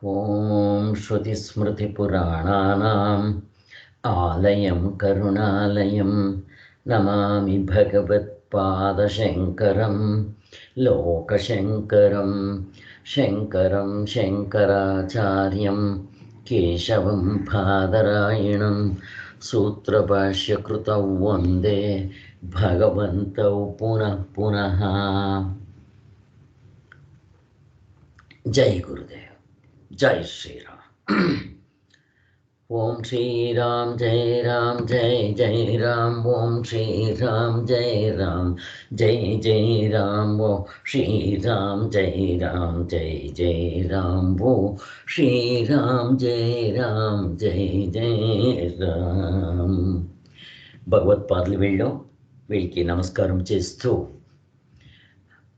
ఓం శ్రుతిస్మృతిపురాణానాం ఆలయం కరుణాలయం నమామి భగవత్పాదశంకరం లోకశంకరం శంకరం శంకరాచార్యం కేశవం బాదరాయణం సూత్రభాష్యకృతౌ వందే భగవంతౌ పునః పునః. జై గురుదేవ్. జై శ్రీరామ్. ఓం శ్రీరామ్ జై రామ్ జై జై రామ్. ఓం శ్రీరామ్ జై రామ్ జై జై రామ్. ఓ శ్రీరామ్ జై రామ్ జై జై రామ్. ఓ శ్రీరామ్ జై రామ్ జై జై రామ్. భగవత్పాదులు వీళ్ళకి నమస్కారం చేస్తూ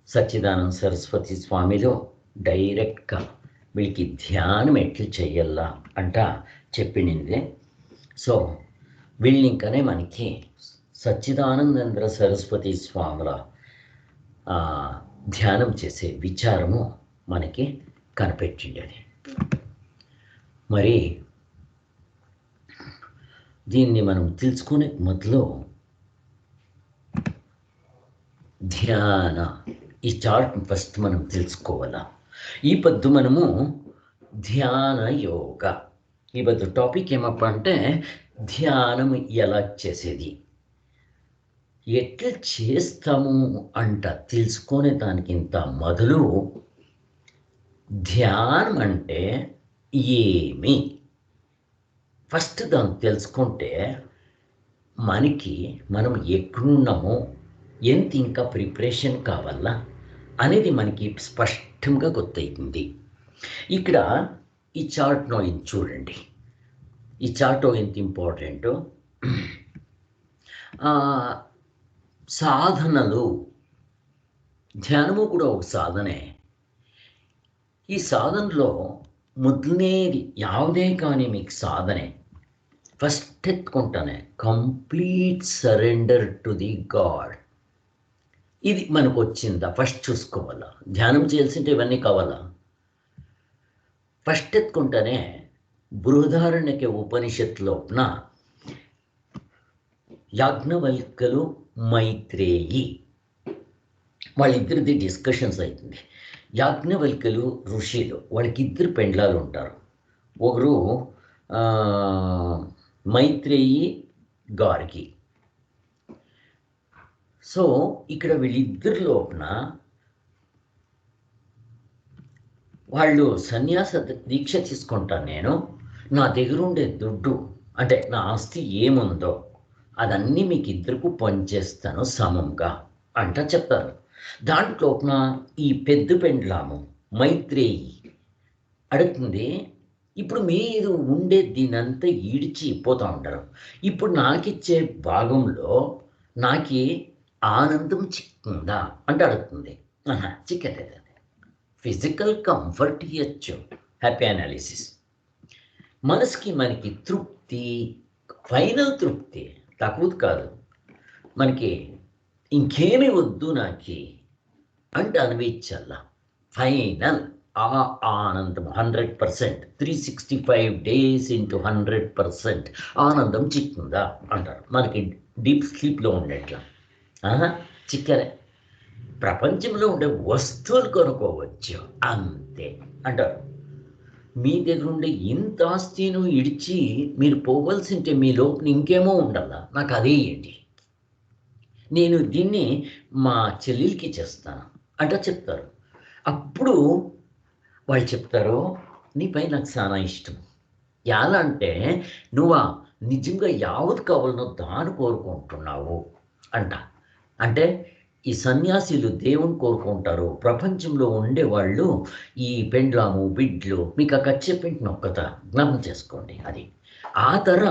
సచ్చిదానంద సరస్వతి స్వామిలో డైరెక్ట్గా వీళ్ళకి ధ్యానం ఎట్లు చెయ్యాలా అంట చెప్పినింది. సో వీళ్ళని ఇంకనే మనకి సచ్చిదానందేంద్ర సరస్వతి స్వాముల ధ్యానం చేసే విచారము మనకి కనిపెట్టిండేది. మరి దీన్ని మనం తెలుసుకునే మొదలు ధ్యాన ఈ చార్ట్ ఫస్ట్ మనం తెలుసుకోవాలా. ఈ పొద్దు మనము ధ్యాన యోగ, ఈ పొద్దు టాపిక్ ఏమప్ప అంటే ధ్యానం ఎలా చేసేది, ఎట్లా చేస్తాము అంట తెలుసుకునే దానికింత మొదలు ధ్యానం అంటే ఏమి ఫస్ట్ దాన్ని తెలుసుకుంటే మనం ఎక్కడున్నామో, ఎంత ఇంకా ప్రిపరేషన్ కావాలా అనేది మనకి స్పష్టంగా గుర్తవుతుంది. ఇక్కడ ఈ చార్ట్ను ఇది చూడండి. ఈ చార్ట్ ఎంత ఇంపార్టెంటో. సాధనలు, ధ్యానము కూడా ఒక సాధనే. ఈ సాధనలో మొదలనేది ಯಾವುದೇ కానీ మీకు సాధనే ఫస్ట్ ఎత్తుకుంటానే complete surrender to the God. ఇది మనకు వచ్చిందా ఫస్ట్ చూసుకోవాలా. ధ్యానం చేయాల్సింటే ఇవన్నీ కావాలా. ఫస్ట్ ఎత్తుకుంటానే బృహదారణ్యక ఉపనిషత్తులోన యాజ్ఞవల్క్యులు మైత్రేయి వాళ్ళిద్దరిది డిస్కషన్స్ అవుతుంది. యాజ్ఞవల్క్యులు ఋషులు, వాళ్ళకి ఇద్దరు పెండ్లాలు ఉంటారు. ఒకరు మైత్రేయి గార్గి. సో ఇక్కడ వీళ్ళిద్దరి లోపల వాళ్ళు సన్యాస దీక్ష తీసుకుంటాను, నేను నా దగ్గర ఉండే దుడ్డు అంటే నా ఆస్తి ఏముందో అదన్నీ మీకు ఇద్దరికి పనిచేస్తాను సమంగా అంట చెప్తారు. దాంట్లోన ఈ పెద్ద పెండ్లాము మైత్రేయి అడుగుతుంది, ఇప్పుడు మీరు ఉండే దీనంతా ఈడ్చి పోతూ ఉంటారు, ఇప్పుడు నాకిచ్చే భాగంలో నాకి ఆనందం చిక్కుందా అంటే అడుగుతుంది. చిక్కలేదు. ఫిజికల్ కంఫర్ట్ ఇవ్వచ్చు, హ్యాపీ అనాలిసిస్. మనకి తృప్తి, ఫైనల్ తృప్తి తక్కువది కాదు. మనకి ఇంకేమీ వద్దు నాకి అంటే అనిపించాల. ఫైనల్ ఆ ఆనందం 100%, 365 days into 100% ఆనందం చిక్కుందా అంటారు. మనకి డీప్ స్లీప్లో ఉండేట్లా చిక్కరే. ప్రపంచంలో ఉండే వస్తువులు కొనుక్కోవచ్చు అంతే అంటారు. మీ దగ్గర ఉండే ఇంత ఆస్తిను ఇడిచి మీరు పోవలసింటే మీ లోపల ఇంకేమో ఉండాలా, నాకు అదే ఏంటి, నేను దీన్ని మా చెల్లెలకి చేస్తాను అంట చెప్తారు. అప్పుడు వాళ్ళు చెప్తారు, నీపై నాకు చాలా ఇష్టం. ఎలా అంటే నువ్వు నిజంగా యావత్ కావాలనో దాన్ని కోరుకుంటున్నావు అంట. అంటే ఈ సన్యాసులు దేవుని కోరుకుంటారు, ప్రపంచంలో ఉండేవాళ్ళు ఈ పెండ్లాము బిడ్లు మీకు ఆ ఖర్చు చెప్పింటి నొక్కత జ్ఞాపం చేసుకోండి. అది ఆ తర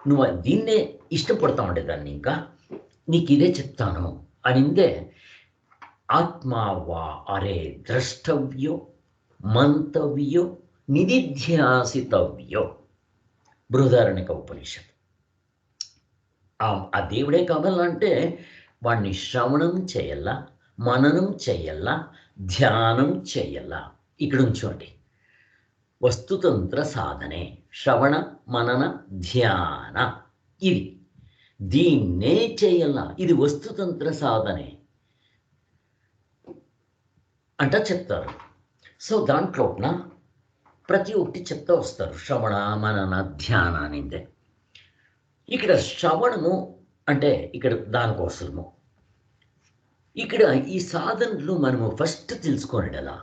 నువ్వు దీన్నే ఇష్టపడతా ఉండేదాన్ని, ఇంకా నీకు ఇదే చెప్తాను అనిందే. ఆత్మావా అరే ద్రష్టవ్యో మంతవ్యో నిధిధ్యాసితవ్యో బృహదారణ్యక ఉపనిషత్. ఆ దేవుడే కావాలంటే వాడిని శ్రవణం చేయాలా, మననం చేయాలా, ధ్యానం చేయాలా. ఇక్కడ ఉంచోండి. వస్తుతంత్ర సాధనే శ్రవణ మనన ధ్యాన. ఇది దీన్నే చేయాల. ఇది వస్తుతంత్ర సాధనే అంట చెప్తారు. సో దాంట్లోన ప్రతి ఒక్కటి చెప్తా వస్తారు శ్రవణ మనన ధ్యాన అనేది. ఇక్కడ శ్రవణము అంటే ఇక్కడ దానికోసము ఇక్కడ ఈ సాధనలు మనము ఫస్ట్ తెలుసుకోండి. అలా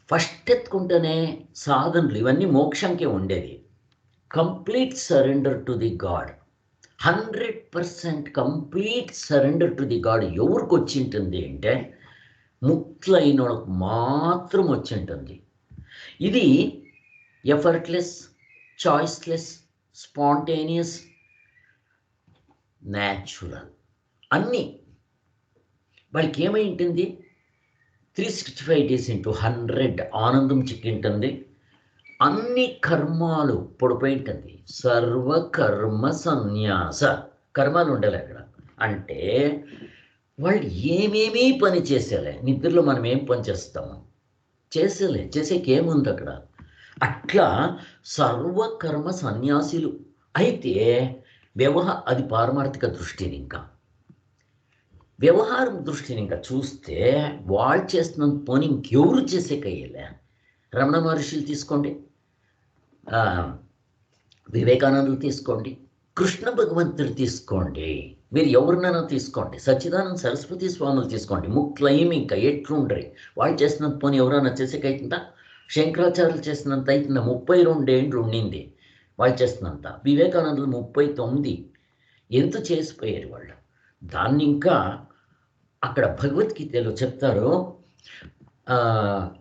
ఫస్ట్ ఎత్తుకుంటేనే సాధనలు ఇవన్నీ మోక్షంకే ఉండేది. Complete surrender to the God, 100% complete surrender to the God ఎవరికి వచ్చి ఉంటుంది అంటే ముక్తులైన వాళ్ళకి మాత్రం వచ్చి ఉంటుంది. ఇది ఎఫర్ట్లెస్, చాయిస్లెస్, స్పాంటేనియస్, న్యాచురల్. అన్నీ వాళ్ళకి ఏమై ఉంటుంది, 365 days ఇంటూ 100 ఆనందం చిక్కింటుంది. అన్ని కర్మాలు పొడిపోయి ఉంటుంది. సర్వకర్మ సన్యాస, కర్మాలు ఉండాలి అక్కడ. అంటే వాళ్ళు ఏమేమీ పని చేసేలే. నిద్రలో మనం ఏం పని చేస్తాము, చేసేలే, చేసేకేముంది అక్కడ. అట్లా సర్వకర్మ సన్యాసులు. అయితే అది పారమార్థిక దృష్టిని ఇంకా వ్యవహారం దృష్టిని ఇంకా చూస్తే వాళ్ళు చేస్తున్న పని ఇంకెవరు చేసేకయ్యలే. రమణ మహర్షులు తీసుకోండి, వివేకానందులు తీసుకోండి, కృష్ణ భగవంతుడు తీసుకోండి, మీరు ఎవరినైనా తీసుకోండి, సచ్చిదానంద సరస్వతి స్వాములు తీసుకోండి, ముక్లయం ఇంకా ఎట్లుండ్రి. వాళ్ళు చేసినంత పని ఎవరైనా చేసేకైతుందా? శంకరాచార్యులు చేసినంత అవుతుందా? 32 ఏండ్లు ఉండింది వాళ్ళు చేసినంత. వివేకానందులు 39 ఎంత చేసిపోయారు వాళ్ళు. దాన్ని ఇంకా అక్కడ భగవద్గీతలో చెప్తారు,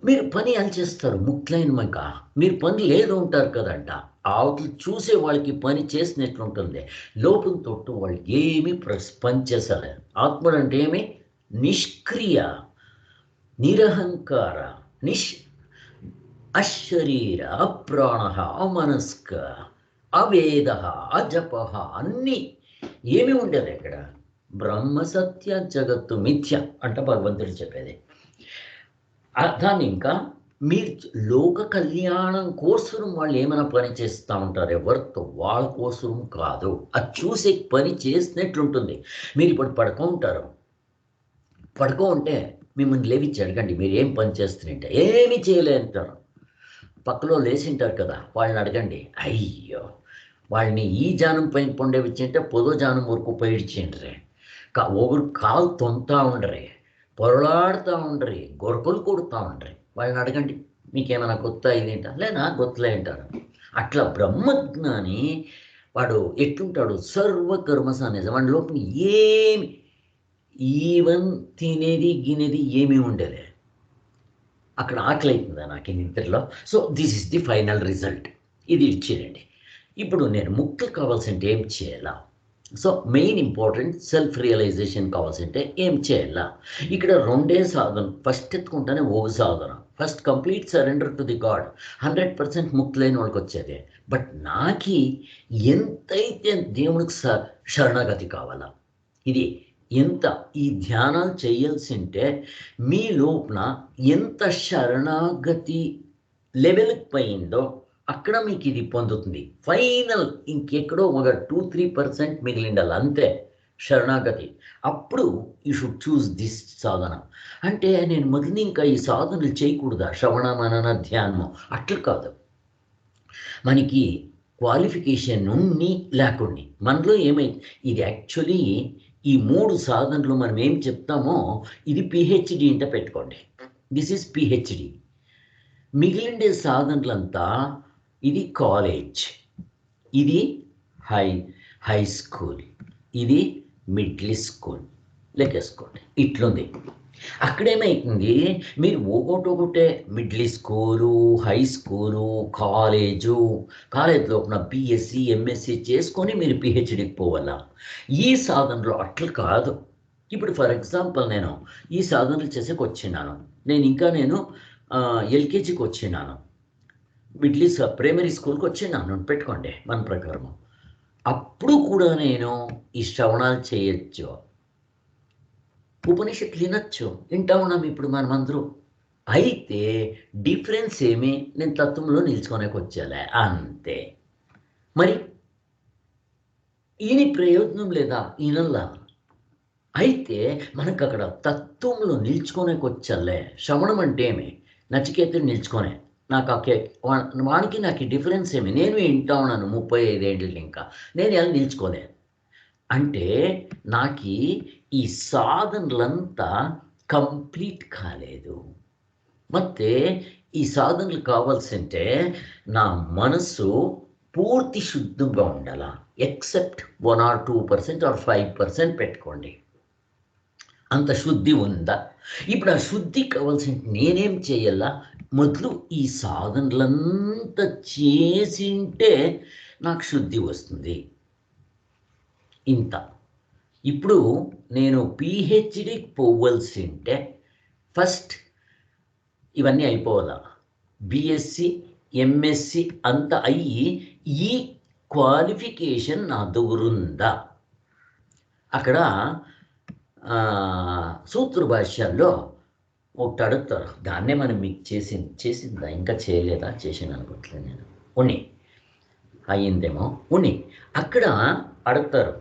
మీరు పని అని చేస్తారు ముక్లైన ఇంకా మీరు పని లేదు ఉంటారు కదంట. అవతలు చూసే వాళ్ళకి పని చేసినట్లుంటుంది, లోపల తొట్టు వాళ్ళు ఏమీ పని చేసలే. ఆత్ముడు అంటే ఏమి? నిష్క్రియ, నిరహంకార, అశరీర, అప్రాణ, అమనస్క, అవేద, అజప, అన్నీ ఏమి ఉండేది ఇక్కడ. బ్రహ్మ సత్య జగత్తు మిథ్య అంట భగవంతుడు చెప్పేది. దాన్ని ఇంకా మీరు లోక కళ్యాణం కోసం వాళ్ళు ఏమైనా పని చేస్తూ ఉంటారు, ఎవరితో వాళ్ళ కోసం కాదు. అది చూసే పని చేసినట్లుంటుంది. మీరు ఇప్పుడు పడుకో ఉంటే మిమ్మల్ని లేవిచ్చి అడగండి మీరు ఏం పని చేస్తుంటే ఏమీ చేయలేంటారు. పక్కలో లేచింటారు కదా, వాళ్ళని అడగండి. అయ్యో వాళ్ళని ఈ జానం పైన పొండేవిచ్చింటే పొదో జానం వరకు పైడ్చిండ్రే, ఒకరు కాలు తొంతా ఉండ్రి, పొరలాడుతూ ఉండ్రి, గొరకలు కొడుతూ ఉండ్రి. వాళ్ళని అడగండి మీకేమైనా కొత్త ఇదేంటా? లేనా గొత్తలే అంటారు. అట్లా బ్రహ్మజ్ఞాని వాడు ఎట్లుంటాడు? సర్వకర్మ సన్యాసం. వాడి లోపల ఏమి ఈవెన్ తినేది గినేది ఏమీ ఉండేది. అక్కడ ఆకలి అవుతుందా నాకు ఈ నిద్రలో? So this is the final result. ఇది ఇచ్చేయండి. ఇప్పుడు నేను ముక్తులు కావాల్సింటే ఏం చేయాలా? So main important self realisation కావాల్సింటే ఏం చేయాలా? ఇక్కడ 2 సాధన. ఫస్ట్ ఎత్తుకుంటానే ఒక సాధన. First complete surrender to the God, 100% ముక్తులైన వాళ్ళకి వచ్చేది. బట్ నాకి ఎంతైతే దేవునికి శరణాగతి కావాలా, ఇది ఎంత ఈ ధ్యానాలు చేయాల్సింటే మీ లోపల ఎంత శరణాగతి లెవెల్కి పోయిందో అక్కడ మీకు ఇది పొందుతుంది. ఫైనల్ ఇంకెక్కడో ఒక 2-3% మిగిలిండాలి అంతే శరణాగతి. అప్పుడు యూ షుడ్ చూస్ దిస్ సాధన. అంటే నేను మొదలు ఇంకా ఈ సాధనలు చేయకూడదా? శ్రవణ మనన ధ్యానము అట్లా కాదు. మనకి క్వాలిఫికేషన్ ఉన్ని లేకుండా మనలో ఏమైంది, ఇది యాక్చువల్లీ ఈ 3 సాధనలు మనం ఏం చెప్తామో ఇది పిహెచ్డి అంటే పెట్టుకోండి. This is PhD. మిగిలిండే సాధనలంతా ఇది కాలేజ్, ఇది హై స్కూల్, ఇది మిడిల్ స్కూల్ లెక్కేసుకోండి. ఇట్లుంది. అక్కడేమైతుంది, మీరు ఒకటే middle school, high school, college లోపల బిఎస్సి ఎంఎస్సి చేసుకొని మీరు పిహెచ్డికి పోవాలా. ఈ సాధనలో అట్లా కాదు. ఇప్పుడు ఫర్ ఎగ్జాంపుల్ నేను ఈ సాధనలు చేసేకి వచ్చినాను, నేను ఎల్కేజీకి వచ్చినాను, ప్రైమరీ స్కూల్కి వచ్చినాను పెట్టుకోండి మన ప్రకారం. అప్పుడు కూడా నేను ఈ శ్రవణాలు చేయొచ్చు, ఉపనిషత్తులు వినొచ్చు. వింటా ఉన్నాం ఇప్పుడు మనమందరూ. అయితే డిఫరెన్స్ ఏమి, నేను తత్వంలో నిల్చుకోనేకి వచ్చాలే అంతే. మరి ఈయన ప్రయోజనం లేదా ఈయనల్లా? అయితే మనకు అక్కడ తత్వంలో నిల్చుకోనేకి వచ్చాలే. శ్రవణం అంటే ఏమి? నచికేతుడు నిల్చుకోనే, నాకు వానికి నాకు డిఫరెన్స్ ఏమి? నేను వింటా ఉన్నాను 35 ఏళ్ళు, ఇంకా నేను ఎలా నిల్చుకోలే అంటే నాకు ఈ సాధనలంతా కంప్లీట్ కాలేదు. ಮತ್ತೆ ఈ సాధనలు కావాల్సింటే నా మనసు పూర్తి శుద్ధంగా ఉండాల. ఎక్సెప్ట్ 1 or 2% or 5% పెట్టుకోండి, అంత శుద్ధి ఉందా? ఇప్పుడు ఆ శుద్ధి కావాల్సిన నేనేం చేయాలా? మొదలు ఈ సాధనలంతా చేసింటే నాకు శుద్ధి వస్తుంది. ఇంత. ఇప్పుడు నేను పిహెచ్డికి పోవలసింటే ఫస్ట్ ఇవన్నీ అయిపోవాలా. బిఎస్సి, ఎంఎస్సి అంత అయ్యి ఈ క్వాలిఫికేషన్ నా దగ్గరుందా? అక్కడ సూత్ర భాష్యాల్లో ఒకటి అడుగుతారు, దాన్నే మనం మీకు చేసిందా ఇంకా చేయలేదా? చేసిన అనుకోవట్లేదు నేను. ఉన్ని అయ్యిందేమో. ఉన్ని అక్కడ అడుగుతారు,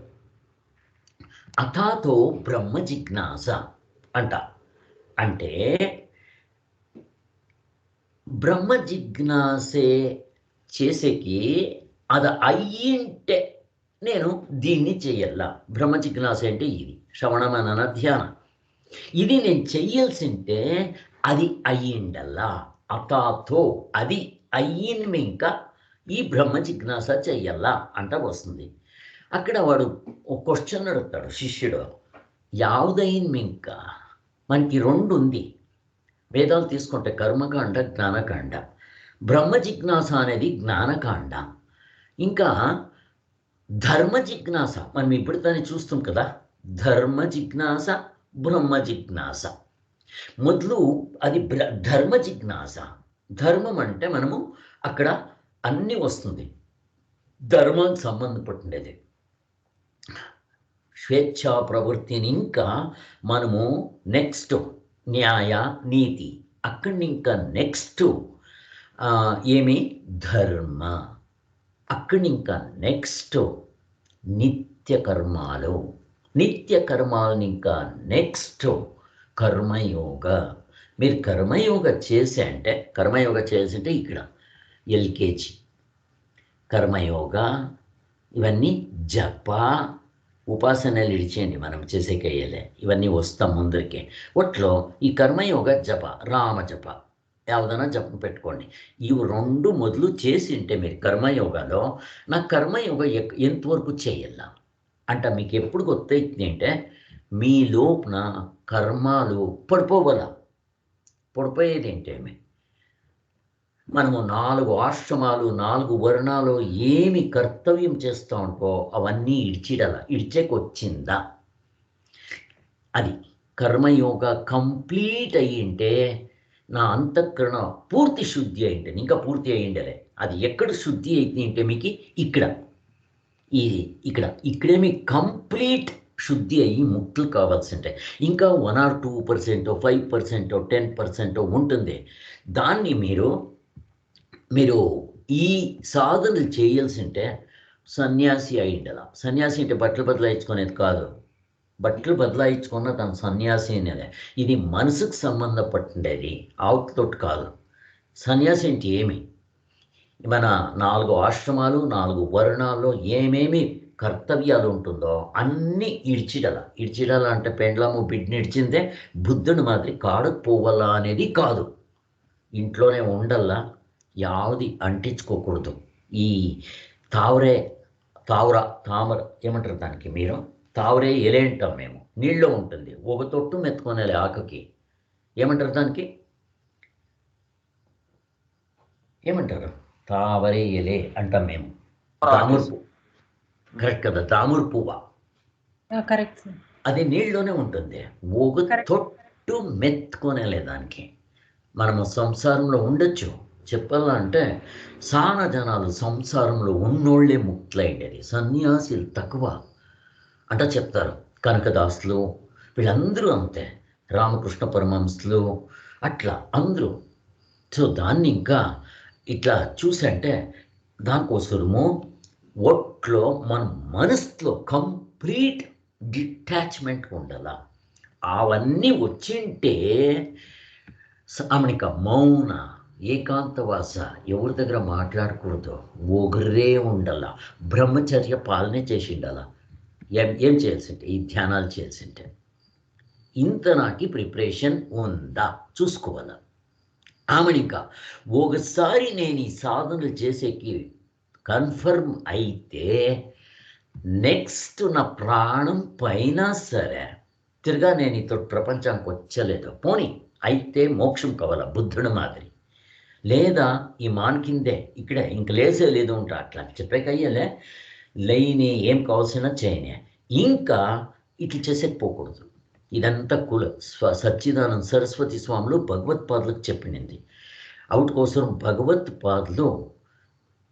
అథాతో బ్రహ్మ జిజ్ఞాస అంట. అంటే బ్రహ్మ జిజ్ఞాసే చేసేకి అది అయ్యింటే నేను దీన్ని చెయ్యాల. బ్రహ్మ జిజ్ఞాస అంటే ఇది శ్రవణమనన ధ్యానం. ఇది నేను చెయ్యాల్సింటే అది అయ్యిండల్లా. అథాతో అది అయ్యింది, ఇంకా ఈ బ్రహ్మ జిజ్ఞాస చెయ్యాలా అంట వస్తుంది. అక్కడ వాడు ఒక క్వశ్చన్ అడుగుతాడు శిష్యుడు, యావుదైంది ఇంకా? మనకి 2 ఉంది. వేదాలు తీసుకుంటే కర్మకాండ, జ్ఞానకాండ. బ్రహ్మ జిజ్ఞాస అనేది జ్ఞానకాండ. ఇంకా ధర్మ జిజ్ఞాస మనం ఇప్పుడు దాన్ని చూస్తాం కదా, ధర్మ జిజ్ఞాస, బ్రహ్మ జిజ్ఞాస. మొదలు అది ధర్మ జిజ్ఞాస. ధర్మం అంటే మనము అక్కడ అన్నీ వస్తుంది, ధర్మానికి సంబంధపడినది. స్వేచ్ఛా ప్రవృత్తిని ఇంకా మనము నెక్స్ట్ న్యాయ నీతి, అక్కడి ఇంకా నెక్స్ట్ ఏమి ధర్మ, అక్కడి ఇంకా నెక్స్ట్ నిత్య కర్మాలు, నిత్య కర్మాలని ఇంకా నెక్స్ట్ కర్మయోగ. మీరు కర్మయోగ చేసే అంటే ఇక్కడ ఎల్కేజీ కర్మయోగ, ఇవన్నీ జప ఉపాసనలు ఇడిచేయండి, మనం చేసేకేయలే, ఇవన్నీ వస్తాం ముందరికి. ఒట్లో ఈ కర్మయోగ జప, రామజప ಯಾವುದನ್ನ జపం పెట్టుకోండి. ఇవి 2 మొదలు చేసింటే మీరు కర్మయోగాలో, నా కర్మయోగ ఎంతవరకు చేయాల అంట మీకు ఎప్పుడు గుర్తవుతుంది అంటే, మీ లోపల కర్మాలు పడిపోవాల. పడిపోయేది ఏంటేమి, మనము 4 ఆశ్రమాలు 4 వర్ణాలు ఏమి కర్తవ్యం చేస్తూ ఉంటావో అవన్నీ ఇడిచేకొచ్చిందా? అది కర్మయోగ కంప్లీట్ అయ్యింటే నా అంతఃకరణ పూర్తి శుద్ధి అయింటే, ఇంకా పూర్తి అయ్యిండలే. అది ఎక్కడ శుద్ధి అయింది అంటే మీకు ఇక్కడే మీకు కంప్లీట్ శుద్ధి అయ్యి ముక్తులు కావాల్సింటే ఇంకా 1 or 2%, 5%, 10% ఉంటుంది. దాన్ని మీరు ఈ సాధనలు చేయాల్సింటే సన్యాసి అయిండాల. సన్యాసి అంటే బట్టలు బదలాయించుకునేది కాదు, బట్టలు బదలాయించుకున్న తన సన్యాసి అనేది. ఇది మనసుకు సంబంధపడిండేది, ఆవుతోటి కాదు. సన్యాసి అంటే ఏమి, మన 4 ఆశ్రమాలు 4 వర్ణాల్లో ఏమేమి కర్తవ్యాలు ఉంటుందో అన్నీ ఇడిచిడాల అంటే పెండ్లము బిడ్డని ఇడిచిందే బుద్ధుని మాదిరి కాడుకు పోవాలా అనేది కాదు. ఇంట్లోనే ఉండల్లా, యావది అంటించుకోకూడదు. ఈ తామర ఏమంటారు దానికి, మీరు తావరే ఎలే అంటాం మేము, నీళ్ళలో ఉంటుంది, ఒక తొట్టు మెత్తుకొనేది ఆకుకి. ఏమంటారు దానికి, ఏమంటారు? తావరే ఎలే అంటాం మేము. తామర పువ్వు, కరెక్ట్ కదా? తామర పువ్వ, అది నీళ్ళలోనే ఉంటుంది, ఒక తొట్టు మెత్తుకొనేలే దానికి. మనము సంసారంలో ఉండొచ్చు. చెప్పాలంటే సాన జనాలు సంసారంలో ఉన్నోళ్లే ముక్తులైండేది, సన్యాసులు తక్కువ అంట చెప్తారు. కనకదాసులు వీళ్ళందరూ అంతే, రామకృష్ణ పరమహంసులు, అట్లా అందరూ. సో దాన్ని ఇంకా ఇట్లా చూసంటే దానికోసము ఒట్లో మన మనసులో కంప్లీట్ డిటాచ్మెంట్ ఉండాల. అవన్నీ వచ్చింటే ఆమెనిక మౌన ఏకాంతవాస, ఎవరి దగ్గర మాట్లాడకూడదు, ఒకరే ఉండాల, బ్రహ్మచర్య పాలనే చేసి ఉండాల. ఏం చేయాల్సింటే ఈ ధ్యానాలు చేయాల్సింటే ఇంత నాకు ప్రిపరేషన్ ఉందా చూసుకోవాల. ఆమెనిక ఒకసారి నేను ఈ సాధనలు చేసేకి కన్ఫర్మ్ అయితే నెక్స్ట్ నా ప్రాణం పైన సరే తిరగా నేను ఇతో ప్రపంచానికి వచ్చలేదు, పోనీ అయితే మోక్షం కావాల బుద్ధుడు మాదిరి, లేదా ఈ మాన్ కిందే ఇక్కడే ఇంక లేసే లేదు ఉంటా అట్లా చెప్పేకయ్యలే లేని ఏం కావాల్సిన చేయనే, ఇంకా ఇట్లా చేసేకపోకూడదు. ఇదంతా కుల సచ్చిదానంద సరస్వతి స్వాములు భగవత్పాదులకు చెప్పినది. అవుట్ కోసం భగవత్పాదులు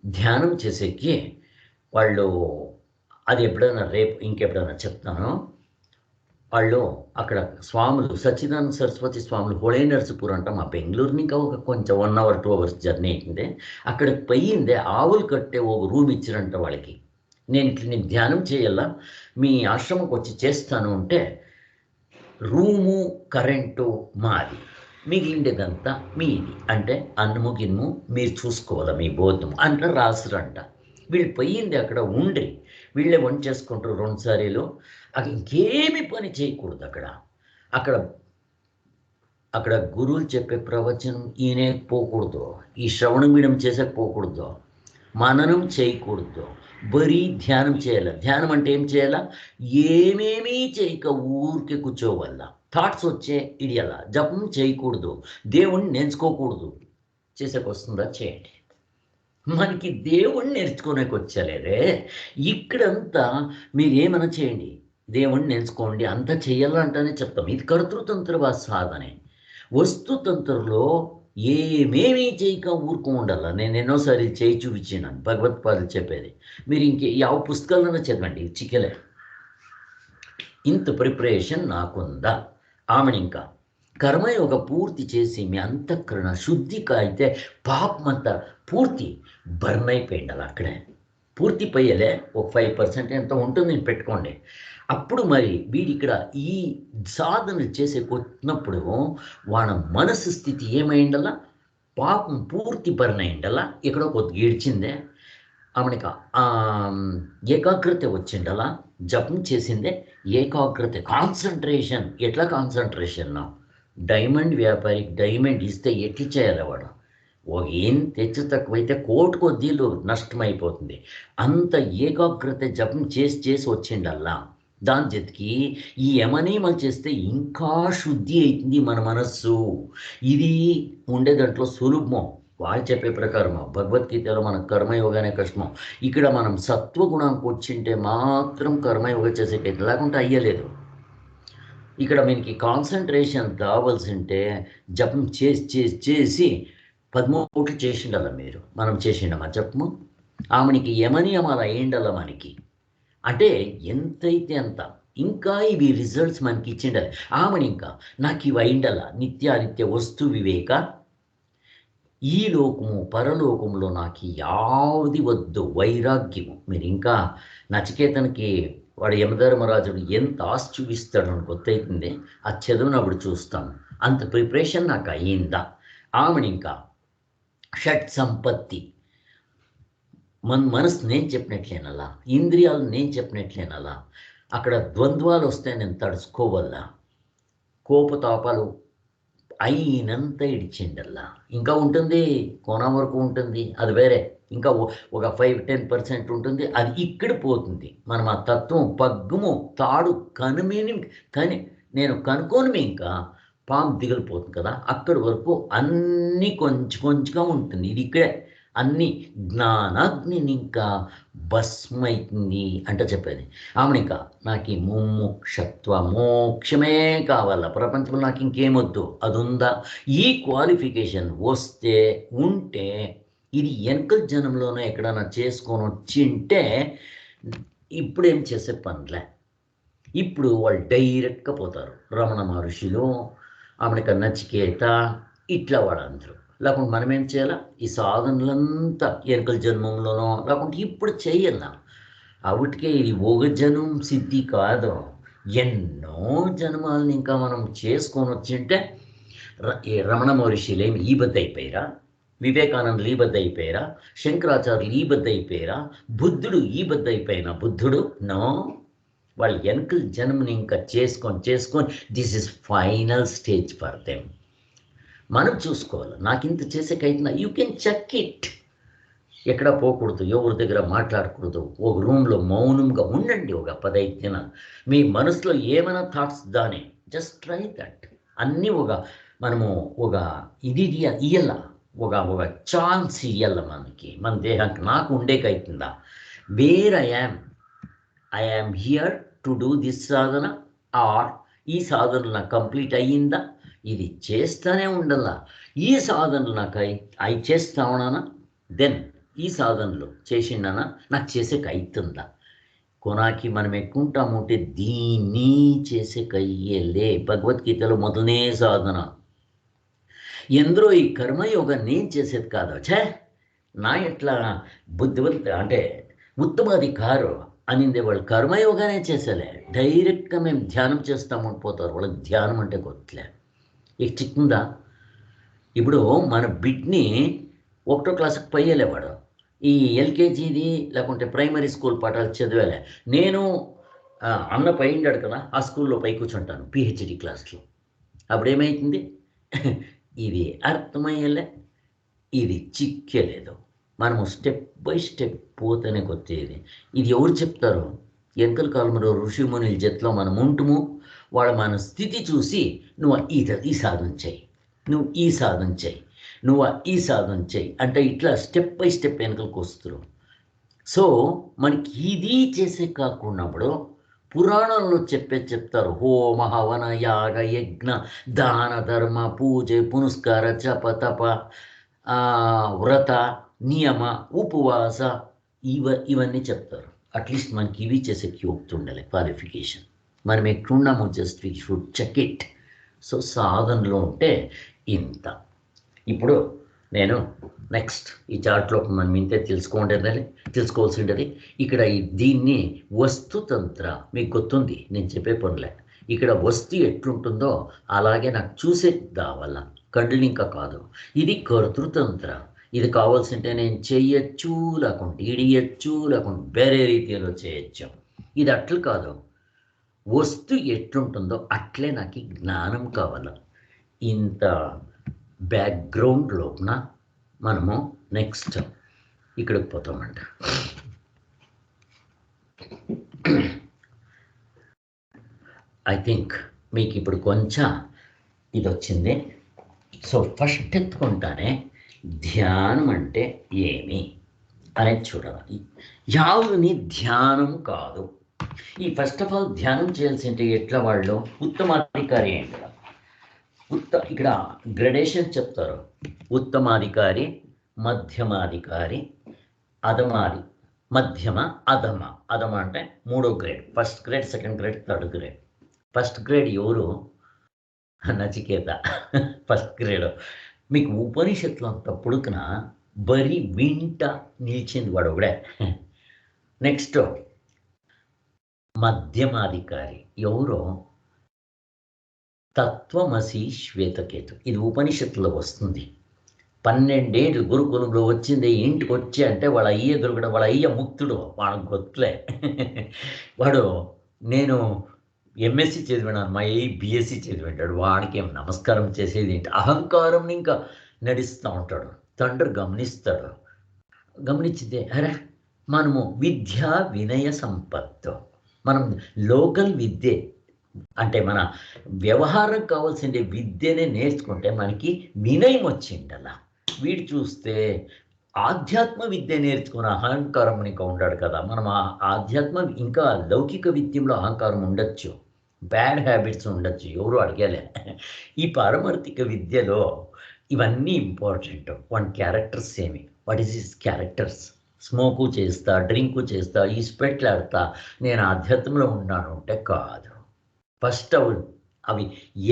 ధ్యానం చేసేకి వాళ్ళు, అది ఎప్పుడైనా రేపు ఇంకెప్పుడైనా చెప్తాను. వాళ్ళు అక్కడ స్వాములు సచ్చిదానంద సరస్వతి స్వాములు హోళే నరసపూర్ అంట, మా బెంగళూరుని ఇంకా ఒక కొంచెం 1 hour 2 hours జర్నీ అయింది. అక్కడికి పోయిందే ఆవులు కట్టే ఒక రూమ్ ఇచ్చిరంట వాళ్ళకి. నేను ఇట్లా నీకు ధ్యానం చేయాలా, మీ ఆశ్రమంకి వచ్చి చేస్తాను అంటే రూము కరెంటు మాది, మిగిలిండేదంతా మీది, అంటే అన్నము గిన్నము మీరు చూసుకోవాలా మీ బోధము అంటే రాసురంట. వీళ్ళు పోయింది అక్కడ ఉండ్రి, వీళ్ళే వంట చేసుకుంటారు 2 సారీలు. అది ఇంకేమి పని చేయకూడదు అక్కడ. అక్కడ అక్కడ గురువులు చెప్పే ప్రవచనం ఈయనే పోకూడదు, ఈ శ్రవణం మీడం చేసకపోకూడదు, మననం చేయకూడదు, బరీ ధ్యానం చేయాల. ధ్యానం అంటే ఏం చేయాలా, ఏమేమీ చేయక ఊరికే కూర్చోవల్ల, థాట్స్ వచ్చే ఇడియాల, జపం చేయకూడదు, దేవుణ్ణి నేర్చుకోకూడదు. చేసేకొస్తుందా చేయండి, మనకి దేవుణ్ణి నేర్చుకోనేకి వచ్చలేదే. ఇక్కడంతా మీరేమైనా చేయండి, దేవుణ్ణి నేర్చుకోండి, అంతా చేయాలంటేనే చెప్తాం. ఇది కర్తృతంత్ర సాధనే. వస్తుతంత్రలో ఏమేమీ చేయక ఊరుకు ఉండాల. నేను ఎన్నోసారి చేయి చూపించినాను, భగవత్పాదులు చెప్పేది. మీరు ఇంకే ಯಾವ పుస్తకాలను చదవండి, చికెలే. ఇంత ప్రిపరేషన్ నాకుందా. ఆమెను ఇంకా కర్మయోగ పూర్తి చేసి మీ అంతఃకరణ శుద్ధిగా అయితే పాపమంతా పూర్తి బర్న్ అయిపోయిండాలి. అక్కడే పూర్తి పోయలే, ఒక 5% ఎంత ఉంటుంది పెట్టుకోండి. అప్పుడు మరి వీడిక్కడ ఈ సాధన చేసే వచ్చినప్పుడు వాళ్ళ మనసు స్థితి ఏమైండలా, పాపం పూర్తి బర్న్ అయిండలా, ఎక్కడో కొద్దిగా ఏడ్చిందే, ఆమెకి ఏకాగ్రత వచ్చిండలా, జపం చేసిందే ఏకాగ్రత, కాన్సన్ట్రేషన్. ఎట్లా కాన్సన్ట్రేషన్, డైమండ్ వ్యాపారికి డైమండ్ ఇస్తే ఎట్లా చేయాలి వాడు, ఏం తెచ్చు తక్కువైతే కోటి కొద్దీలు నష్టమైపోతుంది. అంత ఏకాగ్రత జపం చేసి చేసి వచ్చిండల్లా. దాని జతకి ఈ యమనియమాలు చేస్తే ఇంకా శుద్ధి అవుతుంది మన మనస్సు. ఇది ఉండే దాంట్లో సులభం, వాళ్ళు చెప్పే ప్రకారము. భగవద్గీతలో మన కర్మయోగానే కష్టం. ఇక్కడ మనం సత్వగుణానికి వచ్చింటే మాత్రం కర్మయోగ చేసేటైతే, లేకుంటే అయ్యలేదు. ఇక్కడ మనకి కాన్సన్ట్రేషన్ కావాల్సింటే జపం చేసి చేసి చేసి 13 కోట్లు చేసిండాల మీరు, మనం చేసిండమా జపము. ఆమెనికి యమనియమాలు అయ్యిండాల మనకి, అంటే ఎంతైతే అంత. ఇంకా ఇవి రిజల్ట్స్ మనకి ఇచ్చిండాలి. ఆమెని ఇంకా నాకు ఇవి అయిండాల, నిత్యానిత్య వస్తు వివేక, ఈ లోకము పరలోకంలో నాకు యావది వద్దు, వైరాగ్యము. మీరు ఇంకా నచికేతనికి వాడు యమధర్మరాజుడు ఎంత ఆశ చూపిస్తాడు అని గుర్తవుతుంది. ఆ చదువునప్పుడు చూస్తాను. అంత ప్రిపరేషన్ నాకు అయ్యిందా. ఆమెను ఇంకా షట్ సంపత్తి, మనసు నేను చెప్పినట్లేనలా, ఇంద్రియాలు నేను చెప్పినట్లేనలా. అక్కడ ద్వంద్వాలు వస్తే నేను తడుచుకోవల్లా, కోపతాపాలు అయినంత ఇడిచిండల్లా. ఇంకా ఉంటుంది, కోణం వరకు ఉంటుంది, అది వేరే. ఇంకా ఒక 5-10% ఉంటుంది, అది ఇక్కడ పోతుంది. మనం ఆ తత్వం పగ్గుము తాడు కానీ నేను కనుక్కొని ఇంకా పాము దిగిలిపోతుంది కదా, అక్కడి వరకు అన్నీ కొంచెం కొంచెంగా ఉంటుంది. ఇది ఇక్కడే అన్ని జ్ఞానాగ్నిని ఇంకా భస్మైతుంది అంటే చెప్పేది. ఆమెను ఇంకా నాకు ఈ ముముక్షత్వ మోక్షమే కావాలా, ప్రపంచంలో నాకు ఇంకేమొద్దు, అది ఉందా. ఈ క్వాలిఫికేషన్ వస్తే ఉంటే ఇది వెనకల జనంలోనే ఎక్కడైనా చేసుకొని వచ్చింటే ఇప్పుడేం చేసే పనిలే. ఇప్పుడు వాళ్ళు డైరెక్ట్గా పోతారు. రమణ మహర్షిలో ఆమెకు నచికేత ఇట్లా వాళ్ళందరూ. లేకుంటే మనం ఏం చేయాలా? ఈ సాధనలంతా ఎనకల జన్మంలోనో లేకుంటే ఇప్పుడు చేయాల. అవిటికే ఇది ఒక జన్మం సిద్ధి కాదు, ఎన్నో జన్మాలను ఇంకా మనం చేసుకొని వచ్చింటే ఈ రమణ మహర్షిలు ఏమి ఈ బద్ద అయిపోయారా? వివేకానందులు ఈ బద్ద అయిపోయారా? శంకరాచార్యులు ఈ బద్ద అయిపోయారా? బుద్ధుడు ఈ బద్ద అయిపోయినా బుద్ధుడు నో. వాళ్ళు వెనకల జన్మని ఇంకా చేసుకొని this is final stage for them. మనం చూసుకోవాలి. నాకు ఇంత చేసేకైతుందా? You can check it. ఎక్కడ పోకూడదు, ఎవరి దగ్గర మాట్లాడకూడదు, ఒక రూమ్లో మౌనంగా ఉండండి ఒక 15 దినాలు. మీ మనసులో ఏమైనా థాట్స్ దానే జస్ట్ ట్రై దట్. అన్నీ మనము ఒక ఇది ఇయ్యాల, ఒక ఛాన్స్ ఇయ్యాల మనకి, మన దేహానికి. నాకు ఉండేకైతుందా? Where I am here to do this sadhana, or ఈ సాధన నాకు కంప్లీట్ అయ్యిందా? ఇది చేస్తూనే ఉండాల. ఈ సాధనలు నాకు అవి చేస్తా ఉన్నానా? దెన్ ఈ సాధనలు చేసిండనా? నాకు చేసేకి అవుతుందా? కొనాకి మనం ఎక్కుంటాముంటే దీన్ని చేసేకయ్యేలే. భగవద్గీతలో మొదలనే సాధన. ఎందరో ఈ కర్మయోగం నేను చేసేది కాదు. నా ఎట్లా బుద్ధివంత అంటే ఉత్తమాధికారు అనిందే వాళ్ళు కర్మయోగానే చేసేలే. డైరెక్ట్గా మేము ధ్యానం చేస్తామని పోతారు. వాళ్ళకి ధ్యానం అంటే గొత్తలే. ఇక చిక్కుందా? ఇప్పుడు మన బిడ్ని 1వ క్లాసుకి పోయేలేవాడు. ఈ ఎల్కేజీది లేకుంటే ప్రైమరీ స్కూల్ పాఠాలు చదివేలే. నేను అన్న పోయిండాడు కదా, ఆ స్కూల్లో పై కూర్చుంటాను పిహెచ్డి క్లాస్లో. అప్పుడేమవుతుంది? ఇది అర్థమయ్యేలే, ఇది చిక్కేలేదు. మనము స్టెప్ బై స్టెప్ పోతేనే కొత్తది. ఇది ఎవరు చెప్తారు? వెనకల కాలంలో ఋషిమునుల జట్లో మనం ఉంటుము. వాళ్ళ మన స్థితి చూసి నువ్వు ఈ సాధన చేయి, నువ్వు ఈ సాధన చేయి, నువ్వు ఈ సాధన చేయి అంటే ఇట్లా స్టెప్ బై స్టెప్ వెనకలకు వస్తారు. సో మనకి ఇది చేసే కాకున్నప్పుడు పురాణంలో చెప్తారు. హోమ హవన యాగ యజ్ఞ దాన ధర్మ పూజ పునస్కార జప తప వ్రత నియమ ఉపవాస ఇవన్నీ చెప్తారు. అట్లీస్ట్ మనకి ఇవి చేసేకి ఉండాలి క్వాలిఫికేషన్. మనం ఎట్లున్నామో just we should check it. So సాధనలో ఉంటే ఇంత. ఇప్పుడు నేను నెక్స్ట్ ఈ చార్ట్లో మనం ఇంతే తెలుసుకోవాల్సిండేది. ఇక్కడ దీన్ని వస్తుతంత్ర మీకు గుర్తుంది, నేను చెప్పే పనులే. ఇక్కడ వస్తు ఎట్లుంటుందో అలాగే నాకు చూసే దావల్ల, కండ్లు ఇంకా కాదు. ఇది కర్తృతంత్ర. ఇది కావాల్సింటే నేను చెయ్యొచ్చు, లేకుంటే ఇడియచ్చు, లేకుంటే వేరే రీతిలో చేయొచ్చు. ఇది అట్లు కాదు. వస్తు ఎట్లుంటుందో అట్లే నాకు జ్ఞానం కావాల. ఇంత బ్యాక్గ్రౌండ్లోన మనము నెక్స్ట్ ఇక్కడికి పోతామంట. ఐ థింక్ మీకు ఇప్పుడు కొంచెం ఇది వచ్చింది. సో ఫస్ట్ ఎత్తుకుంటానే ధ్యానం అంటే ఏమి అనేది చూడాలి. యావుని ధ్యానం కాదు. ఈ ఫస్ట్ ఆఫ్ ఆల్ ధ్యానం చేయాల్సి అంటే ఎట్లా వాళ్ళు ఉత్తమాధికారి ఏంటి? ఇక్కడ గ్రెడేషన్ చెప్తారు. ఉత్తమాధికారి, మధ్యమాధికారి, మధ్యమ, అధమ. అధమ అంటే 3వ grade. First grade, second grade, third grade. First grade ఎవరు? Nachiketa first grade. మీకు ఉపనిషత్తులు అంత పుడుకున బరి వింట నిలిచింది వాడు ఒకడే. నెక్స్ట్ మధ్యమాధికారి ఎవరో? తత్వమసి శ్వేతకేతు. ఇది ఉపనిషత్తులో వస్తుంది. 12 ఏళ్ళు గురుకులంలో వచ్చింది. ఇంటికి వచ్చి అంటే వాళ్ళ అయ్య దొరకడం, వాళ్ళ అయ్య ముక్తుడు, వాళ్ళకి గొత్తులే. వాడు నేను ఎంఎస్సి చదివినాను, మా అయ్యి బిఎస్సి చదివింటాడు. వాడికి ఏం నమస్కారం చేసేది ఏంటి? అహంకారం ఇంకా నడుస్తూ ఉంటాడు. తండ్రి గమనిస్తాడు. గమనించితే అరే మనము విద్యా వినయ సంపత్తు, మనం లోకల్ విద్య అంటే మన వ్యవహారం కావాల్సిందే విద్యనే నేర్చుకుంటే మనకి వినయం వచ్చిండలా. వీడు చూస్తే ఆధ్యాత్మ విద్య నేర్చుకుని అహంకారం ఇంకా ఉన్నాడు కదా. మనం ఆధ్యాత్మ ఇంకా లౌకిక విద్యంలో అహంకారం ఉండొచ్చు, బ్యాడ్ హ్యాబిట్స్ ఉండొచ్చు, ఎవరు అడిగలే. ఈ పారమార్థిక విద్యలో ఇవన్నీ ఇంపార్టెంట్. వన్ క్యారెక్టర్స్ ఏమి? What is his characters? Smoke చేస్తా, డ్రింకు చేస్తా, ఈ స్పెట్లాడతా, నేను ఆధ్యాత్మంలో ఉన్నాను అంటే కాదు. ఫస్ట్ అవి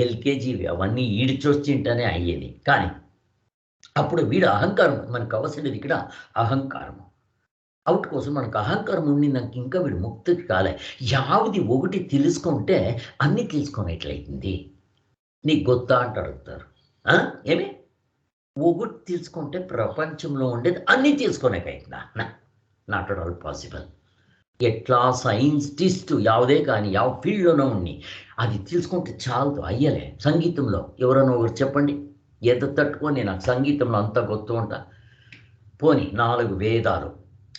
ఎల్కేజీవి అవన్నీ ఈడ్చొచ్చింటనే అయ్యేది. కానీ అప్పుడు వీడు అహంకారం మనకు కావాల్సినది ఇక్కడ అహంకారము. ఔట్ కోసం మనకు అహంకారం ఉండిందంక ఇంకా వీడు ముక్తి కాలే. యావది ఒకటి తెలుసుకుంటే అన్నీ తెలుసుకునేట్లయితుంది. నీకు గొత్తా అంట అడుగుతారు. ఆ! ఏమి? ఒకటి తెలుసుకుంటే ప్రపంచంలో ఉండేది అన్నీ తెలుసుకొనేకైతుందా? Not at all possible. ఎట్లా సైంటిస్టు యావదే కానీ ಯಾವ ఫీల్డ్‌లోనో ఉన్ని. అది తెలుసుకుంటే చాలదు అయ్యలే. సంగీతంలో ఎవరైనా ఒకరు చెప్పండి. ఎద తట్టుకొని నాకు సంగీతంలో అంతా గొత్తు అంట. పోనీ 4 వేదాలు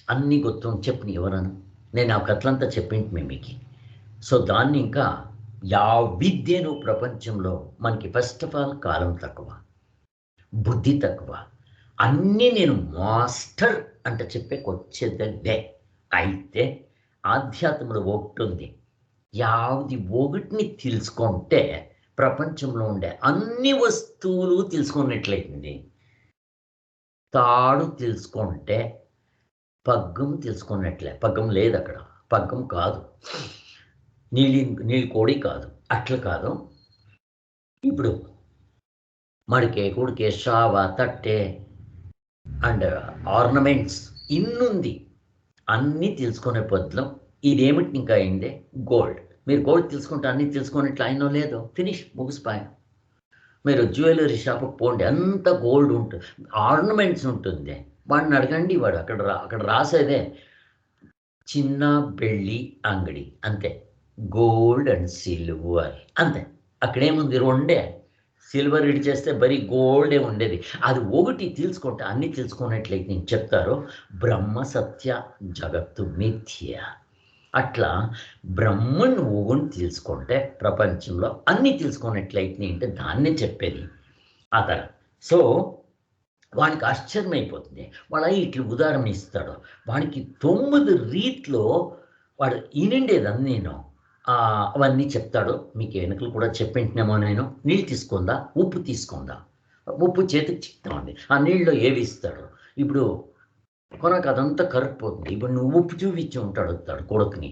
అన్నీ గొత్తు చెప్పని ఎవరన్నా? నేను ఆ కథలంతా చెప్పింటిని మీకి. సో, దాన్ని ఇంకా విద్యను ప్రపంచంలో మనకి ఫస్ట్ ఆఫ్ ఆల్ కాలం తక్కువ. బుద్ధి తక్కువ. అన్నీ నేను మాస్టర్ అంట చెప్పేకొచ్చేదదే. అయితే ఆధ్యాత్మంలో ఒకటుంది. యావది ఒకటిని తెలుసుకుంటే ప్రపంచంలో ఉండే అన్ని వస్తువులు తెలుసుకున్నట్లయితుంది. తాడు తెలుసుకుంటే పగ్గం తెలుసుకున్నట్లే. పగ్గం లేదక్కడ. పగ్గం కాదు. నీలి కోడి కాదు. అట్లా కాదు. ఇప్పుడు మడికే, కుడికే, షావ, తట్టె అండ్ ఆర్నమెంట్స్ ఇన్నుంది. అన్నీ తెలుసుకునే బదులు ఇదేమిటి ఇంకా అయిందే గోల్డ్. మీరు గోల్డ్ తెలుసుకుంటే అన్నీ తెలుసుకున్నట్లు అయిందో లేదో ఫినిష్ ముగిసిపాయ. మీరు జ్యువెలరీ షాప్‌కి పోండి అంతా గోల్డ్ ఉంటుంది. ఆర్నమెంట్స్ ఉంటుంది. వాడిని అడగండి వాడు అక్కడ రాసేదే చిన్న బెಳ್ಳಿ అంగడి అంతే. గోల్డ్ అండ్ సిల్వర్ అంతే. అక్కడేముంది రెండే. సిల్వర్ ఇడిచేస్తే బరీ గోల్డే ఉండేది. అది ఒకటి తెలుసుకుంటే అన్నీ తెలుసుకున్నట్లయితే నేను చెప్తారు. బ్రహ్మ సత్య జగత్తు మిథ్య. అట్లా బ్రహ్మను ఒకటి తెలుసుకుంటే ప్రపంచంలో అన్నీ తెలుసుకున్నట్లయితే అంటే దాన్నే చెప్పేది. ఆ తర. సో, వానికి ఆశ్చర్యమైపోతుంది. వాడు ఇట్లా ఉదాహరణ ఇస్తాడు. వానికి 9 రీతిలో వాడు ఇనిండేది అన్నీను. అవన్నీ చెప్తాడు. మీకు ఎనకలు కూడా చెప్పింటినేమో నేను. నీళ్ళు తీసుకుందా? ఉప్పు తీసుకుందా? ఉప్పు చేతికి చిక్కుతామండి. ఆ నీళ్ళలో ఏవి ఇస్తాడు? ఇప్పుడు కొనకు అదంతా కరిగిపోతుంది. ఇప్పుడు నువ్వు ఉప్పు చూపించి ఉంటాడు అడుగుతాడు కొడుకుని.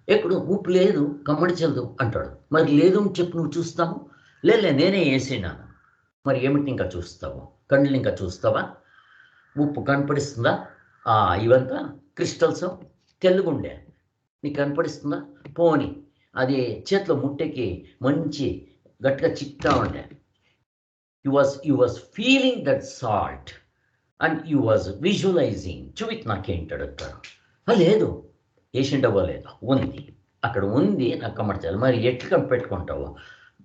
ఎప్పుడు ఉప్పు లేదు కమ్మడి చల్లు అంటాడు. మరి లేదు అని చెప్పు నువ్వు చూస్తావు? లేలే నేనే ఏసినాను. మరి ఏమిటి ఇంకా చూస్తావు? కళ్ళు ఇంకా చూస్తావా? ఉప్పు కనపడిస్తుందా? ఇవంతా క్రిస్టల్స్ తెల్లగుండే. నీకు కనపడిస్తుందా? పోనీ అది చేతిలో ముట్టెకి మంచి గట్టిగా చిక్కుతా ఉండే. You was feeling that salt and you was visualising. చూపించి నాకేంటడుగుతాడు. లేదు ఏసిండవో లేదో ఉంది. అక్కడ ఉంది నాకు కనపడచాలి. మరి ఎట్లు కనిపెట్టుకుంటావు?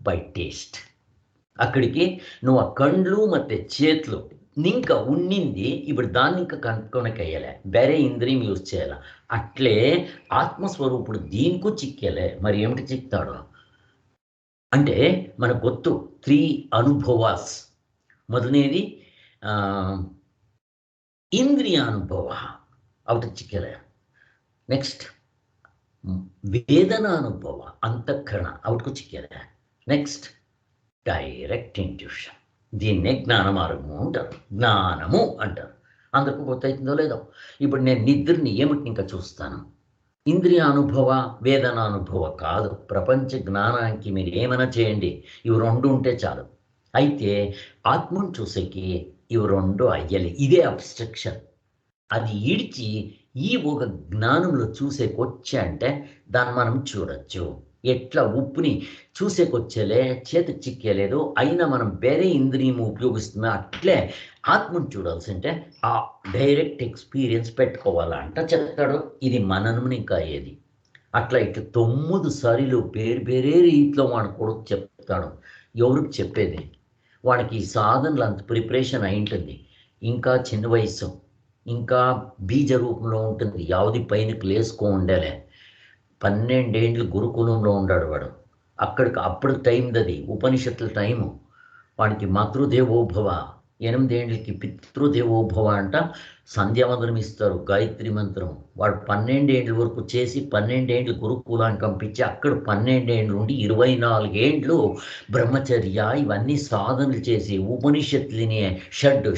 By taste. అక్కడికి నువ్వు ఆ కండ్లు ಮತ್ತೆ చేతులు నింక ఉన్నింది ఇప్పుడు దాన్ని ఇంకా కనుక్కొనకయ్యలే. ಬೇರೆ ఇంద్రియం యూజ్ చేయాల. అట్లే ఆత్మస్వరూపుడు దీనికు చిక్కేలే. మరి ఏమిటి చిక్తాడు? అంటే మనకు ಗೊತ್ತು 3 అనుభవాస్. ಮೊದಲನೇది ಇಂದ್ರಿಯಾನುಭವ ಅವಟ ಚಿಕ್ಕಲೆ. ನೆಕ್ಸ್ಟ್ ವೇದನಾನುಭವ ಅಂತಃಕರಣ ಅವಟకు చిక్కేలే. Next direct intuition. దీన్నే జ్ఞాన మార్గము అంటారు. జ్ఞానము అంటారు. అందరికీ గుర్తవుతుందో లేదో. ఇప్పుడు నేను నిద్రని ఏమిటి ఇంకా చూస్తాను? ఇంద్రియ అనుభవ, వేదనానుభవ కాదు. ప్రపంచ జ్ఞానానికి మీరు ఏమైనా చేయండి. ఇవి 2 ఉంటే చాలు. అయితే ఆత్మను చూసేకి ఇవి 2 అయ్యలే. ఇదే అబ్స్ట్రక్షన్. అది ఈడ్చి ఈ ఒక జ్ఞానంలో చూసేకొచ్చే అంటే దాన్ని మనం చూడొచ్చు. ఎట్లా ఉప్పుని చూసేకొచ్చేలే చేతికి చిక్కేలేదు. అయినా మనం వేరే ఇంద్రియం ఉపయోగిస్తున్నా అట్లే ఆత్మను చూడాల్సింటే ఆ డైరెక్ట్ ఎక్స్పీరియన్స్ పెట్టుకోవాలంట చెప్తాడు. ఇది మననముని ఇంకా అయ్యేది. అట్లా ఇట్లా 9 సార్లు వేరే రీతిలో వాడు కొడుకు చెప్తాడు. ఎవరికి చెప్పేది? వాడికి ఈ సాధనలు అంత ప్రిపరేషన్ అయింటుంది. ఇంకా చిన్న వయస్సు. ఇంకా బీజ రూపంలో ఉంటుంది. యావది పైనకి లేసుకో ఉండేలే. 12 ఏండ్లు గురుకులంలో ఉండాడు వాడు. అప్పుడు టైందది. ఉపనిషత్తుల టైము. వాడికి మాతృదేవోభవ. 8 ఏండ్లకి పితృదేవోభవ అంట. సంధ్యావందనం ఇస్తారు. గాయత్రి మంత్రం. వాడు 12 ఏండ్ల వరకు చేసి 12 ఏండ్లు గురుకులానికి పంపించి అక్కడ 12 ఏండ్లు ఉండి 24 ఏండ్లు బ్రహ్మచర్య ఇవన్నీ సాధనలు చేసి ఉపనిషత్తులని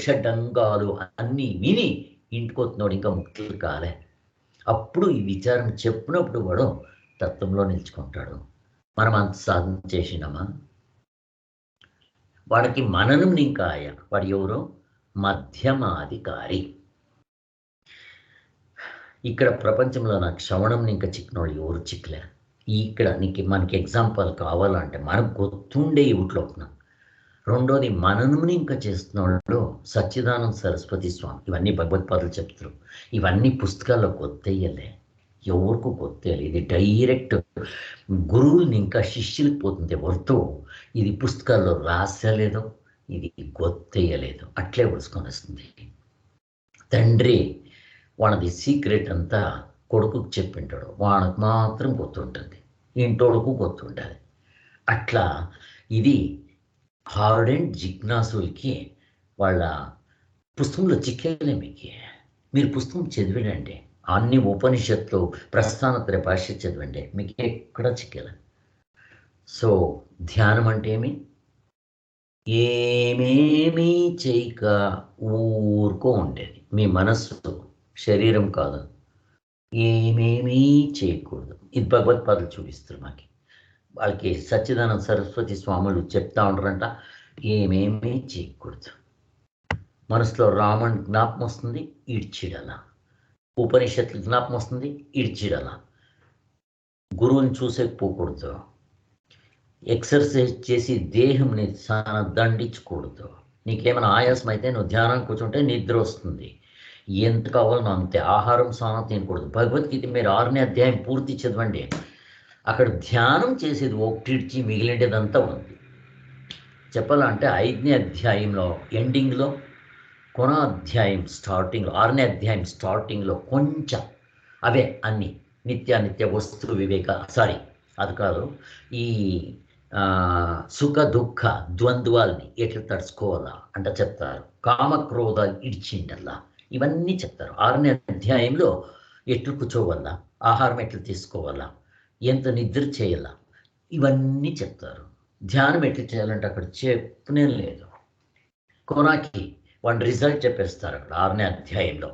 షడ్డంగాలు అన్నీ విని ఇంటికొస్తున్నాడు. ఇంకా ముక్తులు కాలే. అప్పుడు ఈ విచారం చెప్పినప్పుడు వాడు తత్వంలో నిలుచుకుంటాడు. మనం అంత సాధన చేసినామా? వాడికి మననం నింకాయ, వాడు ఎవరో మధ్యమాధికారి. ఇక్కడ ప్రపంచంలో నాకు శ్రవణం ఇంకా చిక్కినోళ్ళు ఎవరు చిక్కలే. ఇక్కడ మనకి ఎగ్జాంపుల్ కావాలంటే మనకు గుర్తుండే ఇవుట్లోపున. రెండోది మననం ఇంకా చేస్తున్నాడు సచ్చిదానంద సరస్వతి స్వామి. ఇవన్నీ భగవత్పాదులు చెప్తారు. ఇవన్నీ పుస్తకాల్లో కొత్తయ్యలే, ఎవరికి కొత్తేయాలి. ఇది డైరెక్ట్ గురువుని ఇంకా శిష్యులకు పోతుంది ఎవరితో. ఇది పుస్తకాల్లో రాసలేదు, ఇది గొత్తేయలేదు, అట్లే ఉడుచుకొని వస్తుంది. తండ్రి వాడిది సీక్రెట్ అంతా కొడుకుకు చెప్పింటాడు, వాడికి మాత్రం గుర్తుంటుంది, ఇంటోడుకు గుర్తుంటుంది. అట్లా ఇది హార్డ్ అండ్ జిజ్ఞాసులకి వాళ్ళ పుస్తకంలో చిక్కేలే. మీరు పుస్తకం చదివినండి, అన్ని ఉపనిషత్తులు ప్రస్థానత్రయ భాష్య చదవండి, మీకు ఎక్కడ చిక్కేలే. సో ధ్యానం అంటే ఏమేమీ చేయక ఊరుకో ఉండేది. మీ మనస్సు, శరీరం కాదు, ఏమేమీ చేయకూడదు. ఇది భగవత్పాదులు చూపిస్తారు మాకి. వాళ్ళకి సచ్చిదానంద సరస్వతి స్వాములు చెప్తా ఉంటారంట, ఏమేమీ చేయకూడదు. మనసులో రాముని జ్ఞాపకం వస్తుంది, ఇడ్చిడల. ఉపనిషత్తులు జ్ఞాపకం వస్తుంది, ఇడ్చిడల. గురువుని చూసేకపోకూడదు. ఎక్సర్సైజ్ చేసి దేహంని చాలా దండించకూడదు. నీకేమైనా ఆయాసం అయితే నువ్వు ధ్యానం కూర్చుంటే నిద్ర వస్తుంది. ఎంత కావాలో అంతే. ఆహారం సానా తినకూడదు. భగవద్గీత మీరు 6వ అధ్యాయం పూర్తి చదవండి. అక్కడ ధ్యానం చేసేది ఒకటిడ్చి మిగిలిండేదంతా ఉంది. చెప్పాలంటే 5వ అధ్యాయంలో ఎండింగ్లో, కొన అధ్యాయం స్టార్టింగ్లో, 6వ అధ్యాయం స్టార్టింగ్లో కొంచెం అవే అన్నీ నిత్యానిత్య వస్తు వివేక, సారీ అది కాదు, ఈ సుఖ దుఃఖ ద్వంద్వాల్ని ఎట్లా తడుచుకోవాలా అంట చెప్తారు. కామక్రోధాలు ఇడిచిండల్లా, ఇవన్నీ చెప్తారు. 6వ అధ్యాయంలో ఎట్లు కూర్చోవాలా, ఆహారం ఎట్లా తీసుకోవాలా, ఎంత నిద్ర చేయాలా, ఇవన్నీ చెప్తారు. ధ్యానం ఎట్లా చేయాలంటే అక్కడ చెప్పనే లేదు. కొనాకి వాడి రిజల్ట్ చెప్పేస్తారు అక్కడ 6వ అధ్యాయంలో.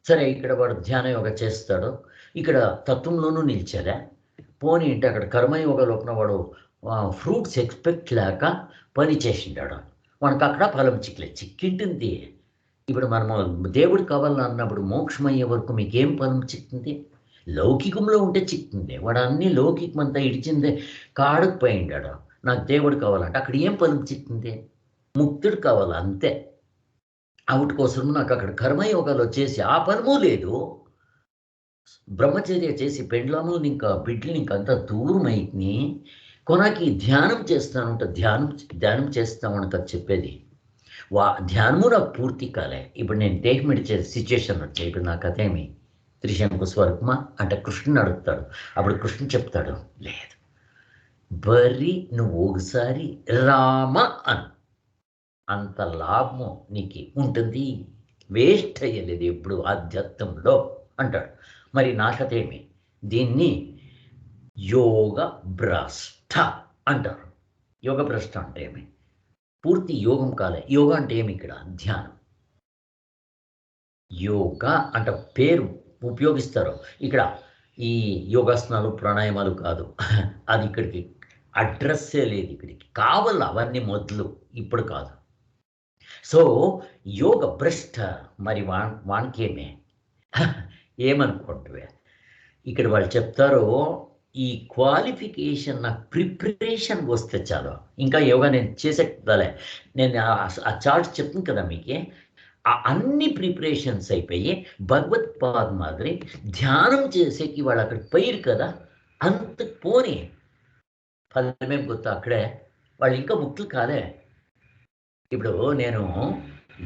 సరే, ఇక్కడ వాడు ధ్యాన యోగ చేస్తాడు, ఇక్కడ తత్వంలోనూ నిలిచారా పోనీ అంటే అక్కడ కర్మయోగ లోపల వాడు ఫ్రూట్స్ ఎక్స్పెక్ట్ లేక పని చేసిండాడు, మనకు అక్కడ ఫలం చిక్కింటుంది. ఇప్పుడు మనము దేవుడు కావాలన్నప్పుడు మోక్షమయ్యే వరకు మీకేం ఫలం చిక్కింది? లౌకికంలో ఉంటే చిక్కింది. వాడు అన్ని లౌకికమంతా ఇడిచిందే కాడుకు పోయిండాడు. నాకు దేవుడు కావాలంటే అక్కడ ఏం ఫలం చిక్కింది? ముక్తుడు కావాలి అంతే. అవుట్ కోసం నాకు అక్కడ కర్మయోగాలు చేసి ఆ ఫలము లేదు. బ్రహ్మచర్య చేసి పెండ్లాములు ఇంకా బిడ్డలు ఇంకా అంతా దూరం అయింది. కొనాకి ధ్యానం చేస్తానంట, ధ్యానం చేస్తామని కదా చెప్పేది. ధ్యానము నాకు పూర్తి కాలే. ఇప్పుడు నేను దేహం విడిచే సిచ్యుయేషన్ వచ్చాయి. ఇప్పుడు నా కథ ఏమి త్రిశంకు స్వర్గమా అంటే కృష్ణుని అడుగుతాడు. అప్పుడు కృష్ణుడు చెప్తాడు, లేదు బరి నువ్వు ఒకసారి రామ అను, అంత లాభము నీకు ఉంటుంది, వేస్ట్ అయ్యలేదు ఎప్పుడు ఆధ్యాత్మంలో అంటాడు. మరి నా కథ ఏమి? దీన్ని యోగ భ్రష్ట అంటారు. యోగ భ్రష్ట అంటే ఏమి? పూర్తి యోగం కాలే. యోగ అంటే ఏమి? ఇక్కడ ధ్యానం. యోగ అంటే పేరు ఉపయోగిస్తారు. ఇక్కడ ఈ యోగాసనాలు ప్రాణాయామాలు కాదు, అది ఇక్కడికి అడ్రస్సే లేదు. ఇక్కడికి కావాలి అవన్నీ మొదలు, ఇప్పుడు కాదు. సో యోగ భ్రష్ట మరి వానికేమే ఏమనుకుంటువే? ఇక్కడ వాళ్ళు చెప్తారు, ఈ క్వాలిఫికేషన్ నాకు ప్రిపరేషన్ వస్తే చాలు, ఇంకా యోగా నేను చేసేదాలే. నేను ఆ చార్ట్ చెప్తాను కదా మీకే, ఆ అన్ని ప్రిపరేషన్స్ అయిపోయి భగవత్పాద్ మాదిరి ధ్యానం చేసేకి వాళ్ళు అక్కడ పోయిరు కదా, అంత పోని ఫలమేం గుర్తు అక్కడే వాళ్ళు ఇంకా ముక్తులు కాలే. ఇప్పుడు నేను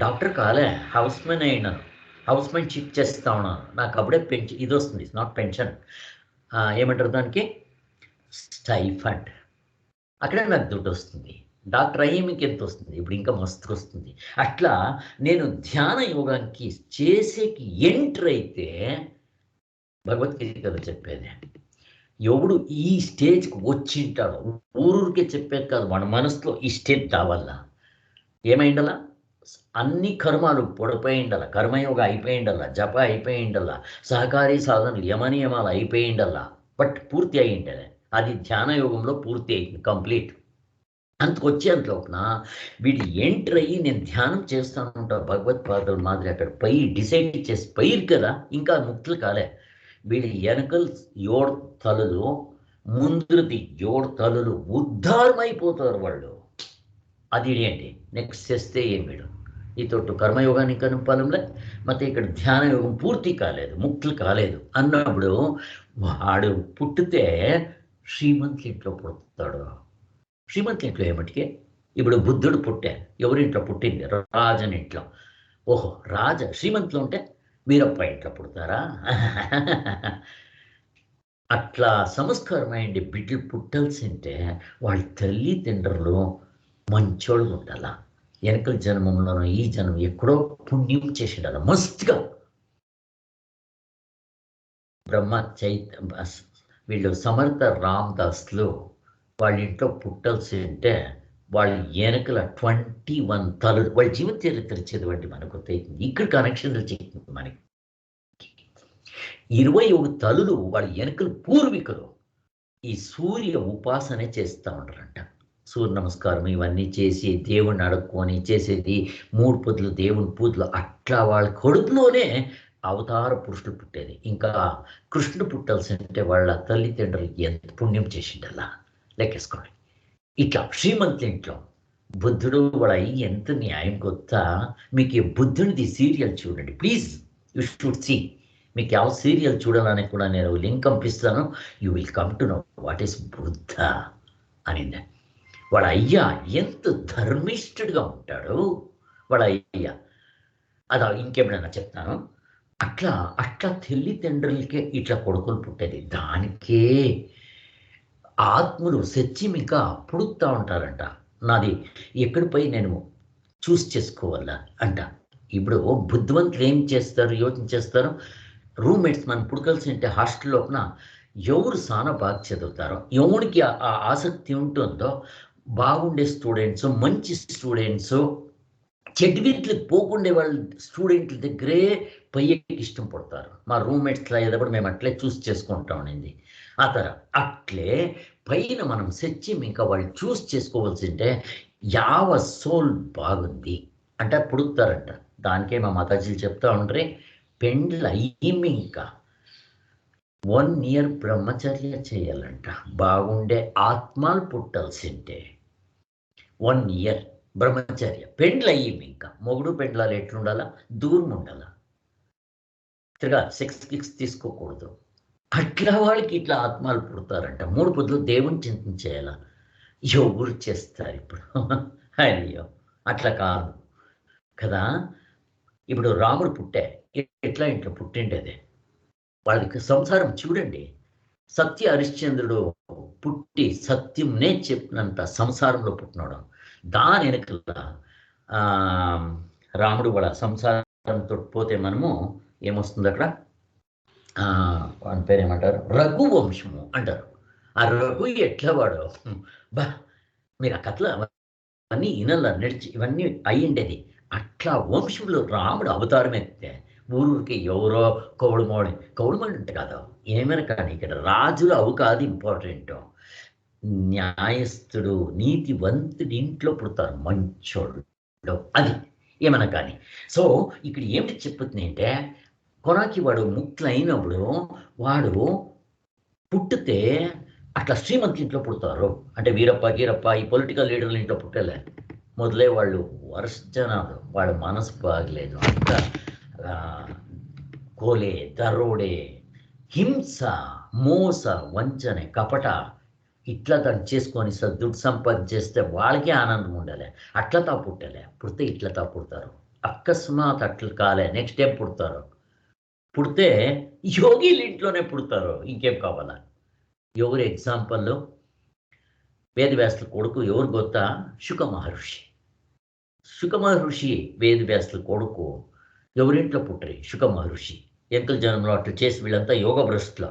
డాక్టర్ కాలే, హౌస్ మెన్ అయినాను, హౌస్ మెన్ షిఫ్ట్ చేస్తా ఉన్నాను, నాకు అప్పుడే పెన్షన్ ఇది వస్తుంది. నాట్ పెన్షన్, ఏమంటారు దానికి, స్టైఫండ్. అక్కడే నాకు దుడ్డు వస్తుంది. డాక్టర్ అయ్యే మీకు ఎంత వస్తుంది? ఇప్పుడు ఇంకా మస్తు వస్తుంది. అట్లా నేను ధ్యాన యోగానికి చేసేకి ఎంటర్ అయితే భగవద్గీతలో చెప్పేది, ఎవడు ఈ స్టేజ్కి వచ్చింటాడో ఊరూరికే చెప్పేది కాదు, మన మనసులో ఈ స్టేజ్ రావాలా. ఏమైండాలా? అన్ని కర్మాలు పొడిపోయిండాల, కర్మయోగ అయిపోయిండాల, జప అయిపోయిండాల, సహకారి సాధనలు యమనియమాలు అయిపోయిండాల, బట్ పూర్తి అయ్యిండాలి. అది ధ్యాన యోగంలో పూర్తి అయింది, కంప్లీట్. అంతకొచ్చేంత లోపున వీడు ఎంటర్ అయ్యి నేను ధ్యానం చేస్తాను ఉంటా భగవత్పాదుల మాదిరి అక్కడ పై డిసైడ్ చేసి పైరు కదా, ఇంకా ముక్తులు కాలే. వీడి వెనకలు 7 తలలు, ముందుది 7 తలలు, ఉద్ధారమైపోతారు వాళ్ళు. అది ఏంటి నెక్స్ట్ చేస్తే ఏం వీడు ఈ తొట్టు కర్మయోగానికి అనుపాలంలో ಮತ್ತೆ ఇక్కడ ధ్యాన యోగం పూర్తి కాలేదు, ముక్తులు కాలేదు అన్నప్పుడు వాడు పుట్టితే శ్రీమంతుల ఇంట్లో పుడతాడు. శ్రీమంతుల ఇంట్లో ఏమిటికి ఇప్పుడు బుద్ధుడు పుట్టే ఎవరింట్లో పుట్టింది? రాజని ఇంట్లో. ఓహో, రాజ శ్రీమంతులు ఉంటే వీరప్ప ఇంట్లో పుడతారా? అట్లా సంస్కారమైన బిడ్డలు పుట్టాల్సింటే వాళ్ళ తల్లిదండ్రులు మంచోళ్ళు ఉండాల. వెనకల జన్మంలోనూ ఈ జన్మ ఎక్కడో పుణ్యం చేసిండాల మస్తుగా. బ్రహ్మ వీళ్ళు సమర్థ రామదాస్లు వాళ్ళ ఇంట్లో పుట్టాల్సి ఉంటే వాళ్ళ వెనకల 21 తలలు, వాళ్ళ జీవిత చరిత్ర చదవండి మనకు అవుతుంది. ఇక్కడ కనెక్షన్లు చెప్తుంది మనకి. 21 తలలు వాళ్ళ వెనకలు పూర్వీకులు ఈ సూర్య ఉపాసనే చేస్తూ ఉంటారంట. సూర్య నమస్కారం ఇవన్నీ చేసి దేవుణ్ణి అడుక్కొని చేసేది 3 పొద్దులు దేవుని పూజలు. అట్లా వాళ్ళ కడుపులోనే అవతార పురుషులు పుట్టేది. ఇంకా కృష్ణుడు పుట్టాల్సి అంటే వాళ్ళ తల్లిదండ్రులు ఎంత పుణ్యం చేసిండల్లా లెక్కేసుకోండి. ఇట్లా శ్రీమంతుల ఇంట్లో బుద్ధుడు వాళ్ళ అయ్యి ఎంత న్యాయం కొత్తా. మీకు ఈ బుద్ధుడిది సీరియల్ చూడండి ప్లీజ్, యూ షుడ్ సీ. మీకు ಯಾವ సీరియల్ చూడాలని కూడా నేను లింక్ పంపిస్తాను. You will come to know what is Buddha అనింది. వాళ్ళ అయ్యా ఎంత ధర్మిష్ఠుడిగా ఉంటాడు వాళ్ళ అయ్యా. అదా ఇంకేమైనా చెప్తాను. అట్లా అట్లా తల్లిదండ్రులకే ఇట్లా కొడుకులు పుట్టేది. దానికే ఆత్మలు సత్యం ఇంకా పుడుతూ ఉంటారంట. నాది ఎక్కడిపై నేను చూస్ చేసుకోవాలా అంట. ఇప్పుడు బుద్ధివంతులు ఏం చేస్తారు, యోచన చేస్తారు. రూమ్మేట్స్ మనం పుడకల్సి ఉంటే హాస్టల్ లోపల ఎవరు చాలా బాగా చదువుతారో, ఎవరికి ఆ ఆసక్తి ఉంటుందో బాగుండే స్టూడెంట్స్, మంచి స్టూడెంట్స్, చెడ్విట్లకు పోకుండే వాళ్ళ స్టూడెంట్ల దగ్గరే పయ్యకి ఇష్టం పడతారు. మా రూమ్మేట్స్లో ఏదప్పుడు మేము అట్లే చూస్ చేసుకుంటా ఉండింది. ఆ అట్లే పైన మనం సత్యం ఇంకా వాళ్ళు చూస్ చేసుకోవాల్సింటే యావ సోల్ బాగుంది అంటే పుడుతారంట. దానికే మా మాతాజీలు చెప్తా ఉండ్రి, పెండ్లు అయ్యింది ఇంకా 1 year బ్రహ్మచర్య చేయాలంట. బాగుండే ఆత్మలు పుట్టాల్సింటే 1 year బ్రహ్మచర్య. పెండ్లు అయ్యింది ఇంకా మొగుడు పెండ్లాలు ఎట్లుండాలా, దూరం ఉండాలా, తిరగా సెక్స్ కిక్స్ తీసుకోకూడదు. అట్లా వాళ్ళకి ఇట్లా ఆత్మలు పుడతారంట. 3 పొద్దులు దేవుని చింతన చేయాల. ఎవరు చేస్తారు ఇప్పుడు? అయ్యో అట్లా కాదు కదా. ఇప్పుడు రాముడు పుట్టే ఎట్లా ఇంట్లో పుట్టిండేది. వాళ్ళకి సంసారం చూడండి. సత్య హరిశ్చంద్రుడు పుట్టి సత్యంనే చెప్పినంత సంసారంలో పుట్టినాడు. దాని వెనకల రాముడు వాళ్ళ సంసారంతో పోతే మనము ఏమొస్తుంది అక్కడ, వాని పేరు ఏమంటారు, రఘువంశము అంటారు. ఆ రఘు ఎట్లా వాడు బా, మీరు ఆ కథలో అవన్నీ ఇనల్ల నడిచి ఇవన్నీ అయ్యిండేది. అట్లా వంశంలో రాముడు అవతారం ఎత్తే ఊరికి ఎవరో కౌడుమోడి అంటే కాదు ఏమైనా కానీ ఇక్కడ రాజులు అవు కాదు ఇంపార్టెంట్. న్యాయస్థుడు నీతివంతుడి ఇంట్లో పుడతారు మంచోళ్ళు, అది ఏమన్నా కానీ. సో ఇక్కడ ఏమిటి చెప్పుతుంది అంటే, కొనాకి వాడు ముక్తులు అయినప్పుడు వాడు పుట్టితే అట్లా శ్రీమంతుల ఇంట్లో పుడతారు. అంటే వీరప్ప గీరప్ప ఈ పొలిటికల్ లీడర్ల ఇంట్లో పుట్టలే. మొదలే వాళ్ళు వరుస జనాలు, వాళ్ళ మనసు బాగలేదు, అంతా కోలే, దరోడే, హింస, మోస, వంచనే, కపట ఇట్లా దాన్ని చేసుకొని దుడ్డు సంపాదన చేస్తే వాళ్ళకే ఆనందం ఉండాలి. అట్లతా పుట్టలే, పుడితే ఇట్లతా పుడతారు. అకస్మాత్ అట్లా కాలే, నెక్స్ట్ టైం పుడతారు. పుడితే యోగిల ఇంట్లోనే పుడతారు. ఇంకేం కావాలా? ఎవరు ఎగ్జాంపుల్? వేదవ్యాసుల కొడుకు ఎవరు గొత్తా? శుక మహర్షి. శుక మహర్షి వేదవ్యాసుల కొడుకు ఎవరింట్లో పుట్టరి? శుక మహర్షి. ఎంకల జనంలో అట్లా చేసి వీళ్ళంతా యోగ భ్రష్టులో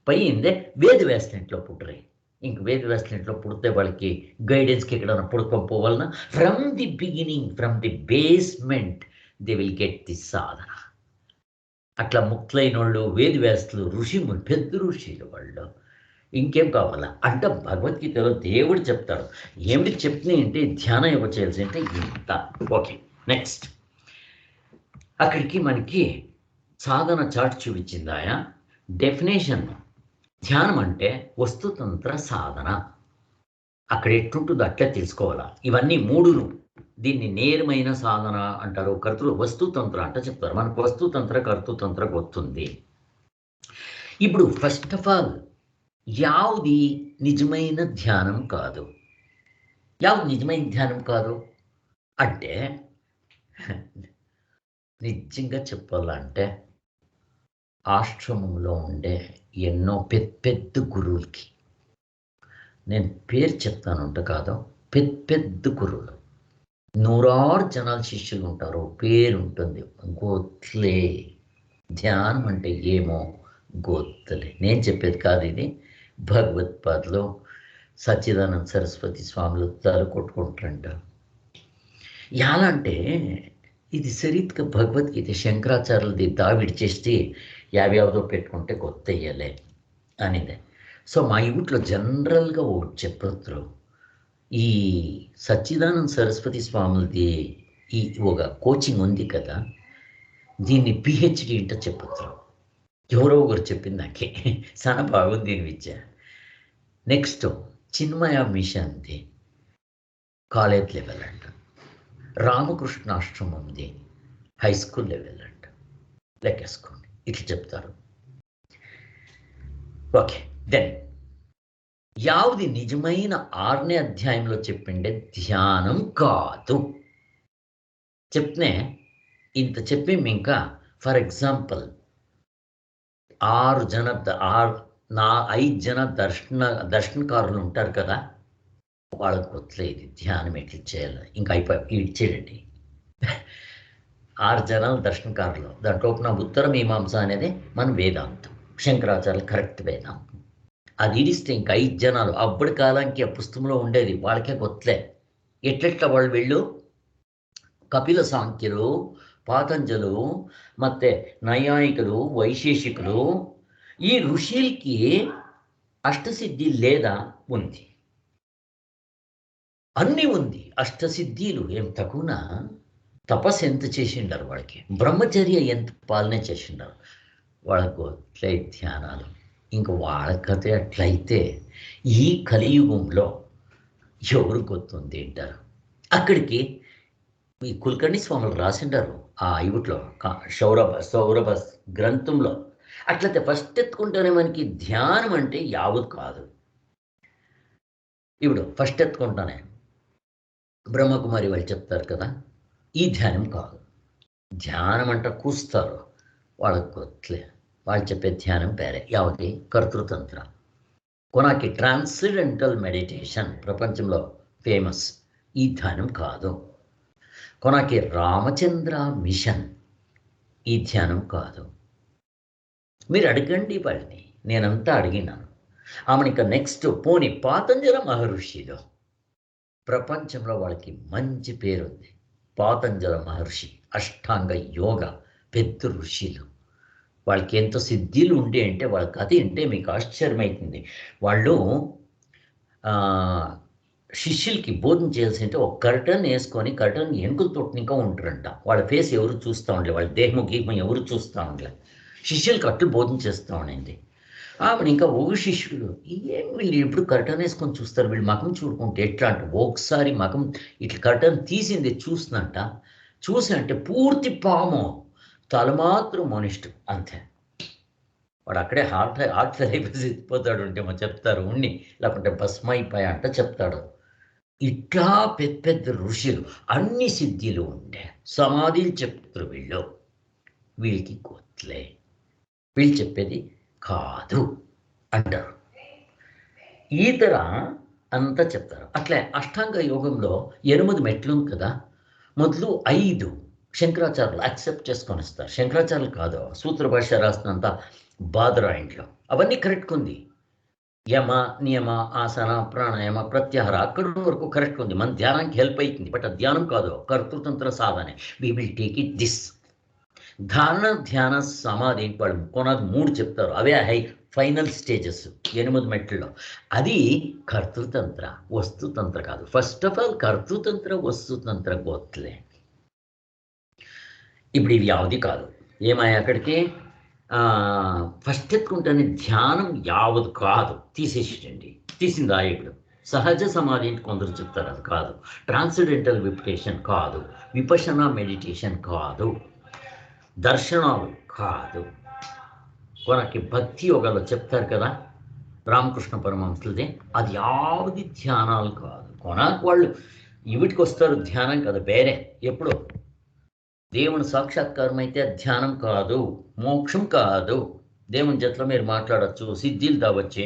పైందే వేదవ్యాసుల ఇంట్లో పుట్టరి. ఇంక వేదవ్యాసుల ఇంట్లో పుడితే వాళ్ళకి గైడెన్స్కి ఎక్కడన్నా పుడుకొని పోవాలన్నా from the beginning, from the basement they will get the sadhana. అట్లా ముక్తులైన వాళ్ళు వేదవ్యాసులు ఋషిములు, పెద్ద ఋషులు వాళ్ళు. ఇంకేం కావాలా అంటే భగవద్గీతలో దేవుడు చెప్తాడు. ఏమిటి చెప్తుంది అంటే ధ్యానం ఎవరు చేయాల్సి అంటే ఇంత. ఓకే, నెక్స్ట్ అక్కడికి మనకి సాధన చాటు చూపించింది ఆయన డెఫినేషన్. ధ్యానం అంటే వస్తుతంత్ర సాధన. అక్కడ ఎట్లుంటుందో అట్లే తెలుసుకోవాలా. ఇవన్నీ మూడును. దీన్ని నేరమైన సాధన అంటారు. కర్తృ వస్తుతంత్ర అంటే చెప్తారు. మనకు వస్తుతంత్ర కర్తృతంత్ర వస్తుంది. ఇప్పుడు ఫస్ట్ ఆఫ్ ఆల్ యావది నిజమైన ధ్యానం కాదు? యావది నిజమైన ధ్యానం కాదు అంటే నిజంగా చెప్పాలంటే ఆశ్రమంలో ఉండే ఎన్నో పెద్ద గురువులకి నేను పేరు చెప్తానంట కాదు, పెద్ద గురువులు, నూరారు జనాల శిష్యులు ఉంటారు, పేరు ఉంటుంది, గోత్లే. ధ్యానం అంటే ఏమో గోత్లే. నేను చెప్పేది కాదు, ఇది భగవత్పాదలో సచ్చిదానంద సరస్వతి స్వాములు తల కొట్టుకుంటారంట. ఎలా అంటే ఇది సరిగ్గా భగవద్గీత శంకరాచార్యులది దావిడి చేస్తే యావ్యావదో పెట్టుకుంటే కొత్త అయ్యలే అనేది. సో మా ఇంట్లో జనరల్గా ఒకటి చెప్పొచ్చు, ఈ సచ్చిదానంద సరస్వతి స్వాములది ఈ ఒక కోచింగ్ ఉంది కదా, దీన్ని పిహెచ్డి అంటే చెప్పొచ్చు. ఎవరో ఒకరు చెప్పింది నాకే, చాలా బాగుంది దీని విద్య. నెక్స్ట్ చిన్మయ మిషన్ది కాలేజ్ లెవెల్ అంట, రామకృష్ణాశ్రమంది హై స్కూల్ లెవెల్ అంట. లెక్కేసుకోండి, ఇట్లా చెప్తారు. ఓకే, దెన్ యావది నిజమైన 6నే అధ్యాయంలో చెప్పిండే ధ్యానం కాదు చెప్తే ఇంత చెప్పి ఇంకా ఫర్ ఎగ్జాంపుల్ 5 జన దర్శనకారులు ఉంటారు కదా, వాళ్ళకు వదిలేదు ధ్యానం ఎట్లా చేయాలి. ఇంకా అయిపోయి ఇచ్చేయండి 6 జనాల దర్శనకారులు. దాంట్లో నా ఉత్తర మీమాంస అనేది మన వేదాంతం, శంకరాచార్యులు కరెక్ట్ వేదాంతం. అది ఇడిస్తే ఇంకా 5 జనాలు అప్పటి కాలానికి ఆ పుస్తకంలో ఉండేది, వాళ్ళకే గొత్తలే. ఎట్లెట్లా వీళ్ళు కపిల సాంఖ్యులు, పాతంజలు, ಮತ್ತೆ నైయాయికులు, వైశేషికులు, ఈ ఋషులకి అష్టసిద్ధి లేదా ఉంది, అన్నీ ఉంది. అష్టసిద్ధిలు ఏం తక్కువనా? తపస్సు ఎంత చేసిండారు వాళ్ళకి, బ్రహ్మచర్య ఎంత పాలన చేసిండారు వాళ్ళకు. అట్లే ధ్యానాలు ఇంకా వాళ్ళ కథ అట్లయితే ఈ కలియుగంలో ఎవరు గుర్తుంది అంటారు. అక్కడికి ఈ కుల్కర్ణి స్వాములు రాసిండారు ఆ ఇవుట్లో సౌరభ గ్రంథంలో. అట్లయితే ఫస్ట్ ఎత్తుకుంటేనే మనకి ధ్యానం అంటే యావత్ కాదు. ఇప్పుడు ఫస్ట్ ఎత్తుకుంటానే బ్రహ్మకుమారి వాళ్ళు చెప్తారు కదా, ఈ ధ్యానం కాదు. ధ్యానం అంటే కూస్తారు, వాళ్ళకు గొత్తలే. వాళ్ళు చెప్పే ధ్యానం పేరే యావతి కర్తృతంత్ర. కొనాకి ట్రాన్సిడెంటల్ మెడిటేషన్ ప్రపంచంలో ఫేమస్, ఈ ధ్యానం కాదు. కొనాకి రామచంద్ర మిషన్, ఈ ధ్యానం కాదు. మీరు అడగండి వాళ్ళని, నేనంతా అడిగినాను. ఆమెనిక నెక్స్ట్ పోని పాతంజల మహర్షిలో ప్రపంచంలో వాళ్ళకి మంచి పేరుంది. పాతంజల మహర్షి అష్టాంగ యోగ పెద్ద ఋషులు, వాళ్ళకి ఎంతో సిద్ధిలు ఉండే అంటే వాళ్ళ కథ అంటే మీకు ఆశ్చర్యమవుతుంది. వాళ్ళు శిష్యులకి బోధన చేయాల్సి అంటే ఒక కర్టన్ వేసుకొని కర్టన్ ఎనుకలతో ఇంకా ఉంటారంట. వాళ్ళ ఫేస్ ఎవరు చూస్తూ ఉండలే, వాళ్ళ దేహము గీహం ఎవరు చూస్తూ ఉండలే. శిష్యులకి అట్లు బోధన చేస్తూ ఉండింది. ఆవిడ ఇంకా ఒక శిష్యుడు, ఏం వీళ్ళు ఎప్పుడు కర్టన్ వేసుకొని చూస్తారు, వీళ్ళు మకం చూడుకుంటే ఎట్లా అంటే ఒకసారి మకం ఇట్లా కర్టన్ తీసింది చూసినంట. చూసి అంటే పూర్తి పాము, తల మాత్రం మనిష్టు అంతే. వాడు అక్కడే హార్ట్ ఫెయిల్ అయిపోయి ఎత్తిపోతాడు అంటే మా చెప్తారు ఉండి, లేకుంటే భస్మ అయిపోయా అంట చెప్తాడు. ఇట్లా పెద్ద ఋషులు అన్ని సిద్ధిలు ఉండే సమాధిలు చెప్తారు వీళ్ళకి కొత్తలే, వీళ్ళు చెప్పేది కాదు అంటారు. ఈతర అంతా చెప్తారు. అట్లే అష్టాంగ యోగంలో 8 మెట్లు కదా, మొదలు 5 శంకరాచార్యులు యాక్సెప్ట్ చేసుకొని ఇస్తారు. శంకరాచార్యులు కాదు, సూత్ర భాష రాసినంత బాదరాయింట్లో అవన్నీ కరెక్ట్గా ఉంది. యమ నియమ ఆసన ప్రాణాయామ ప్రత్యాహార అక్కడ వరకు కరెక్ట్ ఉంది, మన ధ్యానానికి హెల్ప్ అవుతుంది. బట్ ఆ ధ్యానం కాదు, కర్తృతంత్ర సాధనే. We will take it this ధారణ ధ్యాన సమాధి వాళ్ళు కొనాది 3 చెప్తారు. అవే ఫైనల్ స్టేజెస్ 8 మెట్లలో. అది కర్తృతంత్ర, వస్తుతంత్ర కాదు. ఫస్ట్ ఆఫ్ ఆల్ కర్తೃತಂತ್ರ ವಸ್ತುತಂತ್ರ ಗೊತ್ತಲೇ. ఇప్పుడు ఇవి యావది కాదు. ఏమాయ అక్కడికి ఫస్ట్ ఎత్తుకుంటేనే ధ్యానం యావదు కాదు, తీసేసేయండి. తీసిందా ఇప్పుడు సహజ సమాధి అంటే కొందరు చెప్తారు, అది కాదు. ట్రాన్సెండెంటల్ మెడిటేషన్ కాదు, విపశనా మెడిటేషన్ కాదు, దర్శనాలు కాదు. కొనకి భక్తి యోగాలో చెప్తారు కదా రామకృష్ణ పరమహంసలది, అది యావది ధ్యానాలు కాదు. కొనాకు వాళ్ళు ఇవిటికి వస్తారు, ధ్యానం కాదు, వేరే ఎప్పుడో దేవుని సాక్షాత్కారం అయితే ధ్యానం కాదు, మోక్షం కాదు. దేవుని జట్లో మీరు మాట్లాడచ్చు, సిద్ధిలు కావచ్చు,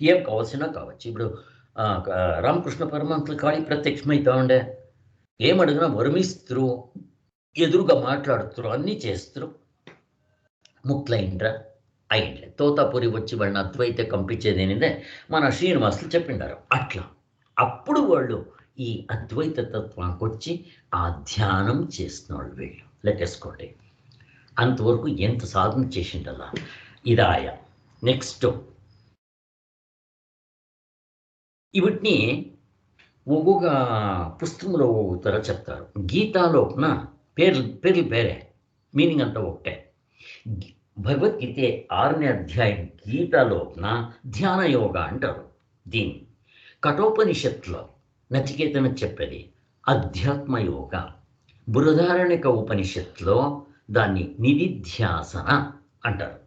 ఏం కావాల్సినా కావచ్చు. ఇప్పుడు రామకృష్ణ పరమహంసలు కాళీ ప్రత్యక్షమవుతా ఉండే, ఏమడిగినా వరమిస్తారు, ఎదురుగా మాట్లాడుతారు, అన్నీ చేస్తారు. ముక్లైండ్రా అయిండ్లే. తోతాపురి వచ్చి వాళ్ళని అద్వైత కంపించేది ఏంటంటే మన శ్రీనివాసులు చెప్పిండారు అట్లా. అప్పుడు వాళ్ళు ఈ అద్వైత తత్వానికి వచ్చి ఆ ధ్యానం చేస్తున్నాడు వీళ్ళు లెక్కేసుకోండి. అంతవరకు ఎంత సాధన చేసిండల్లా ఇదాయ. నెక్స్ట్ వీటిని ఒక్కొక్క పుస్తకంలో తర చెప్తారు. గీతాలోన పేర్లు వేరే, మీనింగ్ అంతా ఒకటే. భగవద్గీత 6వ అధ్యాయం గీతాలోన ధ్యాన యోగ అంటారు దీన్ని. కఠోపనిషత్తులో నచికేతను చెప్పేది అధ్యాత్మ యోగ. బృహదారణ్యక ఉపనిషత్తులో దాన్ని నిధిధ్యాసన అంటారు.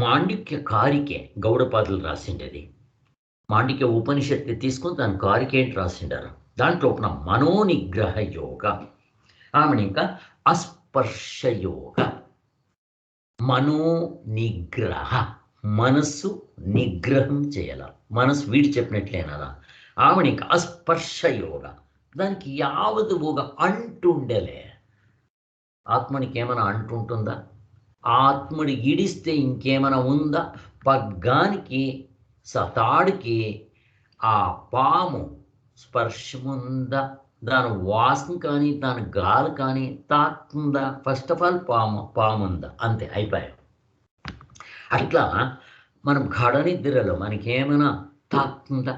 మాండిక్య కారికే గౌడపాదులు రాసిండేది. మాండిక్య ఉపనిషత్తు తీసుకొని దాని కారికేంటి రాసిండారు. దాంట్లో ఒక మనోనిగ్రహ యోగ, ఆమెను ఇంకా అస్పర్శయోగ. మనోనిగ్రహ, మనస్సు నిగ్రహం చేయాల, మనసు వీడి చెప్పినట్లేనదా. ఆమెను ఇంకా అస్పర్శయోగ, దానికి యావదు ఒక అంటుండలే. ఆత్మనికి ఏమైనా అంటుంటుందా? ఆత్మని ఇడిస్తే ఇంకేమైనా ఉందా? పగ్గానికి సతాడికి ఆ పాము స్పర్శముందా? దాని వాసన కానీ దాని గాలి కానీ తాకుందా? ఫస్ట్ ఆఫ్ ఆల్ పాముందా? అంతే, అయిపోయాం. అట్లా మనం గాఢ నిద్రలో మనకేమైనా తాకుందా?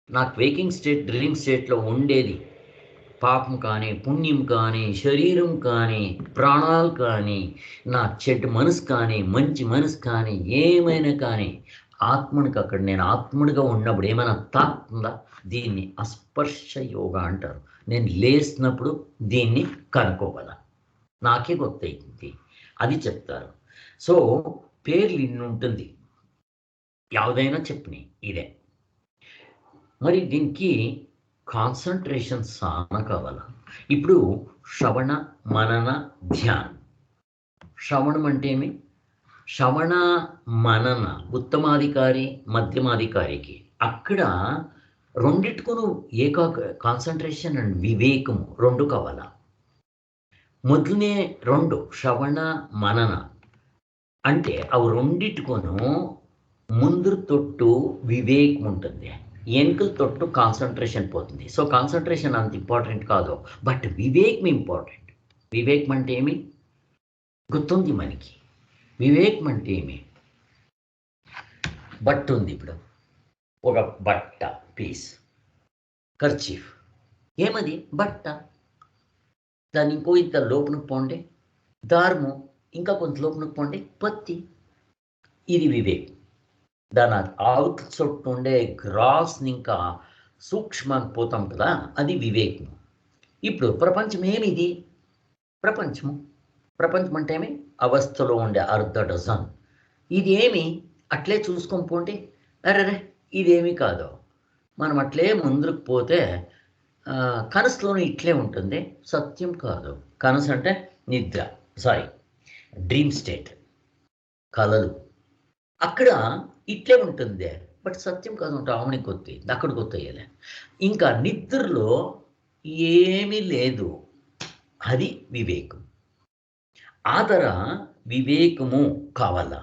నాకు వేకింగ్ స్టేట్, డ్రీమ్ స్టేట్లో ఉండేది పాపం కానీ పుణ్యం కానీ శరీరం కానీ ప్రాణాలు కానీ నా చెడ్డ మనసు కానీ మంచి మనసు కానీ ఏమైనా కానీ ఆత్మనికి అక్కడ నేను ఆత్ముడిగా ఉన్నప్పుడు ఏమైనా తాకుందా? దీన్ని అస్పర్శ యోగ అంటారు. నేను లేచినప్పుడు దీన్ని కనుక్కోగల, నాకే గొత్తయింది, అది చెప్తారు. సో పేర్లు ఇన్ని ఉంటుంది, ಯಾವುದైనా చెప్పని ఇదే. మరి దీనికి కాన్సన్ట్రేషన్ చాలా కావాల. ఇప్పుడు శ్రవణ మనన ధ్యానం. శ్రవణం అంటే ఏమి? శ్రవణ మనన ఉత్తమాధికారి మధ్యమాధికారికి అక్కడ రెండిట్టుకును కాన్సన్ట్రేషన్ అండ్ వివేకము రెండు కావాల. మొదలనే రెండు శ్రవణ మనన అంటే అవి రెండిట్టుకును ముందు తొట్టు వివేకం ఉంటుంది, ఎన్నికల తొట్టు కాన్సన్ట్రేషన్ పోతుంది. సో కాన్సన్ట్రేషన్ అంత ఇంపార్టెంట్ కాదు, బట్ వివేకం ఇంపార్టెంట్. వివేకం అంటే ఏమి గుర్తుంది మనకి? వివేకం అంటే ఏమి? బట్ట ఉంది, ఇప్పుడు ఒక బట్ట పీస్, కర్చీఫ్, ఏమది? బట్ట. దాన్ని ఇంకో ఇంత లోపలికి పోండి, దారము ఇంకా కొంత లోపలికి పోండి, పత్తి. ఇది వివేకం. దాని ఆవుత చుట్టూ ఉండే గ్రాస్ని ఇంకా సూక్ష్మంగా పోతాం కదా, అది వివేకం. ఇప్పుడు ప్రపంచం ఏమిది? ప్రపంచం అంటే ఏమి? అవస్థలో ఉండే అర్ధ డజన్. ఇది ఏమి? అట్లే చూసుకొని పోండి, అరే ఇదేమీ కాదు. మనం అట్లే ముందుకు పోతే కనసులోనే ఇట్లే ఉంటుంది, సత్యం కాదు. కనసు అంటే నిద్ర, డ్రీమ్ స్టేట్, కలలు. అక్కడ ఇట్లే ఉంటుంది, బట్ సత్యం కాదు. అంటే ఆమెనికి కొత్త అక్కడ కొత్తయ్యలే. ఇంకా నిద్రలో ఏమీ లేదు, అది వివేకం. ఆదర వివేకము కావాలా,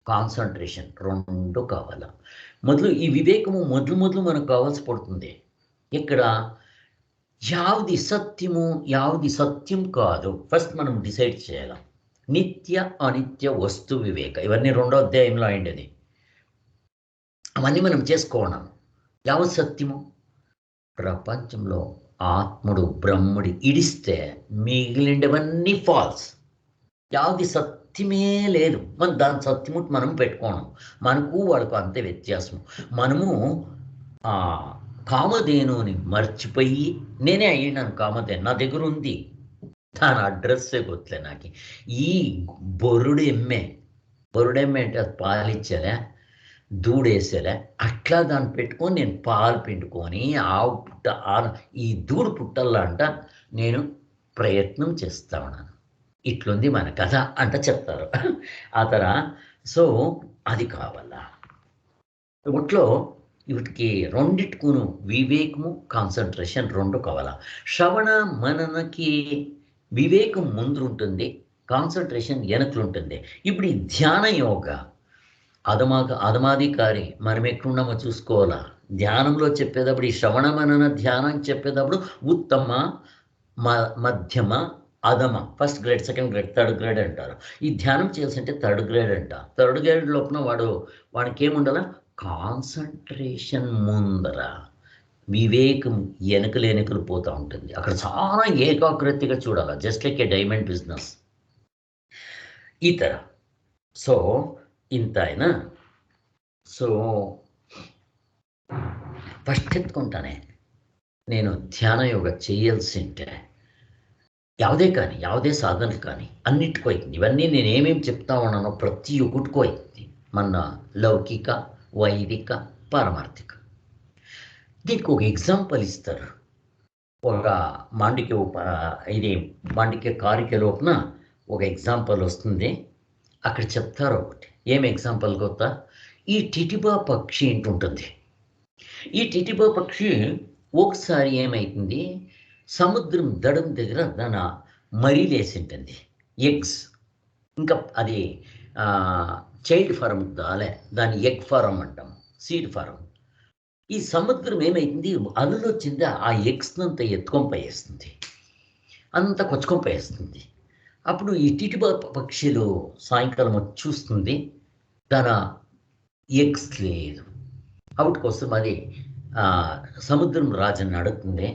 కాన్సన్ట్రేషన్ రెండు కావాలా. ఈ వివేకము మొదలు మనకు కావాల్సి పడుతుంది. ఇక్కడ యావది సత్యము యావది సత్యం కాదు ఫస్ట్ మనం డిసైడ్ చేయాలి. నిత్య అనిత్య వస్తు వివేక, ఇవన్నీ 2వ అధ్యాయంలో అయింది. అవన్నీ మనం చేసుకోవడం. యావత్ సత్యము ప్రపంచంలో ఆత్ముడు బ్రహ్ముడి ఇడిస్తే మిగిలినవన్నీ ఫాల్స్. యావది సత్యమే లేదు. దాని సత్యము మనం పెట్టుకోవడం. మనకు వాళ్ళకు అంతే వ్యత్యాసం. మనము కామధేనుని మర్చిపోయి నేనే అయ్యినాను కామధేను, నా దగ్గర ఉంది, దాని అడ్రస్సే గుర్తులే నాకు. ఈ బొరుడెమ్మె అంటే అది పాలిచ్చేలే, దూడేసేలే, అట్లా దాన్ని పెట్టుకొని నేను పాలు పిండుకొని ఆవు పుట్ట ఈ దూడు పుట్టల్లా అంట నేను ప్రయత్నం చేస్తా ఉన్నాను. ఇట్లుంది మన కథ అంట చెప్తారు. ఆ తర సో అది కావాలా ఒట్లో వీటికి రెండిటికును వివేకము కాన్సన్ట్రేషన్ రెండు కావాలా. శ్రవణ మననకి వివేకం ముందు ఉంటుంది, కాన్సన్ట్రేషన్ వెనకలుంటుంది. ఇప్పుడు ఈ ధ్యాన యోగ అధమాధికారి మనం ఎక్కడున్నామో చూసుకోవాలా. ధ్యానంలో చెప్పేటప్పుడు ఈ శ్రవణ మనన ధ్యానం చెప్పేటప్పుడు ఉత్తమ, మధ్యమ, అధమ, first grade, second grade, third grade అంటారు. ఈ ధ్యానం చేయాల్సింటే థర్డ్ గ్రేడ్ అంట. థర్డ్ గ్రేడ్ లోపల వాడికి ఏముండాల, కాన్సన్ట్రేషన్ ముందర, వివేకం ఎనుకలు పోతూ ఉంటుంది. అక్కడ చాలా ఏకాగ్రతగా చూడాలి, జస్ట్ లైక్ ఏ డైమండ్ బిజినెస్ ఈ తర. సో ఇంత అయినా సో ఫస్ట్ ఎత్తుకుంటానే నేను ధ్యాన యోగ చేయాల్సింటే ಯಾವುದೇ సాధనలు కానీ అన్నిటికో అవుతుంది. ఇవన్నీ నేను ఏమేమి చెప్తా ఉన్నానో ప్రతి ఒక్కటికో అవుతుంది. మన లౌకిక, వైదిక, పారమార్థిక. దీనికి ఒక ఎగ్జాంపుల్ ఇస్తారు. ఒక మాండిక్య కారిక లోపల ఒక ఎగ్జాంపుల్ వస్తుంది. అక్కడ చెప్తారు ఒకటి. ఏం ఎగ్జాంపుల్ కొత్త, ఈ టిటిబా పక్షి ఏంటుంటుంది. ఈ టిటిబా పక్షి ఒకసారి ఏమైతుంది, సముద్రం దడం దగ్గర దాని మరిలేసింటుంది ఎగ్స్. ఇంకా అది చైల్డ్ ఫారం దాలే, దాని ఎగ్ ఫారం అంటాం, సీడ్ ఫారం. ఈ సముద్రం ఏమైతుంది, అలలు వచ్చింది, ఆ ఎగ్స్ అంతా ఎత్తుకొంపేస్తుంది, అంతా కొచ్చుకొంపేస్తుంది. అప్పుడు ఈ టిటిబా పక్షులు సాయంకాలం చూస్తుంది, తన ఎగ్స్ లేదు. అవుట్ కోసం అది సముద్రం రాజుని అడుగుతుంది,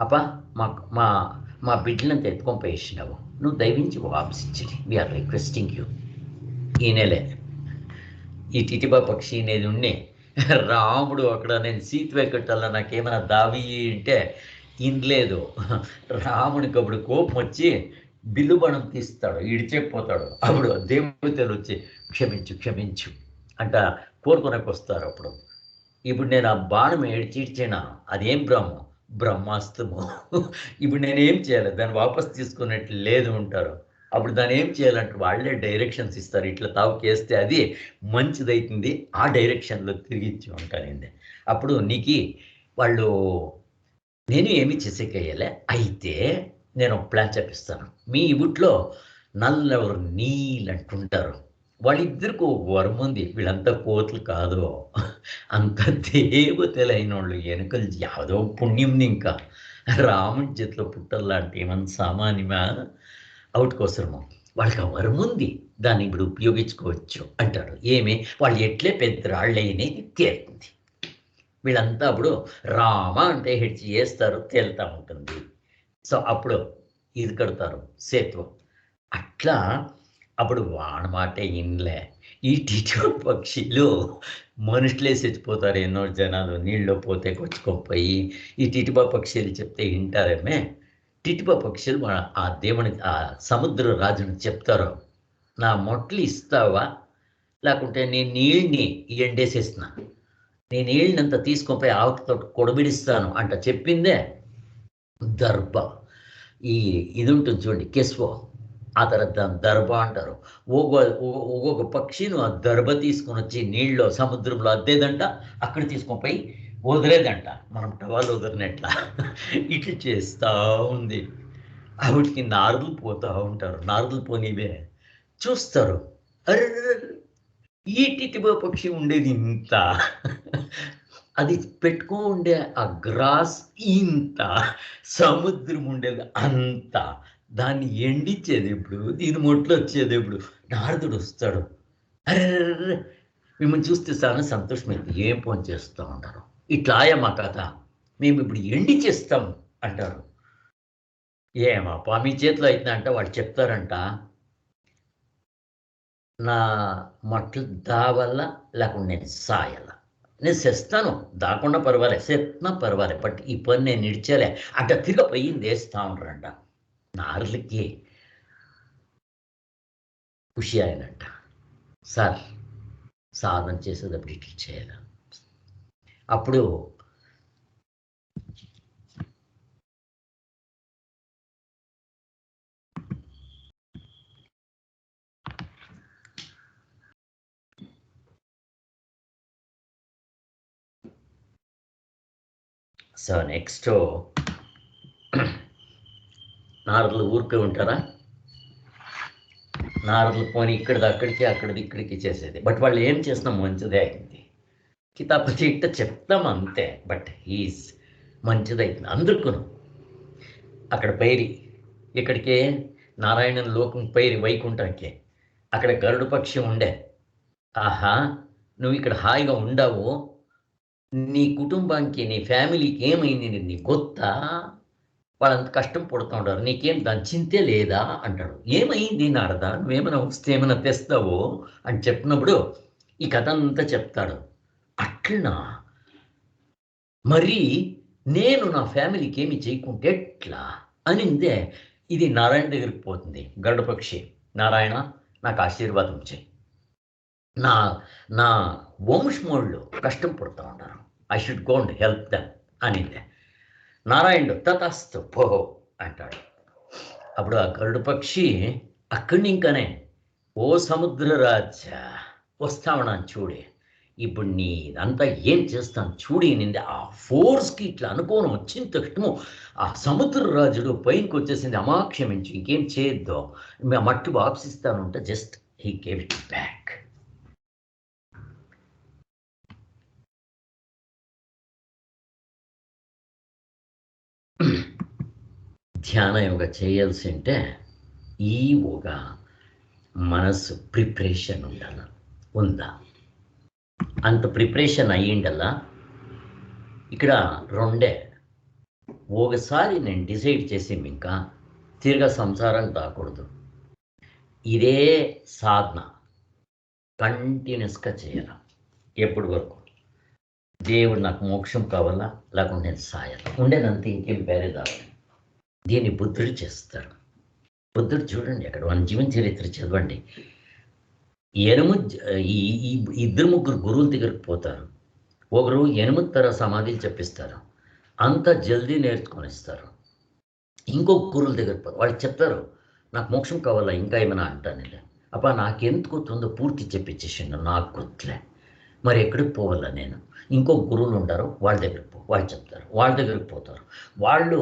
అప్ప మా మా బిడ్డలంతా ఎత్తుకొంపేసినావు, నువ్వు దయవించి వాపసిచ్చి, వీఆర్ రిక్వెస్టింగ్ యూ. ఈ నెలే ఈ టిటిబా పక్షి అనేది ఉండే రాముడు అక్కడ నేను సీత కట్టాల నాకేమైనా దావి అంటే ఇనలేదు. రాముడికి అప్పుడు కోపం వచ్చి బిల్లుబణం తీస్తాడు, ఇడిచేపోతాడు. అప్పుడు దేవతలు వచ్చి క్షమించు అంట కోరుకొనకు వస్తారు. అప్పుడు ఇప్పుడు నేను ఆ బాణం ఇడ్చినాను, అదేం బ్రహ్మాస్త్రము. ఇప్పుడు నేనేం చేయాలి, దాన్ని వాపస్ తీసుకున్నట్లు లేదు ఉంటారు. అప్పుడు దాన్ని ఏం చేయాలంటే వాళ్ళే డైరెక్షన్స్ ఇస్తారు, ఇట్లా తావుకేస్తే అది మంచిదవుతుంది, ఆ డైరెక్షన్లో తిరిగిచ్చి ఉంటానండి. అప్పుడు నీకు వాళ్ళు నేను ఏమి చేసేకేయాలి, అయితే నేను ఒక ప్లాన్ చెప్పిస్తాను. మీ ఊట్లో నల్లెవరు నీళ్ళు అంటుంటారు, వాళ్ళిద్దరికి ఒక వరం ఉంది. వీళ్ళంతా కోతులు కాదు, అంత దేవతలైన వాళ్ళు, వెనుకలు యావదో పుణ్యంని, ఇంకా రాముడి చేతిలో పుట్టల్లాంటి ఏమన్నా సామాన్యమా, అవుట్ కోసము వాళ్ళకి ఆ వరం ఉంది, దాన్ని ఇప్పుడు ఉపయోగించుకోవచ్చు అంటాడు. వాళ్ళు ఎట్లే పెద్ద రాళ్ళైనది తేలుతుంది. వీళ్ళంతా అప్పుడు రామ అంటే హెడ్చి చేస్తారు, తేలుతూ ఉంటుంది. సో అప్పుడు ఇది కడతారు సేతు. అట్లా అప్పుడు వానమాట ఇన్లే ఈ టిటిబా పక్షిలో మనుషులే చచ్చిపోతారు, ఎన్నో జనాలు నీళ్ళు పోతే కొచ్చుకోపోయి. ఈ టిటిబా పక్షులు చెప్తే వింటారేమే. టిటిబా పక్షులు ఆ దేవుని, ఆ సముద్ర రాజుని చెప్తారు, నా మొట్లు ఇస్తావా, లేకుంటే నేను నీళ్ళని ఎండేసేస్తున్నా, నేను నీళ్ళనంతా తీసుకొని ఆవుతో కొడబిడిస్తాను అంట చెప్పిందే దర్భ. ఇది ఉంటుంది చూడండి, కెస్వో, ఆ తర్వాత దర్భ అంటారు. ఒక్కొక్క పక్షిను ఆ దర్భ తీసుకొని వచ్చి నీళ్ళలో సముద్రంలో అద్దేదంట, అక్కడ తీసుకొని పోయి వదిలేదంట, మనం టవాలు వదిలినట్లా. ఇట్లా చేస్తూ ఉంది. ఆవిటికి నారదులు పోతూ ఉంటారు, నారదులు పోనీవే చూస్తారు. అరే ఈ టిటిబా పక్షి ఉండేది ఇంత, అది పెట్టుకో ఉండే ఆ గ్రాస్ ఇంత, సముద్రం ఉండేది అంత, దాన్ని ఎండిచ్చేది ఇప్పుడు, దీని మొట్లు వచ్చేది ఇప్పుడు. నారదుడు వస్తాడు, అరే మిమ్మల్ని చూస్తే చాలా సంతోషమైంది, ఏం ఫోన్ చేస్తూ ఉంటారు, ఇట్లాయా మా కథ, మేము ఇప్పుడు ఎండి చేస్తాం అంటారు. ఏమప్పా మీ చేతిలో అవుతుందంట, వాళ్ళు చెప్తారంట, నా మట్లు దావల్ల లేకుండా నేను సాయాల, నేను సెస్తాను, దాకుండా పర్వాలే, సెత్నా పర్వాలే, బట్ ఈ పని నేను ఇడిచేలే అట్ట తిరగపోయింది వేస్తా ఉంటారంట. నారులకి ఖుషి ఆయనంట, సార్ సాధన చేసేటప్పుడు ఇట్లా చేయాలి. అప్పుడు సో నెక్స్ట్ నారదులు ఊరికే ఉంటారా? నారదులు పోని ఇక్కడిది అక్కడికి, అక్కడిది ఇక్కడికి చేసేది, బట్ వాళ్ళు ఏం చేసినా మంచిదే అయింది. కితాబ్ ఇట్ట చెప్తాం అంతే, బట్ ఈజ్ మంచిదైంది అందరికీ. అక్కడ పైరి ఇక్కడికే నారాయణన్ లోకం పైరి వైకుంఠంకే, అక్కడ గరుడు పక్షి ఉండే, ఆహా నువ్వు ఇక్కడ హాయిగా ఉండవు, నీ కుటుంబానికి నీ ఫ్యామిలీకి ఏమైంది నీ గొత్తా, వాళ్ళంత కష్టం పడుతూ ఉంటారు, నీకేం దాని చింతే లేదా అంటాడు. ఏమైంది నారదా, నువ్వేమైనా వస్తే ఏమైనా తెస్తావు అని చెప్పినప్పుడు ఈ కథ అంతా చెప్తాడు. అట్లా మరి నేను నా ఫ్యామిలీకి ఏమి చేయకుంటే ఎట్లా అనిందే. ఇది నారాయణ దగ్గరికి పోతుంది గరుడపక్షి, నారాయణ నాకు ఆశీర్వాదం చేయి, నా నా వంశమోళ్ళు కష్టం పడుతూ ఉంటారు, I should go and help them అనిందే. నారాయణుడు తతస్తు పో అంటాడు. అప్పుడు ఆ గరుడు పక్షి అక్కడిని ఇంకానే, ఓ సముద్ర రాజా వస్తామన్నాను చూడే, ఇప్పుడు నీ ఇదంతా ఏం చేస్తాను చూడి నింది. ఆ ఫోర్స్కి ఇట్లా అనుకోని వచ్చిన తక్షణము ఆ సముద్ర రాజుడు పైకి వచ్చేసింది, అమా క్షమించి ఇంకేం చేయొద్దు, మట్టు వాపసిస్తాను అంటే just he gave it back. ధ్యాన యోగ చేయాల్సి ఉంటే ఈ ఒక మనసు ప్రిపరేషన్ ఉండాల, ఉందా? అంత ప్రిపరేషన్ అయ్యిండల్లా. ఇక్కడ రెండే, ఒకసారి నేను డిసైడ్ చేసి ఇంకా తిరగ సంసారం రాకూడదు, ఇదే సాధన కంటిన్యూస్గా చేయాల. ఎప్పటి వరకు దేవుడు నాకు మోక్షం కావాలా, లేకుంటే నేను సాయాలి, ఉండేదంతా ఇంకేం వేరే రావాలి. దీన్ని బుద్ధుడు చేస్తాడు. బుద్ధుడు చూడండి, అక్కడ మన జీవన చరిత్ర చదవండి. ఈ ఇద్దరు ముగ్గురు గురువుల దగ్గరికి పోతారు. ఒకరు 8 తర సమాధిలు చెప్పిస్తారు, అంత జల్దీ నేర్చుకొని ఇస్తారు. ఇంకొక గురువుల దగ్గరికి పోతారు, వాళ్ళు చెప్తారు నాకు మోక్షం కావాలా, ఇంకా ఏమైనా అంటానులే, అప్ప నాకెందుకు గుర్తుందో పూర్తి చెప్పించేసిండు, నాకు గుర్తులే, మరి ఎక్కడికి పోవాలా నేను? ఇంకొక గురువులు ఉంటారు, వాళ్ళ దగ్గరికి వాళ్ళు చెప్తారు, వాళ్ళ దగ్గరికి పోతారు, వాళ్ళు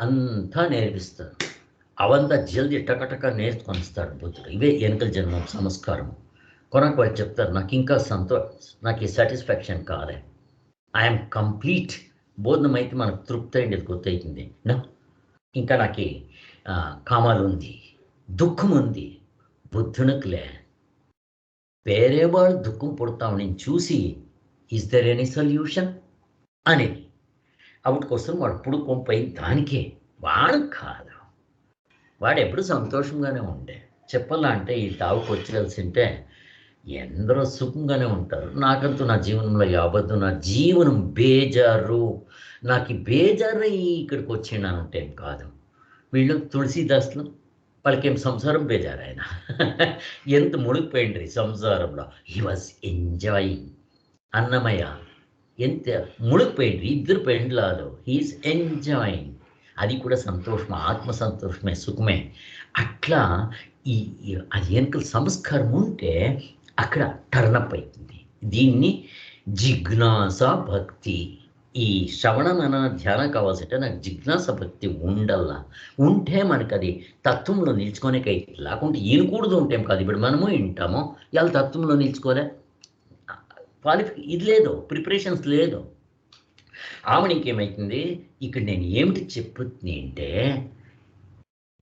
అంతా నేర్పిస్తారు, అవంతా జల్దీ టకటక నేర్చుకొని ఇస్తాడు బుద్ధుడు. ఇవే వెనకల జన్మం సంస్కారం. కొనకు వాళ్ళు చెప్తారు, నాకు ఇంకా నాకు ఈ సాటిస్ఫాక్షన్ కాలే, ఐఎమ్ కంప్లీట్. బోధనం అయితే మనకు తృప్తి అయింది, గుర్తవుతుంది. ఇంకా నాకు కామాలు ఉంది, దుఃఖం ఉంది, బుద్ధునికిలే, వేరే వాళ్ళు దుఃఖం పుడతాం నేను చూసి, ఈజ్ దర్ ఎనీ సొల్యూషన్ అని. అప్పటి కోసం వాడు పుడుకోపోయి దానికే, వాడు కాదు, వాడు ఎప్పుడు సంతోషంగానే ఉండే. చెప్పాలంటే ఈ టావుకు వచ్చేయాల్సింటే ఎందరో సుఖంగానే ఉంటారు. నాకంటూ నా జీవనంలో యావద్దు నా జీవనం బేజారు, నాకు బేజారు ఇక్కడికి వచ్చినానంటే ఏం కాదు. వీళ్ళు తులసీదాసులు, వాళ్ళకేం సంసారం బేజారు, ఆయన ఎంత మునిగిపోయిండ్రి సంసారంలో. He was enjoying. అన్నమయ్య ఎంత మునిగిపోయిండ్రి, ఇద్దరు పెండ్లాలు, హీఈస్ ఎంజాయింగ్. అది కూడా సంతోషం, ఆత్మ సంతోషమే, సుఖమే. అట్లా ఈ అది వెనకల సంస్కారం ఉంటే అక్కడ టర్నప్ అవుతుంది. దీన్ని జిజ్ఞాస భక్తి. ఈ శ్రవణం అన్న ధ్యానం కావాల్సింటే నాకు జిజ్ఞాస భక్తి ఉండల్లా, ఉంటే మనకు అది తత్వంలో నిల్చుకోనికై, లేకుంటే ఈయనకూడదు ఉంటేం కాదు. ఇప్పుడు మనము వింటాము, ఇవాళ తత్వంలో నిల్చుకోలే, ఇది లేదు, ప్రిపరేషన్స్ లేదు. ఆమెనికి ఏమవుతుంది, ఇక్కడ నేను ఏమిటి చెప్పుతుంది అంటే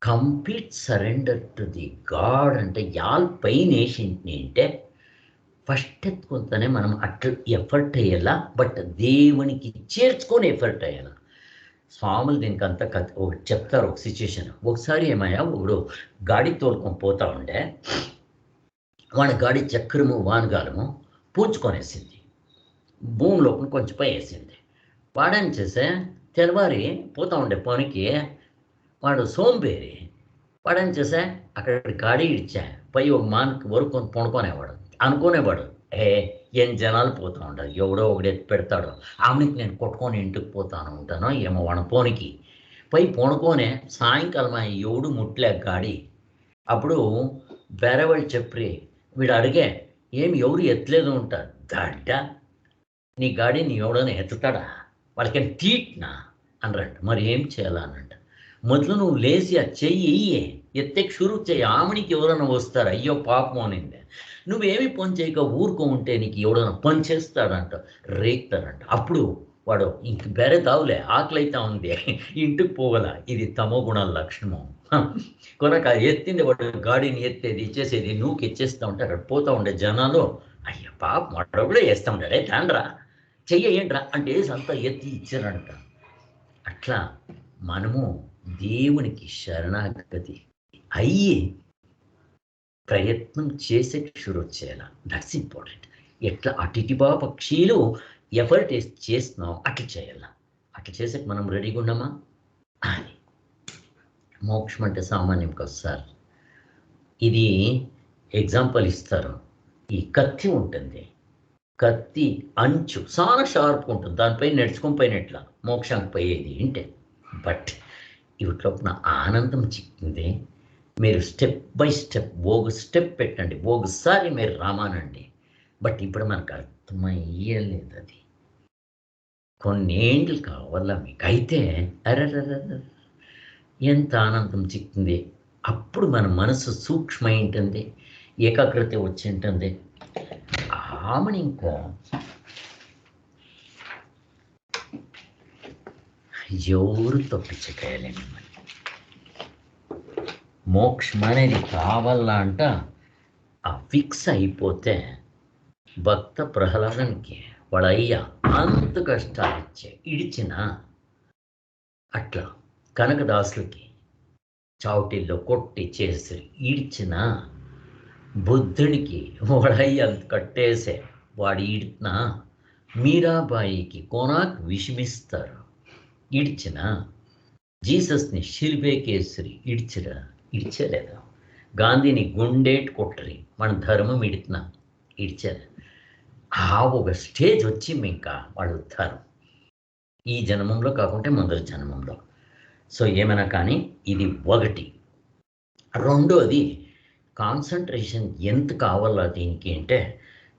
complete surrender to the God. అంటే యాల్ పైన వేసింది అంటే ఫస్ట్ ఎత్తుకుంటేనే మనం అట్లా ఎఫర్ట్ అయ్యేలా, బట్ దేవునికి చేర్చుకొని ఎఫర్ట్ అయ్యేలా. స్వాములు దీనికి అంతా ఒకటి చెప్తారు. ఒక సిచ్యుయేషన్, ఒకసారి ఏమయ్యా, ఒకడు గాడి తోలుకొని పోతా ఉండే, వాడి గాడి చక్రము వానగాలము పూడ్చుకొనేసింది, భూమి లోపల కొంచెం పై వేసింది. వాడేం చేసే, తెల్లవారి పోతా ఉండే పనికి, వాడు సోంబేరి, వాడేం చేసే అక్కడ గాడి ఇచ్చా పై ఒక మానికి వరకు పొనుకొనేవాడు, అనుకునేవాడు ఏ ఏం జనాలు పోతూ ఉంటారు, ఎవడో ఒకటి ఎత్తి పెడతాడు, ఆమెకి నేను కొట్టుకొని ఇంటికి పోతాను ఉంటానో ఏమో వాడు పోనికి పై పొనుకొనే. సాయంకాలం ఎవడు ముట్లే గాడి. అప్పుడు వేరే వాళ్ళు చెప్పి వీడు అడిగే, ఏమి ఎవరు ఎత్తలేదు ఉంటారు, దడ్డ నీ గాడిని ఎవడైనా ఎత్తుతాడా, వాళ్ళకేం తీట్నా అనరంట. మరి ఏం చేయాలనంట, మొదలు నువ్వు లేచి ఆ చెయ్యి ఎత్తేకి షురు చెయ్యి, ఆమెనికి ఎవరైనా వస్తారు, అయ్యో పాపం అనింది. నువ్వేమి పని చేయక ఊరుకో ఉంటే నీకు ఎవడైనా పని చేస్తాడంట, రేగుతాడంట. అప్పుడు వాడు ఇంక బేరే తావులే, ఆకలి అవుతా ఉంది, ఇంటికి పోగల. ఇది తమో గుణాల లక్షణము. కొనక ఎత్తింది వాడు, గాడిని ఎత్తేది ఇచ్చేసేది, నువ్వుకి ఇచ్చేస్తూ ఉంటే అక్కడ పోతూ ఉండే జనాలు, అయ్యో పాపం వాడు కూడా వేస్తూ ఉంటాడే, తాండ్రా చెయ్య ఏంట్రా అంటే అంతా ఎత్తి ఇచ్చారంట. అట్లా మనము దేవునికి శరణాగతి అయ్యి ప్రయత్నం చేసే షురు చేయాల. That's important. ఎట్లా అటిటిబా పక్షీలు ఎఫర్ట్ చేస్తున్నాం అట్లా చేయాల. అట్లా చేసే మనం రెడీగా ఉన్నామా అని. మోక్షం అంటే సామాన్యం కాదు సార్. ఇది ఎగ్జాంపుల్ ఇస్తారు. ఈ కత్తి ఉంటుంది, కత్తి అంచు చాలా షార్ప్ ఉంటుంది, దానిపై నడుచుకొని పోయినట్లా మోక్షానికి పోయేది అంటే. బట్ ఇవిట్లోపు నా ఆనందం చిక్కింది. మీరు స్టెప్ బై స్టెప్ ఒక స్టెప్ పెట్టండి, ఒకసారి మీరు రామానండి. బట్ ఇప్పుడు మనకు అర్థమయ్యలేదు, అది కొన్నేండ్లు కావాలా మీకు. అయితే అరరర ఎంత ఆనందం చిక్కింది. అప్పుడు మన మనసు సూక్ష్మై ఉంటుంది, ఏకాగ్రత వచ్చి ఉంటుంది. ఆమెను ఇంకా ఎవరు తప్పించగలేని మోక్షం అనేది కావాలా అంట. ఆ ఫిక్స్ అయిపోతే భక్త ప్రహ్లాదానికి వాళ్ళ అయ్య అంత కష్టాలు ఇడిచిన, అట్లా కనకదాసులకి చౌటీల్లో కొట్టి చేసి ఈడ్చిన, బుద్ధునికి వాడయ్య అంత కట్టేసే వాడు ఈడ్చిన, మీరాబాయికి కోనాక్ విషమిస్తారు ఇడ్చిన, జీసస్ని శిల్బేకేసరి ఇడ్చలేదు, గాంధీని గుండేట్ కొట్టరి మన ధర్మం ఇడిచిన ఇడ్చారు. ఆ ఒక స్టేజ్ వచ్చింది ఇంకా వాడు ఉద్ధారం, ఈ జన్మంలో కాకుంటే మొదటి జన్మంలో. సో ఏమైనా కానీ ఇది ఒకటి. రెండోది కాన్సన్ట్రేషన్ ఎంత కావాలా దీనికి అంటే,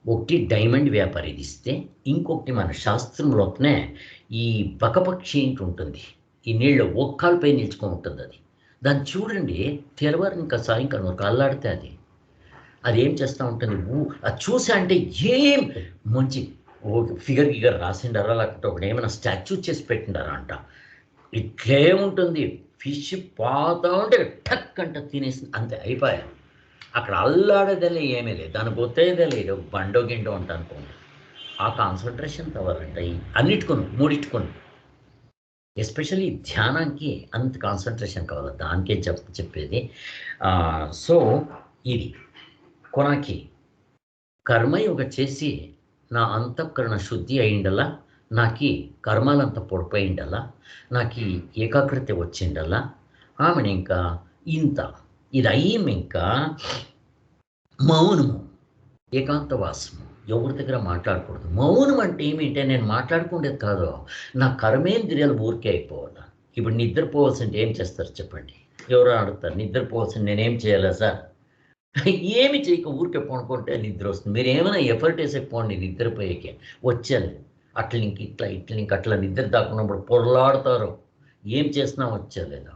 ఒకటి డైమండ్ వ్యాపారిది ఇస్తే, ఇంకొకటి మన శాస్త్రంలోనే ఈ బకపక్షి ఏంటి ఉంటుంది, ఈ నీళ్ళు ఒక్కాలపై నిల్చుకొని ఉంటుంది. అది దాన్ని చూడండి, తెల్లవారు ఇంకా సాయంకాలం వరకు అల్లాడితే అది ఏం చేస్తూ ఉంటుంది, అది చూసా అంటే ఏం మంచి ఫిగర్ గిగర్ రాసిండారా, లేకపోతే ఒకటి ఏమైనా స్టాచ్యూ చేసి పెట్టిండారా అంట, ఇట్లే ఉంటుంది. ఫిష్ పోతా ఉంటే టక్ అంట తినేసి అంతే అయిపోయా. అక్కడ అల్లాడేదే ఏమీ లేదు, దానికి పోతేదే లేదు, బండో గిండో అంట అనుకోండి. ఆ కాన్సన్ట్రేషన్ కావాలంట అన్నిటికొని మూడిట్టుకొని, ఎస్పెషల్లీ ధ్యానానికి అంత కాన్సన్ట్రేషన్ కావాలి, దానికే చెప్పేది. సో ఇది కొనాకి కర్మయోగ చేసి నా అంతఃకరణ శుద్ధి అయిండల్లా, నాకు కర్మాలంతా పొడిపోయిండల్లా, నాకు ఏకాగ్రత వచ్చిండల్లా. ఆమెను ఇంకా ఇంత ఇది అయ్యం, ఇంకా మౌనము, ఏకాంతవాసము, ఎవరి దగ్గర మాట్లాడకూడదు. మౌనం అంటే ఏమిటంటే, నేను మాట్లాడుకునేది కాదు, నా కర్మేంద్రియాలు ఊరికే అయిపోవాలి. ఇప్పుడు నిద్రపోవాల్సింటే ఏం చేస్తారు చెప్పండి, ఎవరో అడుగుతారు నిద్రపోవాల్సింది నేనేం చేయాలా సార్, ఏమి చేయక ఊరికే పడుకుంటే నిద్ర వస్తుంది. మీరు ఏమైనా ఎఫర్ట్ వేసే పోండి నిద్రపోయేకే వచ్చేది. అట్లా ఇంక ఇట్లా ఇంక అట్లా నిద్ర దాక్కున్నప్పుడు పొరలాడుతారు, ఏం చేసినా వచ్చేలేదు.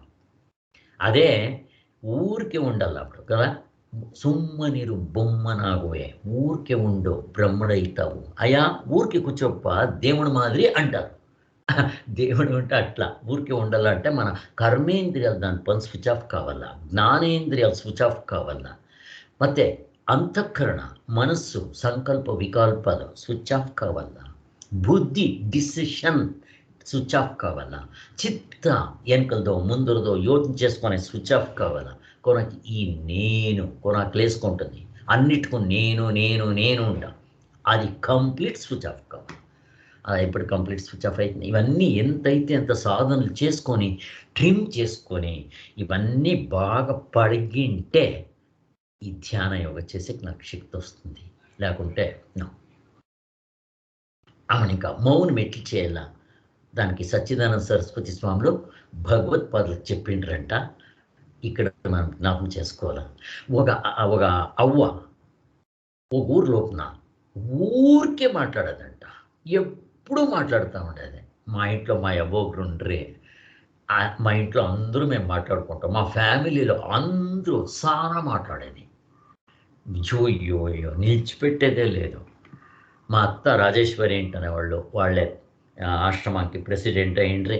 అదే ఊరికే ఉండాలి అప్పుడు కదా, సుమ్మనిరు బొమ్మనాగువే, ఊరికే ఉండు బ్రహ్మడైతావు అయా, ఊరికి కూర్చోప్ప దేవుని మాదిరి అంటారు. దేవుడు అంటే అట్లా ఊరికే ఉండాలంటే మన కర్మేంద్రియాలు దాని పని స్విచ్ ఆఫ్ కావాలా, జ్ఞానేంద్రియాలు స్విచ్ ఆఫ్ కావాలా, ಮತ್ತೆ అంతఃకరణ, మనస్సు, సంకల్ప వికల్పాలు స్విచ్ ఆఫ్ కావాల. బుద్ధి డిసిషన్ స్విచ్ ఆఫ్ కావాల. చిత్త వెనకలదో ముందరదో యోచన చేసుకొని స్విచ్ ఆఫ్ కావాల. కొనకి ఈ నేను కొనకు లేసుకుంటుంది. అన్నిటికీ నేను నేను నేను ఉంటా. అది కంప్లీట్ స్విచ్ ఆఫ్ కావాలి. అది ఇప్పుడు కంప్లీట్ స్విచ్ ఆఫ్ అవుతుంది. ఇవన్నీ ఎంతైతే అంత సాధనలు చేసుకొని ట్రిమ్ చేసుకొని ఇవన్నీ బాగా పడిగింటే ఈ ధ్యాన యోగ చేసి నాకు శక్తి వస్తుంది. లేకుంటే ఆమెను ఇంకా మౌనం ఎట్లు చేయాలా, దానికి సచ్చిదానంద సరస్వతి స్వామిలో భగవత్పాదులకు చెప్పిండ్రంట. ఇక్కడ మనం జ్ఞాపకం చేసుకోవాలి. ఒక అవ్వ ఒక ఊరు లోపున ఊరికే మాట్లాడదంట. ఎప్పుడూ మాట్లాడుతూ ఉండేది. మా ఇంట్లో మా అవ్వ ఒకరు ఉండ్రే, మా ఇంట్లో అందరూ మేము మాట్లాడుకుంటాం. మా ఫ్యామిలీలో అందరూ చాలా మాట్లాడేది. జోయ్యో నిలిచిపెట్టేదే లేదు. మా అత్త రాజేశ్వరి ఏంటనేవాళ్ళు, వాళ్ళే ఆశ్రమానికి ప్రెసిడెంట్ అయ్యిండ్రి.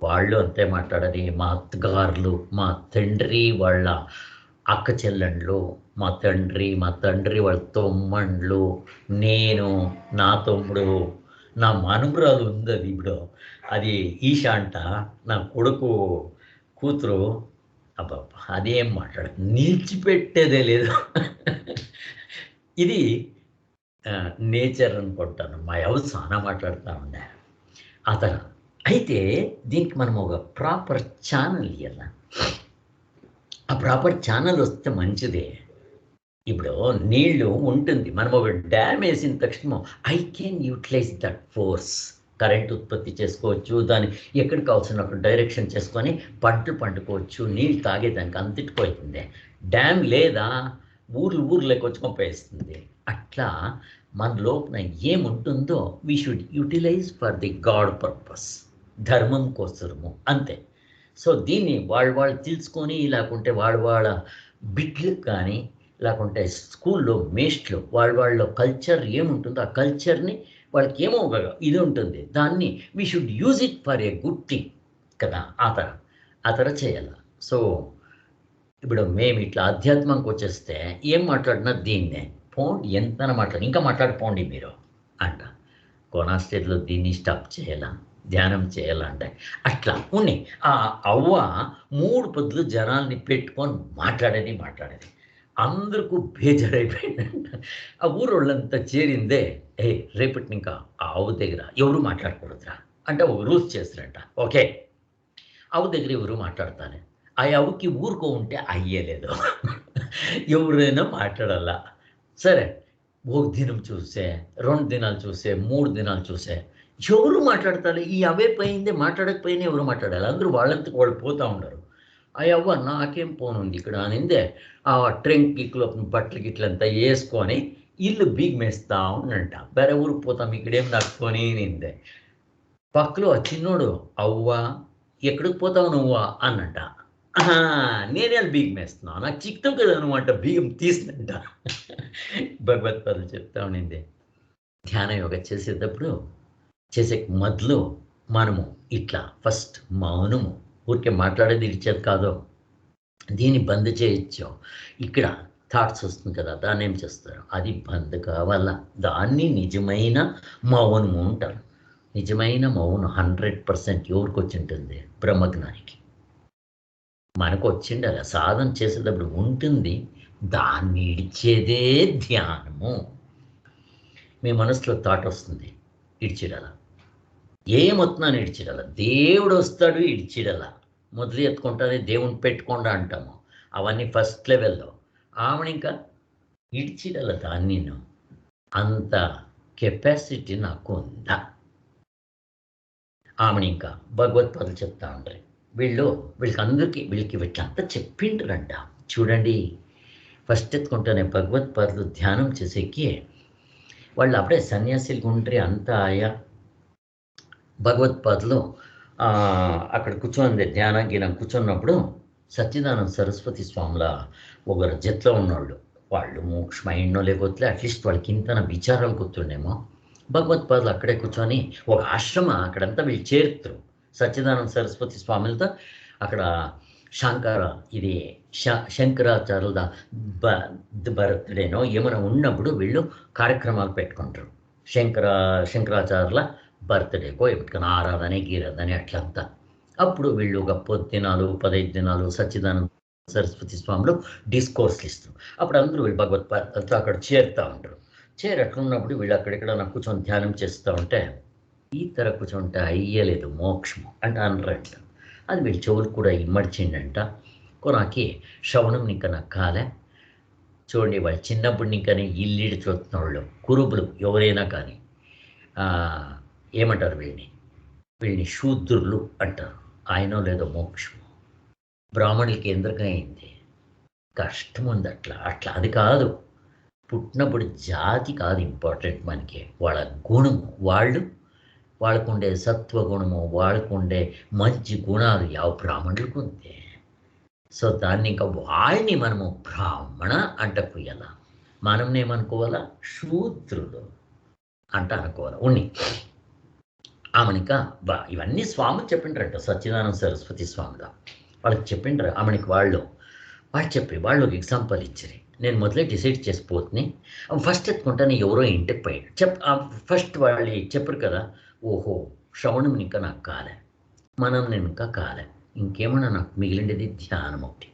వాళ్ళు అంతే మాట్లాడేది. మా అత్తగారులు, మా తండ్రి వాళ్ళ అక్క చెల్లెండ్లు, మా తండ్రి వాళ్ళ తమ్మండ్లు, నేను, నా తమ్ముడు, నా మనవరాలు ఉంది. అది ఇప్పుడు అది ఈషా అంట, నా కొడుకు కూతురు. అబ్బబ్బా అదేం మాట్లాడదు, నిలిచిపెట్టేదే లేదు. ఇది నేచర్ అనుకుంటాను. మా ఎవరు చాలా మాట్లాడుతూ ఉండే అతను. అయితే దీనికి మనం ఒక ప్రాపర్ ఛానల్ ఇవ్వాల. ఆ ప్రాపర్ ఛానల్ వస్తే మంచిదే. ఇప్పుడు నీళ్లు ఉంటుంది, మనం ఒక డ్యామ్ వేసిన తక్షణం I can utilize that force, current ఉత్పత్తి చేసుకోవచ్చు, దాన్ని ఎక్కడికి కావాల్సినప్పుడు డైరెక్షన్ చేసుకొని పంటలు పండుకోవచ్చు, నీళ్ళు తాగేదానికి అంతిటిపోతుంది. డ్యామ్ లేదా ఊర్లకి వచ్చి పంపేస్తుంది. అట్లా మన లోపల ఏముంటుందో we should utilise for the God purpose, ధర్మం కోసము అంతే. సో దీన్ని వాళ్ళు తెలుసుకొని, లేకుంటే వాళ్ళ బిడ్లు కానీ, లేకుంటే స్కూల్లో మేస్ట్లు వాళ్ళ కల్చర్ ఏముంటుందో ఆ కల్చర్ని వాళ్ళకి ఏమో ఇది ఉంటుంది, దాన్ని we should use it for a good thing కదా. ఆ తర చేయాల. సో ఇప్పుడు మేము ఇట్లా ఆధ్యాత్మంకి వచ్చేస్తే ఏం మాట్లాడినా దీన్నే పోండి, ఎంత ఇంకా మాట్లాడిపోండి మీరు అంట. కోనా స్టేట్లో దీన్ని స్టాప్ చేయాలా, ధ్యానం చేయాలంటే అట్లా ఉన్నాయి. ఆ అవ్వ 3 పొద్దులు జనాల్ని పెట్టుకొని మాట్లాడేది. అందరికీ బేజారైపోయిందంట. ఆ ఊరోళ్ళంతా చేరిందే, రేపటి ఇంకా ఆ ఆవు దగ్గర ఎవరు మాట్లాడకూడదురా అంటే ఒక రూల్స్ చేస్తారంట. ఓకే, ఆవు దగ్గర ఎవరు మాట్లాడతారు. ఆ ఆవుకి ఊరుకో ఉంటే అయ్యలేదు. ఎవరైనా మాట్లాడాలా. సరే, ఒక దినం చూసే, 2 దినాలు చూసే, 3 దినాలు చూసే ఎవరు మాట్లాడతారు. ఈ అవే పోయిందే, మాట్లాడకపోయినా ఎవరు మాట్లాడాలి. అందరూ వాళ్ళంతకు వాళ్ళు పోతూ ఉండరు. ఆ అవ్వ నాకేం పోనుంది ఇక్కడ అనిందే. ఆ ట్రంక్ గిక్లో బట్టలు గిట్లంతా వేసుకొని ఇల్లు బీగమేస్తా ఉన్నంట. వేరే ఊరికి పోతాం, ఇక్కడేం నాకు కొని నిందే. పక్కలో ఆ చిన్నోడు అవ్వ ఎక్కడికి పోతావు నువ్వా అన్నంట. నేనే బీగమేస్తున్నావు, నాకు చిక్తం కదా అనమాట, బీగం తీసినంట. భగవత్పాదులు చెప్తా ఉండింది. ధ్యాన యోగ చేసేటప్పుడు చేసే మొదలు మనము ఇట్లా ఫస్ట్ మౌనము, ఊరికే మాట్లాడేది ఇచ్చేది కాదు, దీన్ని బంద్ చేయొచ్చు. ఇక్కడ థాట్స్ వస్తుంది కదా, దాన్ని ఏం చేస్తారు, అది బంద్ కావాల. దాన్ని నిజమైన మౌనము అంటారు. నిజమైన మౌనం 100% ఎవరికి వచ్చి ఉంటుంది? బ్రహ్మజ్ఞానికి. మనకు వచ్చిండాలి. సాధన చేసేటప్పుడు ఉంటుంది, దాన్ని ఇడిచేదే ధ్యానము. మీ మనసులో థాట్ వస్తుంది, ఇడిచిడాల. ఏమొస్తున్నాను ఇడిచిడాల. దేవుడు వస్తాడు, ఇడిచిడాల. మొదలు ఎత్తుకుంటానే దేవుని పెట్టుకుండా అంటాము. అవన్నీ ఫస్ట్ లెవెల్లో. ఆమెను ఇంకా ఇడిచిడాల. దాన్ని అంత కెపాసిటీ నాకు ఉందా? ఆమెను ఇంకా భగవత్పాదులు చెప్తా ఉంటారు. వీళ్ళకి వీళ్ళంతా చెప్పింటారంట. చూడండి, ఫస్ట్ ఎత్తుకుంటానే భగవత్పాదులు ధ్యానం చేసేకి వాళ్ళు అప్పుడే సన్యాసిలు ఉంటే అంతా ఆయా భగవత్పాదులు అక్కడ కూర్చొని ధ్యానం కూర్చున్నప్పుడు సచ్చిదానంద సరస్వతి స్వాముల ఒకరు జట్లో ఉన్నవాళ్ళు, వాళ్ళు మోక్షమైండో లేకపోతే అట్లీస్ట్ వాళ్ళకి ఇంతన విచారాలు గుర్తుండేమో. భగవత్పాదులు అక్కడే కూర్చొని ఒక ఆశ్రమ అక్కడంతా వీళ్ళు చేరుతారు. సచ్చిదానంద సరస్వతి స్వాములతో అక్కడ శంకర ఇది శంకరాచార్యుల బర్త్డేనో ఏమైనా ఉన్నప్పుడు వీళ్ళు కార్యక్రమాలు పెట్టుకుంటారు. శంకరాచార్యుల బర్త్డేకో ఎప్పటికైనా ఆరాధన గీరాధన అట్లంతా. అప్పుడు వీళ్ళు ఒక 10 దినాలు 15 దినాలు సచ్చిదానంద సరస్వతి స్వామిలో డిస్కోర్స్లు ఇస్తారు. అప్పుడు అందరూ వీళ్ళు భగవత్పాదతో అక్కడ చేరుతూ ఉంటారు. అట్లున్నప్పుడు వీళ్ళు అక్కడిక్కడ నాకు కూర్చొని ధ్యానం చేస్తూ ఉంటే ఈ తర కూర్చుంటే అయ్యలేదు మోక్షము అంటే అనరంట. అది వీళ్ళ చెవులు కూడా ఇమ్మడిచిండంట. కొనాకి శ్రవణం ఇంకా నాకు కాలే. చూడండి వాళ్ళు చిన్నప్పుడు ఇంకనే ఇల్లిడి చూస్తున్న వాళ్ళు కురుబులు ఎవరైనా కానీ ఏమంటారు వీళ్ళని శూద్రులు అంటారు. ఆయనో లేదో మోక్షము. బ్రాహ్మణులకి ఎందుకైంది కష్టం ఉంది అట్లా అది కాదు. పుట్టినప్పుడు జాతి కాదు ఇంపార్టెంట్ మనకి, వాళ్ళ గుణము. వాళ్ళకుండే సత్వగుణము, వాళ్ళకుండే మంచి గుణాలు ಯಾವ బ్రాహ్మణులకు ఉంది. సో దాన్ని ఇంకా వాళ్ళని మనము బ్రాహ్మణ అంటకుయ్యాల. మనమేమనుకోవాలా శూద్రులు అంట అనుకోవాలి. ఆమెనిక ఇవన్నీ స్వాములు చెప్పిండ్రంట. సచ్చిదానంద సరస్వతి స్వామిగా వాళ్ళకి చెప్పిండ్రు. ఆమెనికి వాళ్ళు వాళ్ళు ఒక ఎగ్జాంపుల్ ఇచ్చారు. నేను మొదలే డిసైడ్ చేసిపోతుంది. ఫస్ట్ ఎత్తుకుంటాను ఎవరో ఇంటికి పోయాడు. ఫస్ట్ వాళ్ళు చెప్పరు కదా, ఓహో శ్రవణం ఇంకా నాకు కాలే, మనం నేను ఇంకా కాలే, ఇంకేమన్నా నాకు మిగిలిండేది ధ్యానం ఒకటి.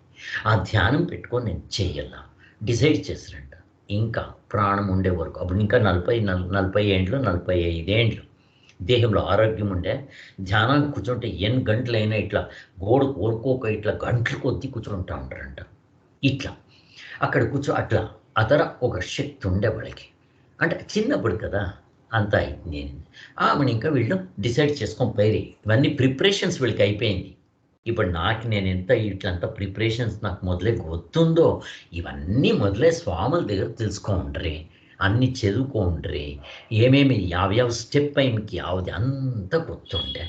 ఆ ధ్యానం పెట్టుకొని నేను చెయ్యాల డిసైడ్ చేశారంట. ఇంకా ప్రాణం ఉండే వరకు, అప్పుడు ఇంకా 40 ఏండ్లు 45 ఏండ్లు దేహంలో ఆరోగ్యం ఉండే. ధ్యానానికి కూర్చుంటే ఎన్ని గంటలైనా ఇట్లా గోడు కోరుకోక ఇట్లా గంటలు కొద్ది కూర్చుంటా ఉంటారంట. ఇట్లా అక్కడ అట్లా అతర ఒక శక్తి ఉండే వాళ్ళకి. అంటే చిన్నప్పుడు కదా అంతా అయింది. ఆమెను ఇంకా వీళ్ళు డిసైడ్ చేసుకొని పోయి ఇవన్నీ ప్రిపరేషన్స్ వీళ్ళకి అయిపోయింది. ఇప్పుడు నేను ఎంత ఇట్లంతా ప్రిపరేషన్స్ నాకు మొదలే గుర్తుందో ఇవన్నీ మొదలే స్వాముల దగ్గర తెలుసుకోండ్రి, అన్నీ చదువుకోండ్రి, ఏమేమి యావ్యావ స్టెప్ అయింకి యావది అంతా గుర్తుండే.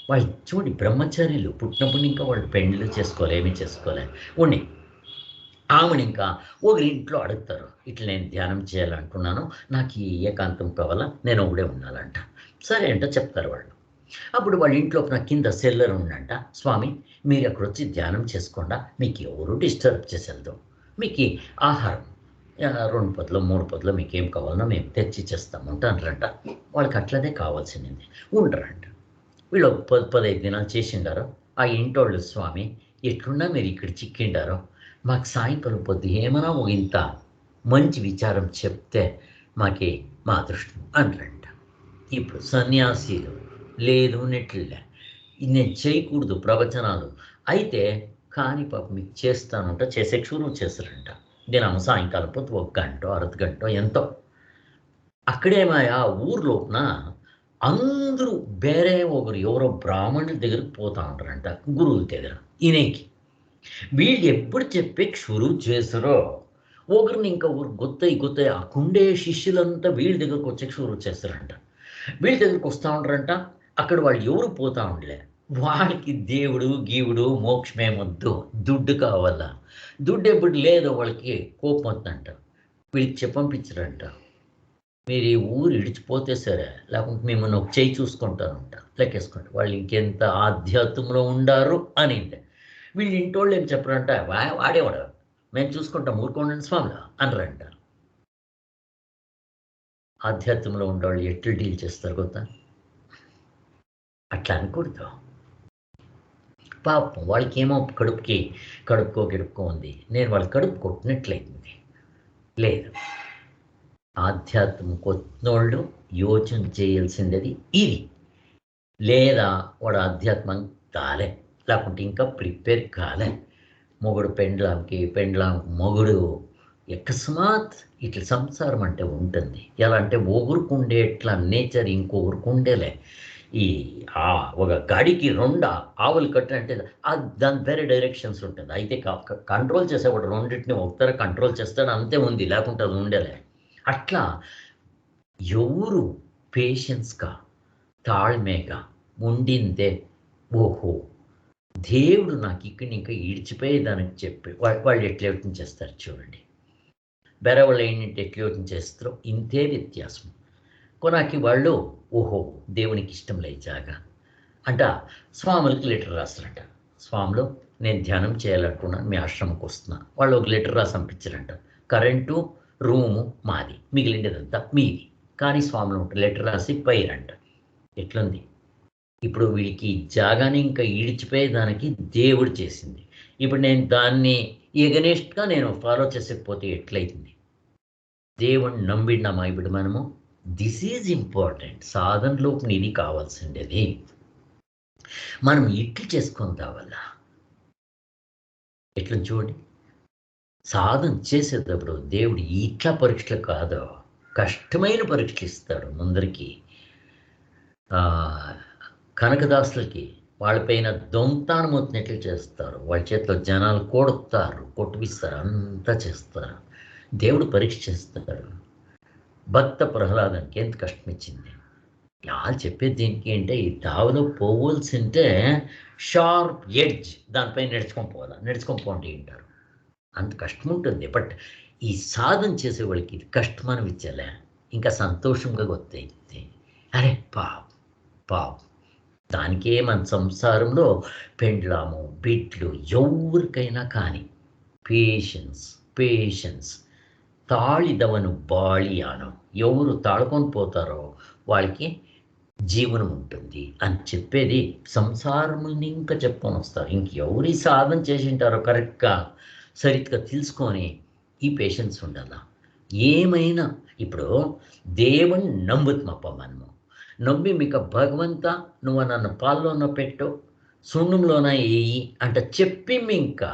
వాళ్ళు చూడండి బ్రహ్మచారిలు పుట్టినప్పుడు ఇంకా వాళ్ళు పెండ్లు చేసుకోలే, ఏమీ చేసుకోలే ఉండి. ఆమెను ఇంకా ఒకరి ఇంట్లో అడుగుతారు, ఇట్లా నేను ధ్యానం చేయాలంటున్నాను, నాకు ఈ ఏకాంతం కావాలా, నేను ఒకడే ఉండాలంట. సరే అంట చెప్తారు వాళ్ళు. అప్పుడు వాళ్ళ ఇంట్లో నా కింద సెల్లర్ ఉండంట, స్వామి మీరు అక్కడ వచ్చి ధ్యానం చేసుకోండా, మీకు ఎవరు డిస్టర్బ్ చేసేద్దాం, మీకు ఆహారం 2 పొద్దులు 3 పొద్దులు మీకు ఏం కావాలన్నా మేము తెచ్చి చేస్తాము అంటారంట. వాళ్ళకి అట్లనే కావాల్సింది ఉండరంట. వీళ్ళు 15 దినాలు చేసిండారు. ఆ ఇంటోళ్ళు స్వామి ఎట్లున్నా మీరు ఇక్కడ చిక్కిండారో, మాకు సాయంకాలం పొద్దు ఏమైనా ఇంత మంచి విచారం చెప్తే మాకే మా అదృష్టం అనరంట. ఇప్పుడు సన్యాసీలు లేదు నెట్లే నేను చేయకూడదు ప్రవచనాలు అయితే కానీ పాప మీకు చేస్తానంట, చేసే షురువు చేస్తారంట. దినం సాయంకాలం పొద్దు 1 గంట అర్ధ గంట ఎంతో. అక్కడేమాయా ఊర్లోపున అందరూ ಬೇರೆ ఒకరు ఎవరో బ్రాహ్మణుల దగ్గరికి పోతా ఉంటారంట, గురువుల దగ్గర. ఈయనకి వీళ్ళు ఎప్పుడు చెప్పే షురువు చేస్తారో ఒకరిని ఇంకా ఊరు గుత్తయి ఆ కుండే శిష్యులంతా వీళ్ళ దగ్గరకు వచ్చే షురువు చేస్తారంట. వీళ్ళ దగ్గరికి వస్తూ ఉంటారంట. అక్కడ వాళ్ళు ఎవరు పోతా ఉండలే, వాళ్ళకి దేవుడు గీవుడు మోక్షమేమొద్దు, దుడ్డు కావాలా. దుడ్డు ఎప్పుడు లేదో వాళ్ళకి కోపం వద్దంట. వీళ్ళకి చెప్పంపించరంట, మీరు ఈ ఊరు ఇడిచిపోతే సరే, లేకుంటే మిమ్మల్ని ఒక చేయి చూసుకుంటారంట, లెక్కేసుకోండి. వాళ్ళు ఇంకెంత ఆధ్యాత్మంలో ఉండారు అని. వీళ్ళు ఇంటోళ్ళు ఏం చెప్పరంట, వాడేవాడు మేము చూసుకుంటాం ఊరుకోండి స్వామిగా అనరంట. ఆధ్యాత్మంలో ఉండేవాళ్ళు ఎట్లు డీల్ చేస్తారు కొత్త అట్లా అనకూడదు. పాపం వాళ్ళకి ఏమో కడుపుకో ఉంది, నేను వాళ్ళ కడుపు కొట్టినట్లయింది. లేదు, ఆధ్యాత్మం కొత్తోళ్ళు యోచన చేయాల్సింది ఇది. లేదా వాడు ఆధ్యాత్మం కాలే, లేకుంటే ఇంకా ప్రిపేర్ కాలే. మొగుడు పెండ్లాం మొగుడు అకస్మాత్ ఇట్లా సంసారం అంటే ఉంటుంది. ఎలా అంటే ఒకరికుండే ఇట్లా నేచర్ ఇంకొకరికుండేలే. ఒక గాడికి 2 ఆవులు కట్టినంటే దాని వేరే డైరెక్షన్స్ ఉంటుంది. అయితే కంట్రోల్ చేసేవాడు రెండింటిని ఒకసారి కంట్రోల్ చేస్తాడు, అంతే ఉంది, లేకుంటే అది ఉండేలే. అట్లా ఎవరు పేషెన్స్గా తాಳ್మేగా ఉండిందే, ఓహో దేవుడు నాకు ఇక్కడ ఇంకా ఈడ్చిపోయేదానికి చెప్పి వాళ్ళు ఎట్లా యోచన చేస్తారు చూడండి. వేరే వాళ్ళు ఏంటంటే ఎట్లా యోచన చేస్తారో ఇంతే వ్యత్యాసం. కొనాకి వాళ్ళు ఓహో దేవునికి ఇష్టం లేదు జాగా అంట. స్వాములకి లెటర్ రాస్తారంట, స్వాములు నేను ధ్యానం చేయాలనుకున్నాను, మీ ఆశ్రమంకి వస్తున్నా. వాళ్ళు ఒక లెటర్ రాసి పంపించారంట. కరెంటు, రూము మాది, మిగిలిందేదంతా మీది. కానీ స్వాములు ఉంటారు, లెటర్ రాసి పోయారంట. ఎట్లుంది? ఇప్పుడు వీడికి జాగాని ఇంకా ఈడ్చిపోయేదానికి దేవుడు చేసింది. ఇప్పుడు నేను దాన్ని ఎగనెస్ట్‌గా నేను ఫాలో చేసకపోతే ఎట్లయితుంది? దేవుడిని నమ్మినామా ఇప్పుడు మనము? This is important. సాధనలో ఇది కావాల్సిండేది. మనం ఇట్లు చేసుకొని రావాలా. ఎట్లా చూడండి, సాధన చేసేటప్పుడు దేవుడు ఇట్లా పరీక్షలు కాదు, కష్టమైన పరీక్షలు ఇస్తాడు ముందరికి. కనకదాసులకి వాళ్ళపైన దొంతానం వచ్చినట్లు చేస్తారు, వాళ్ళ చేతిలో జనాలు కొడతారు, కొట్టిపిస్తారు, అంతా చేస్తారు. దేవుడు పరీక్ష చేస్తాడు. భక్త ప్రహ్లాదానికి ఎంత కష్టం ఇచ్చింది. వాళ్ళు చెప్పేది దీనికి అంటే, ఈ దావలో పోవలసింటే షార్ప్ ఎడ్జ్ దానిపైన నడుచుకొని పోండి అంటారు. అంత కష్టం ఉంటుంది. బట్ ఈ సాధన చేసే వాళ్ళకి ఇది కష్టం అనిపించలే, ఇంకా సంతోషంగా గొత్తైంది. అరే పాపం దానికే మన సంసారంలో పెండ్లాము, బిడ్లు ఎవరికైనా కానీ పేషెన్స్ తాళిదవను బాళియాను. ఎవరు తాళుకొని పోతారో వాళ్ళకి జీవనం ఉంటుంది అని చెప్పేది సంసారముని ఇంకా చెప్పుకొని వస్తారు. ఇంకెవరి సాధన చేసి ఉంటారో కరెక్ట్గా సరిగ్గా తెలుసుకొని ఈ పేషెన్స్ ఉండాల. ఏమైనా ఇప్పుడు దేవుని నమ్ముతామప్ప మనము. నమ్మి మీకు భగవంత నువ్వు నన్ను పాల్లోన పెట్టు, సున్నంలోన వేయి అంట చెప్పి ఇంకా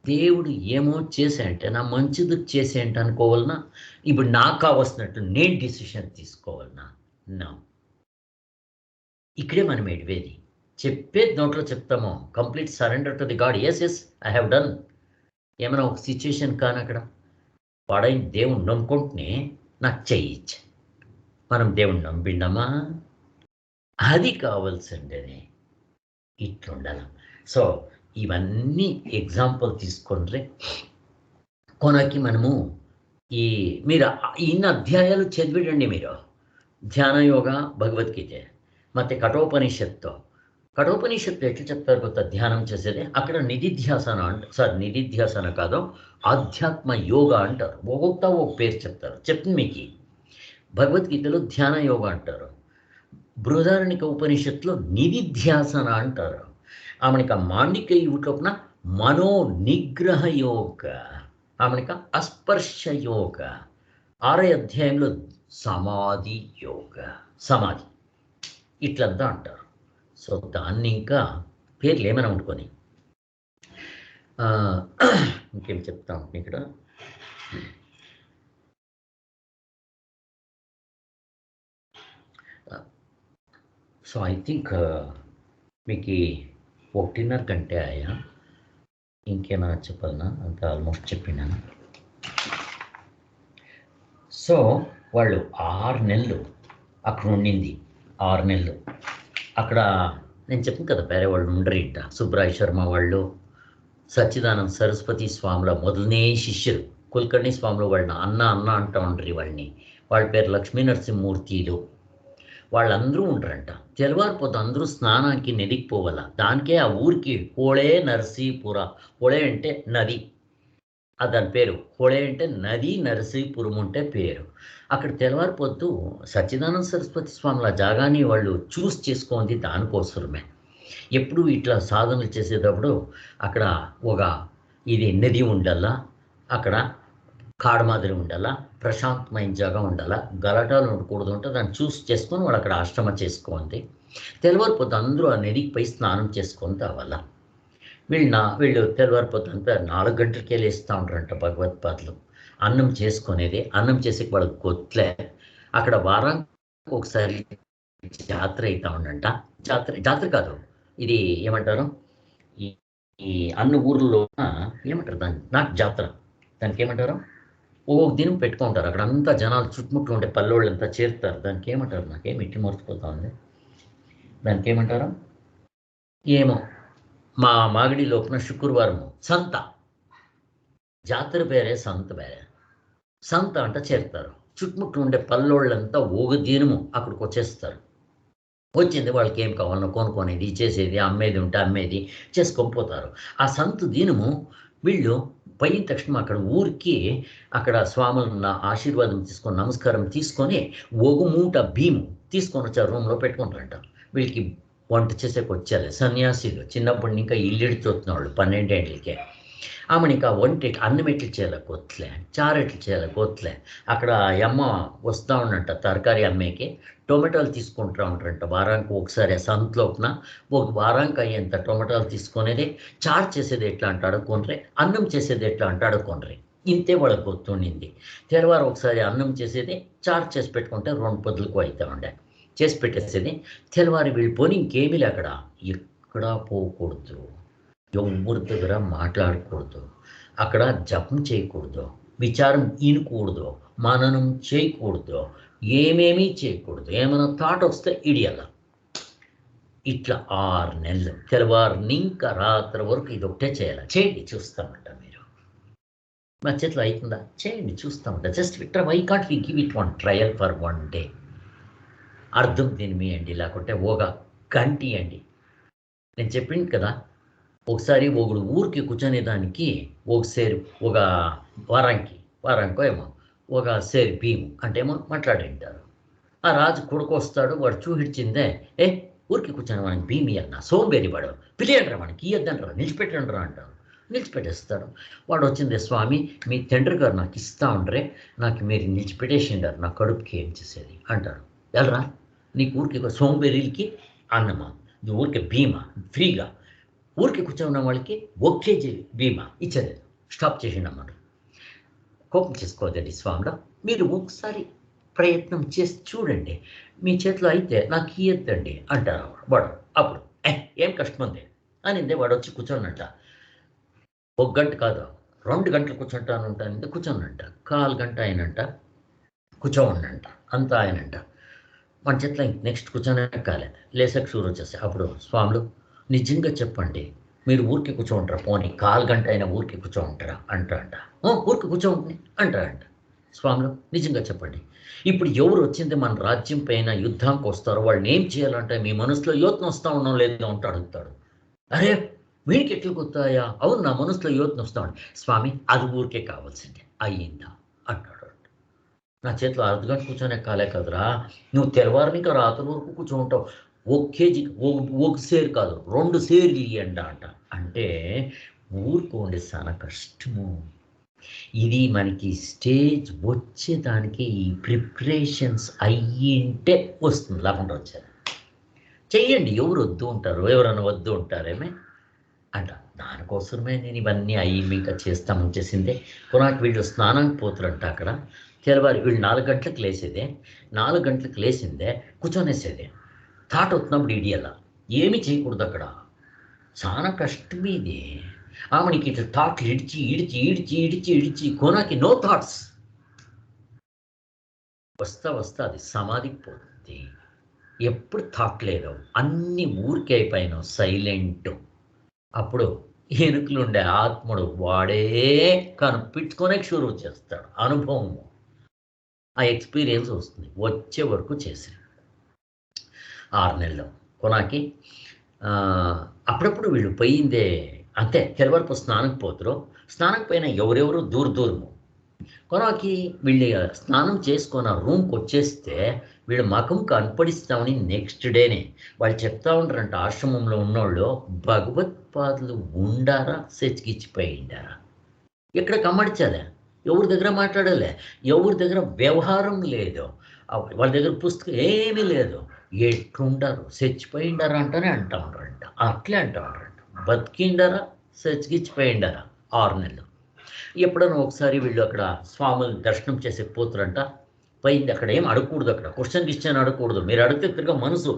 దేవుడు ఏమో చేసేయంటే నా మంచిది చేసేయంటే అనుకోవాలన్నా, ఇప్పుడు నాకు కావలసినట్టు నేను డిసిషన్ తీసుకోవాలన్నా? నా ఇక్కడే మనం ఎడివేది. చెప్పేది నోట్లో చెప్తాము, complete surrender to the god. As I have done. ఏమైనా ఒక సిచ్యుయేషన్ కానీ అక్కడ వాడైన దేవుణ్ణి నమ్ముకుంటేనే నాకు చేయొచ్చు. మనం దేవుణ్ణి నమ్మిండమా? అది కావాల్సిండేది. ఇట్లుండాల. సో ఇవన్నీ ఎగ్జాంపుల్ తీసుకుంటే కొనకి మనము మీరు ఇన్ని అధ్యాయాలు చదివిడండి మీరు. ధ్యాన యోగ, భగవద్గీత, ಮತ್ತು కఠోపనిషత్తు ఎట్లా చెప్తారు కొత్త ధ్యానం చేసేది? అక్కడ నిధిధ్యాసన నిధిధ్యాసన కాదు, ఆధ్యాత్మ యోగ అంటారు. ఒక్కొక్క ఒక పేరు చెప్తారు. చెప్తుంది మీకు. భగవద్గీతలో ధ్యాన యోగ అంటారు, బృహదారణిక ఉపనిషత్తులో నిధిధ్యాసన అంటారు. ఆమెనిక మాండిక యువట్లోపున మనో నిగ్రహ యోగ, ఆమెనిక అస్పర్శ యోగ, 6వ అధ్యాయంలో సమాధి యోగ, సమాధి ఇట్లంతా అంటారు. సో దాన్ని ఇంకా పేర్లు ఏమైనా ఉండుకొని ఇంకేం చెప్తాం ఇక్కడ. సో ఐ థింక్ మీకు 1:30 గంట అయ్యా. ఇంకేమైనా చెప్పాలన్నా? అంత ఆల్మోస్ట్ చెప్పినాను. సో వాళ్ళు 6 నెలలు అక్కడ ఉండింది. 6 నెలలు అక్కడ నేను చెప్పాను కదా, వేరే వాళ్ళు ఉండరింట. సుబ్రాయ్ శర్మ వాళ్ళు, సచ్చిదానంద సరస్వతి స్వాముల మొదలనే శిష్యులు, కుల్కర్ణి స్వాములు వాళ్ళని అన్న అంటూ ఉండరు. వాళ్ళ పేరు లక్ష్మీ నరసింహమూర్తిలు. వాళ్ళందరూ ఉండరంట. తెల్లవారిపోతే అందరూ స్నానానికి నదికి పోవాల. దానికే ఆ ఊరికి హోళే నరసీపుర. హోళే అంటే నది, దాని పేరు. హోళే అంటే నది, నరసీపురం అంటే పేరు. అక్కడ తెల్లవారిపోతూ సచ్చిదానంద సరస్వతి స్వాముల జాగాని వాళ్ళు చూస్ చేసుకుంది దానికోసమే. ఎప్పుడు ఇట్లా సాధనలు చేసేటప్పుడు అక్కడ ఒక ఇది నది ఉండాలా, అక్కడ కాడ మాదిరి ఉండాలా, ప్రశాంతమైన జాగా ఉండాలా, గలాటాలు ఉండకూడదు. ఉంటే దాన్ని చూస్ చేసుకొని వాళ్ళు అక్కడ ఆశ్రమ చేసుకోండి. తెల్లవారిపోతే అందరూ ఆ నదికి పై స్నానం చేసుకొని రావాలా. వీళ్ళు తెల్లవారిపోతే అంతా 4 గంటలకే లేస్తూ ఉంటారంట భగవత్పాదులు. అన్నం చేసుకునేది, అన్నం చేసి వాళ్ళకి గొత్లే. అక్కడ వారానికి ఒకసారి జాతర అవుతా ఉండంట. జాతర కాదు, ఇది ఏమంటారు, ఈ అన్ని ఊర్లలో ఏమంటారు దాన్ని, నాకు జాతర, దానికి ఏమంటారు, ఒక్కొక్క దినం పెట్టుకుంటారు. అక్కడ అంతా జనాలు చుట్టుముట్లు ఉండే పల్లెళ్ళంతా చేరుతారు. దానికి ఏమంటారు, నాకేమి ఇట్టి మర్చిపోతా ఉంది, దానికి ఏమంటారు ఏమో. మా మాగడి లోపల శుక్రవారము సంత, జాతర పేరే సంత వేరే. సంత అంట చేరుతారు. చుట్టుముట్లు ఉండే పల్లోళ్ళంతా ఒక దినము అక్కడికి వచ్చేస్తారు. వచ్చింది వాళ్ళకి ఏం కావాలనో కొనుక్కునేది, చేసేది, అమ్మేది ఉంటే అమ్మేది, చేసుకొని పోతారు. ఆ సంత దినము వీళ్ళు పోయిన తక్షణం అక్కడ ఊరికి అక్కడ స్వాముల ఆశీర్వాదం తీసుకొని, నమస్కారం తీసుకొని, ఒక మూట బియ్యం తీసుకొనొచ్చి ఆ రూమ్‌లో పెట్టుకుంటారంట. వీళ్ళకి వంట చేసేకొచ్చేది. సన్యాసిలు చిన్నప్పుడు ఇంకా ఇల్లిడిచొచ్చినోళ్ళు 12 ఏండ్లకే. ఆమెనింకా వంట అన్నం ఎట్లా చేయాలో ಗೊತ್ತಿಲ್ಲ, చారు ఎట్లా చేయాలో ಗೊತ್ತಿಲ್ಲ. అక్కడ ఆ యమ్మ వస్తా ఉండంట తరకారీ అమ్మేకి. టొమాటోలు తీసుకుంటా ఉంటారంట వారానికి ఒకసారి ఆ సంతలోపున. ఒక వారానికి అయ్యేంత టొమాటోలు తీసుకొనేది, చారు చేసేది ఎట్లా అంటే అడుక్కొండ్రి, అన్నం చేసేది ఎట్లా అంటే అడుక్కొండ్రి. ఇంతే వాళ్ళకి గుర్తుండింది. తెల్లవారు ఒకసారి అన్నం చేసేది, చారు చేసి పెట్టుకుంటే 2 పొద్దులకు అయితా ఉండే. చేసి పెట్టేసేది. తెల్లవారి వీళ్ళు పోనీ ఇంకేమీ లే అక్కడ. ఎక్కడా పోకూడదు. ఎవ్వరి దగ్గర మాట్లాడకూడదు. అక్కడ జపం చేయకూడదు. విచారం ఇనకూడదు. మననం చేయకూడదు. ఏమేమీ చేయకూడదు. ఏమైనా థాట్ వస్తే ఇడియాల. ఇట్లా 6 నెలలు. తెల్లవారినింక రాత్రి వరకు ఇదొకటే చేయాల. చేయండి చూస్తామంట మీరు. మా చేతిలో అయితుందా? చేయండి చూస్తామంట. Just why can't we give it one trial for 1 day. అర్థం తినిపియండి. లేకుంటే ఒక గంట ఇయ్యండి. నేను చెప్పింది కదా! ఒకసారి ఒకడు ఊరికి కూర్చునేదానికి ఒక సేరు ఒక వారానికో ఏమో ఒక సేరు బియ్యం అంటే ఏమో మాట్లాడింటారు. ఆ రాజు కొడుకొస్తాడు. వాడు చూహిడిచిందే, "ఏ ఊరికే కూర్చొని వానికి బియ్యం ఇయ్యన్నా సోంబేరి వాడు. పిలియండ్రా వానికి ఇయ్యొద్దండ్రా నిలిచిపెట్టండ్రా" అంటారు. నిలిచిపెట్టేస్తాడు. వాడొచ్చిందే, "స్వామి మీ తండ్రి గారు నాకు ఇస్తా ఉండ్రే. నాకు మీరు నిలిచిపెట్టేసిండారు. నా కడుపుకి ఏం చేసేది" అంటాడు. "ఎల్రా నీకు ఊరికే సోంబేరీలకి అన్నమా? ఊరికే బియ్యమా ఫ్రీగా? ఊరికే కూర్చొని వాళ్ళకి ఒక కేజీ బీమా ఇచ్చేది స్టాప్ చేసిండన్నమాట. కోపం చేసుకోవద్దండి స్వామిలో. మీరు ఒకసారి ప్రయత్నం చేసి చూడండి. మీ చేతిలో అయితే నాకు ఇయ్యొద్దండి అంటారు వాడు. అప్పుడు ఏం కష్టం ఉంది అనిందే వాడొచ్చి కూర్చోనంట. ఒక గంట కాదు 2 గంటలు కూర్చుంటానంటే కూర్చోనంట. కాలు గంట ఆయనంట కూర్చోమన్నంట. అంతా ఆయనంట. మన చేతిలో నెక్స్ట్ కూర్చొనే కాలేదు. లేసాక షూరొచ్చేసాయి. అప్పుడు స్వాములు నిజంగా చెప్పండి. మీరు ఊరికే కూర్చోంటారా? పోనీ కాలు గంట అయినా ఊరికే కూర్చోంటారా? అంటాడంట. ఊరికే కూర్చోండి అంటాడంట. స్వాములు నిజంగా చెప్పండి. ఇప్పుడు ఎవరు వచ్చింది మన రాజ్యం పైన యుద్ధానికొస్తారో వాళ్ళని ఏం చేయాలంటే మీ మనసులో యోచన వస్తా ఉండడం లేదో అంట అడుగుతాడు. అరే! వీడికి ఎట్లా గుర్తాయా? అవును నా మనసులో యోచన వస్తా ఉంది. స్వామి అది ఊరికే కావాల్సిందే. అయిందా? అంటాడు. నా చేతిలో అర్ధగంట కూర్చొనే కాలే కదరా! నువ్వు తెల్లవారినింకా రాత్రి వరకు కూర్చోంటావు. ఒక కేజీ ఒక సేరు కాదు 2 సేర్లు ఇయ్యండా అంట. అంటే ఊరుకోండి చాలా కష్టము. ఇది మనకి స్టేజ్ వచ్చేదానికి ఈ ప్రిపరేషన్స్ అయ్యుంటే వస్తుంది. లేకుండా వచ్చేది. చెయ్యండి. ఎవరు వద్దు ఉంటారు? ఎవరైనా వద్దు ఉంటారేమి? అంట. దానికోసమే నేను ఇవన్నీ ఇంకా చేస్తామని చేసిందే. కొనాకు వీళ్ళు స్నానానికి పోతారంట అక్కడ. తెల్లవారి వీళ్ళు 4 గంటలకు లేసేదే. 4 గంటలకు లేసిందే కూర్చొనేసేదే. థాట్ వచ్చినప్పుడు ఇడియాల. ఏమి చేయకూడదక్కడ. చాలా కష్టం ఇది. ఆమెనికి ఇట్లా థాట్‌లు ఇడిచి కొనాకి నో థాట్స్. వస్తా అది సమాధికి పోతుంది. ఎప్పుడు థాట్ లేదు. అన్నీ ఊరికే అయిపోయినావు సైలెంటు. అప్పుడు ఎనుకలుండే ఆత్ముడు వాడే కనిపించుకోనికి షురువు చేస్తాడు. అనుభవము. ఆ ఎక్స్‌పీరియన్స్ వస్తుంది. వచ్చే వరకు చేశాను. 6 నెలలు. కొనాకి అప్పుడప్పుడు వీళ్ళు పోయిందే అంతే తెల్లవారిపు స్నానంకి పోతురు. స్నానంకి పోయిన ఎవరెవరు దూరము. కొనాకి వీళ్ళు స్నానం చేసుకొని ఆ రూమ్‌కొచ్చేస్తే వీళ్ళ మఖం కనపడిస్తామని నెక్స్ట్ డేనే వాళ్ళు చెప్తా ఉంటారంట ఆశ్రమంలో ఉన్నోళ్ళు భగవత్పాదులు ఉండారా సెచ్చికిచ్చిపోయిండారా. ఎక్కడ కమ్మడిచాలే. ఎవరి దగ్గర మాట్లాడలే. ఎవరి దగ్గర వ్యవహారం లేదు. వాళ్ళ దగ్గర పుస్తకం ఏమీ లేదు. ఎట్లుండారు? సచ్చిపోయిండారా అంటనే అంటా ఉండారంట. అట్లే అంటా ఉండారంట. బతికిండారా? సచ్చిగిచ్చిపోయిండారా 6 నెలలు. ఎప్పుడైనా ఒకసారి వీళ్ళు అక్కడ స్వాములు దర్శనం చేసేకి పోతురంట. పోయింది అక్కడ ఏం అడగకూడదు అక్కడ. క్వెషన్ గిశ్చన్ అడగకూడదు. మీరు అడిగితే తిరగా మనసు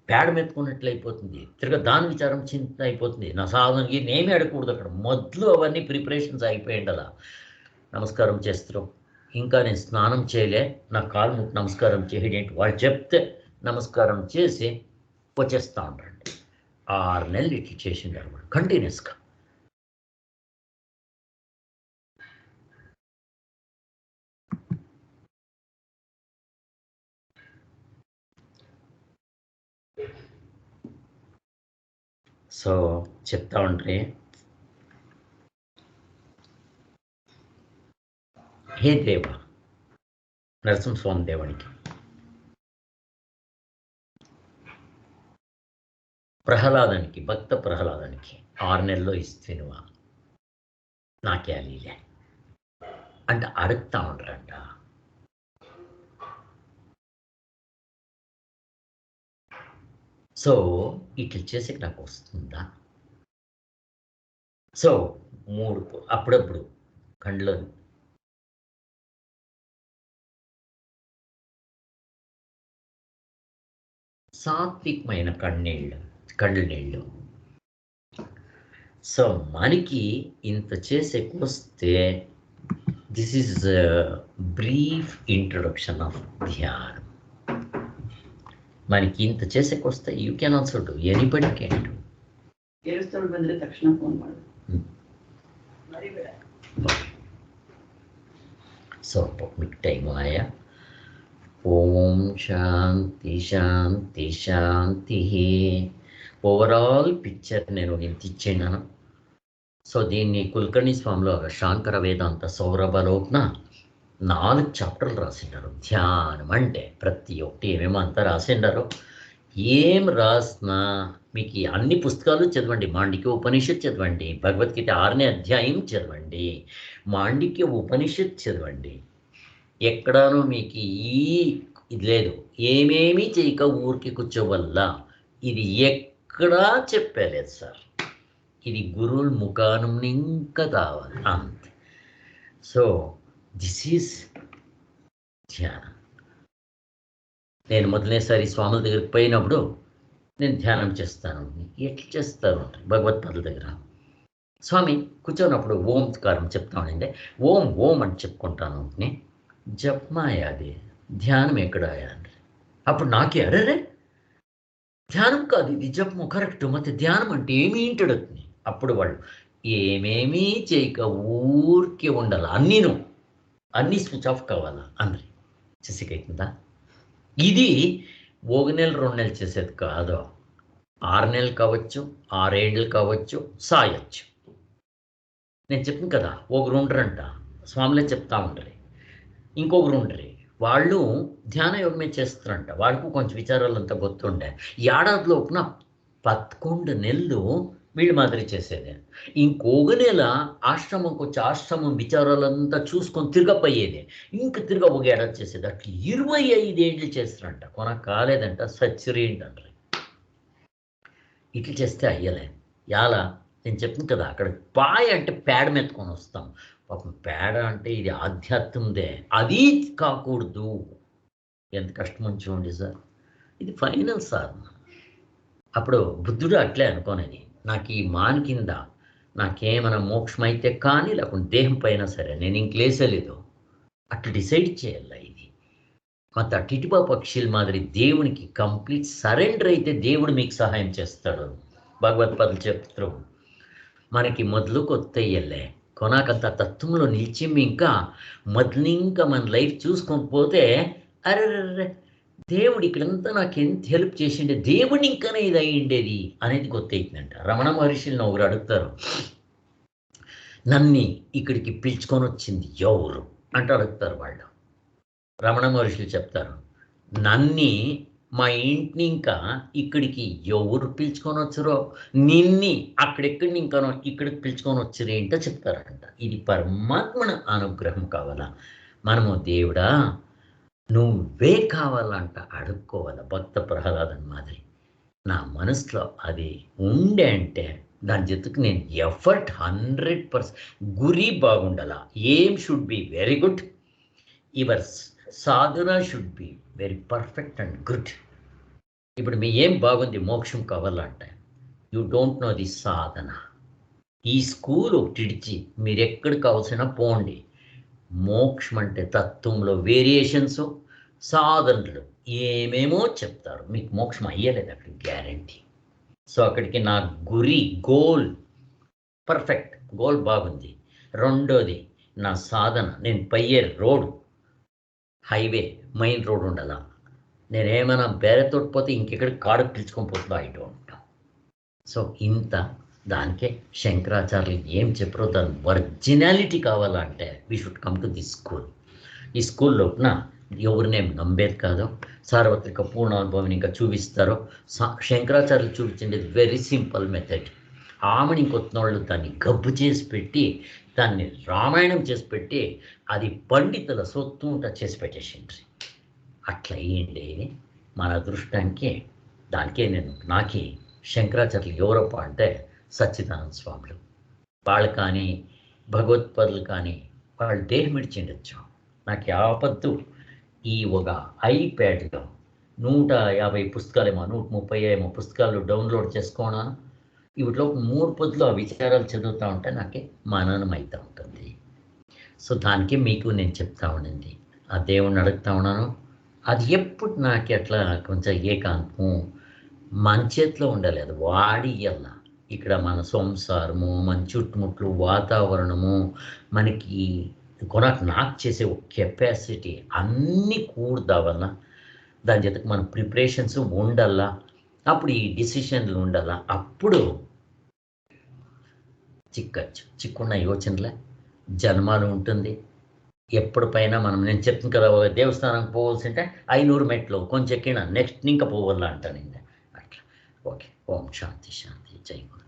పేడ మెత్తుకున్నట్లయిపోతుంది. తిరగా దాని విచారం చింతన అయిపోతుంది. నా సాధనకి నేనేమి అడగకూడదు అక్కడ. మొదలు అవన్నీ ప్రిపరేషన్స్ అయిపోయిండాల. నమస్కారం చేస్తున్నాం. ఇంకా నేను స్నానం చేయలే. నా కాళ్ళు ముక్కి నమస్కారం చేయడేంటి వాళ్ళు చెప్తే నమస్కారం చేసి వచ్చేస్తా ఉంటారండి. 6 నెలలు ఇట్లా చేసిండారు వాడు కంటిన్యూయస్‌గా. సో చెప్తా ఉంటే, హే దేవ నరసింహస్వామి దేవునికి, ప్రహ్లాదానికి, భక్త ప్రహ్లాదానికి 6 నెలల్లో ఇస్తేనువా నాకే అలీలే అంటే అడుగుతా ఉంటారంట. సో ఇట్లా చేసి నాకు వస్తుందా? సో 3 అప్పుడప్పుడు కండ్లో సాత్వికమైన కళ్ళు నీళ్ళు. సో మనకి ఇంత చేసేకొస్తే, this is brief introduction of ధ్యానం. మనకి ಇಂತ చేసేకొస్తే you can also do, anybody can do. ಕೇಳಿಸ್ತಳು ಬಂದರೆ ತಕ್ಷಣ ಫೋನ್ ಮಾಡು. ಮರಿಬೇಡ. ಸೊ మీకు టైం ఆయా. ఓం శాంతి శాంతి శాంతి. ఓవరాల్ పిక్చర్ నేను ఇంత ఇచ్చేనాను. సో దీన్ని కుల్కర్ణి స్వామిలో శాంకర వేదాంత సౌరభలోక్న 4 చాప్టర్లు రాసిండారు. ధ్యానం అంటే ప్రతి ఒక్కటి ఏమేమో అంతా రాసిండారు. ఏం రాసినా మీకు అన్ని పుస్తకాలు చదవండి. మాండిక్య ఉపనిషత్ చదవండి, భగవద్గీత 6నే అధ్యాయం చదవండి, మాండిక్య ఉపనిషత్ చదవండి. ఎక్కడానూ మీకు ఇది లేదు. ఏమేమీ చేయక ఊరికి కూర్చోవల్ల ఇది ఎక్కడా చెప్పలేదు సార్. ఇది గురువుల ముఖానం ఇంకా కావాలి అంతే. సో దిస్ ఈజ్ ధ్యానం. నేను మొదలనేసారి స్వాముల దగ్గరికి పోయినప్పుడు నేను ధ్యానం చేస్తాను. ఎట్లా చేస్తారు భగవత్పాదుల దగ్గర స్వామి కూర్చోనప్పుడు ఓంకారం చెప్తా ఉండే, ఓం ఓం అని చెప్పుకుంటాను. జపమాయా అది ధ్యానం ఎక్కడాయా అంటే అప్పుడు నాకే అరే ధ్యానం కాదు ఇది జపము కరెక్ట్, ಮತ್ತೆ ధ్యానం అంటే ఏమి ఇంటాడు. అప్పుడు వాళ్ళు ఏమేమీ చేయక ఊరికే ఉండాలి, అన్నీ స్విచ్ ఆఫ్ కావాలా అందరి చేసేకైతుందా. ఇది 1 నెల 2 నెలలు చేసేది కాదు, 6 నెలలు కావచ్చు, 6 ఏళ్ళు కావచ్చు, సాయొచ్చు. నేను చెప్పాను కదా, ఒకరు ఉండరంట స్వామిలే చెప్తా ఉండరు, ఇంకొకరు ఉండరు, వాళ్ళు ధ్యాన యోగమే చేస్తారంట. వాళ్ళకు కొంచెం విచారాలంతా గుర్తుండే. ఏడాదిలో 11 నెలలు వీళ్ళు మాదిరి చేసేది. ఇంకొక నెల ఆశ్రమంకి వచ్చి ఆశ్రమం విచారాలంతా చూసుకొని తిరగపోయేది. ఇంక తిరగ ఒక ఏడాది చేసేది. అట్లా 25 ఏళ్ళు చేస్తారంట. కొన కాలేదంట, సచ్చిరేంటంటారు. ఇట్లా చేస్తే అయ్యలే ఎలా నేను చెప్తాను కదా, అక్కడ పాయ అంటే పేడ మెత్తుకొని వస్తాం. పాపం పేడ అంటే ఇది ఆధ్యాత్మందే, అది కాకూడదు. ఎంత కష్టం చూడండి సార్, ఇది ఫైనల్ సార్. అప్పుడు బుద్ధుడు అట్లే అనుకోనేది, నాకు ఈ మాన్ కింద నాకేమైనా మోక్షమైతే కానీ లేకుంటే దేహం పైన సరే నేను ఇంకలేసలేదు అట్లా డిసైడ్ చేయాలి. ఇది ಮತ್ತು ఆ టిటిపా పక్షుల మాదిరి దేవునికి కంప్లీట్ సరెండర్ అయితే దేవుడు మీకు సహాయం చేస్తాడు. భగవత్పాదులు చెప్తారు మనకి మొదలు కొత్తయ్యలే కొనాకంత తత్వంలో నిలిచి ఇంకా మొదలు ఇంకా మన లైఫ్ చూసుకొని పోతే అరే దేవుడు ఇక్కడంతా నాకు ఎంత హెల్ప్ చేసిండే, దేవుడిని ఇంకానే ఇది అయ్యిండేది అనేది గుర్తయితుందంట. రమణ మహర్షిని ఒకరు అడుగుతారు, నన్ను ఇక్కడికి పిలుచుకొని వచ్చింది ఎవరు అంటే అడుగుతారు వాళ్ళు. రమణ మహర్షులు చెప్తారు, నన్ని మా ఇంటిని ఇంకా ఇక్కడికి ఎవరు పిలుచుకొని వచ్చారో నిన్ని అక్కడెక్కడిని ఇంకానో ఇక్కడికి పిలుచుకొని వచ్చారు ఏంటో చెప్తారంట. ఇది పరమాత్మన అనుగ్రహం కావాలా. మనము దేవుడా నువ్వే కావాలంట అడుక్కోవాలి. భక్త ప్రహ్లాదన్ మాదిరి నా మనసులో అది ఉండే అంటే దాని జతకు నేను ఎఫర్ట్ 100%. గురి బాగుండాలా, aim should be very good, your sadhana should be very perfect and good. ఇప్పుడు మీ ఏం బాగుంది, మోక్షం కావాలంటే you don't know the sadhana. ఈ స్కూల్ ఒకటి ఇడిచి మీరు ఎక్కడికి కావాల్సిన పోండి. మోక్షం అంటే తత్వంలో వేరియేషన్స్, సాధనలు ఏమేమో చెప్తారు. మీకు మోక్షం అయ్యలేదు అక్కడ గ్యారంటీ. సో అక్కడికి నా గురి గోల్ పర్ఫెక్ట్, గోల్ బాగుంది. రెండోది నా సాధన, నేను పయ్యే రోడ్ హైవే మెయిన్ రోడ్ ఉండాలా. నేనేమైనా బేరే తోటిపోతే ఇంకెక్కడికి కాడుకు పిలుచుకొని పోతుందో ఐ డోంట్ నో. సో ఇంత దానికే శంకరాచార్యులు ఏం చెప్పారో దాని ఒరిజినాలిటీ కావాలంటే we should come to this school. ఈ స్కూల్లోన ఎవరినేం నమ్మేది కాదు, సార్వత్రిక పూర్ణానుభవం ఇంకా చూపిస్తారో. శంకరాచార్యులు చూపించింది వెరీ సింపుల్ మెథడ్. ఆమెని ఇంకొత్తిన వాళ్ళు దాన్ని గబ్బు చేసి పెట్టి దాన్ని రామాయణం చేసి పెట్టి అది పండితుల సొత్తు చేసి పెట్టేసిండ్రి. అట్లా అయ్యింది మన అదృష్టానికి. దానికే నాకే శంకరాచార్యులు ఎవరప్ప అంటే సచ్చిదానంద స్వాములు. వాళ్ళు కానీ భగవత్పదులు కానీ వాళ్ళు దేహం విడిచిండొచ్చు. నాకు ఆపత్తు ఈ ఒక ఐప్యాడ్లో 150 పుస్తకాలేమో 130 పుస్తకాలు డౌన్లోడ్ చేసుకున్నాను. వీటిలో 3 పొద్దులు ఆ విచారాలు చదువుతూ ఉంటే నాకే మననం అవుతూ ఉంటుంది. సో దానికి మీకు నేను చెప్తా ఉండింది, ఆ దేవుణ్ణి అడుగుతా ఉన్నాను. అది ఎప్పుడు నాకు అట్లా కొంచెం ఏకాంతము మన చేతిలో ఉండాలి, అది వాడియల్లా. ఇక్కడ మన సంసారము, మన చుట్టుముట్లు వాతావరణము, మనకి నాకు చేసే ఒక కెపాసిటీ అన్నీ కూడదావన్నా. దాని చేతకు మన ప్రిపరేషన్స్ ఉండాలా, అప్పుడు ఈ డిసిషన్లు ఉండాలా. అప్పుడు చిక్కున్న యోచనలే జన్మాలు ఉంటుంది. ఎప్పుడు పైన నేను చెప్తాను కదా, దేవస్థానంకి పోవాల్సి ఉంటే 500 మెట్లు కొంచెం ఎక్కిన నెక్స్ట్ ఇంకా పోవాలా అంటాను. ఇంకా అట్లా. ఓకే. ఓం శాంతి శాంతి. జై గురు.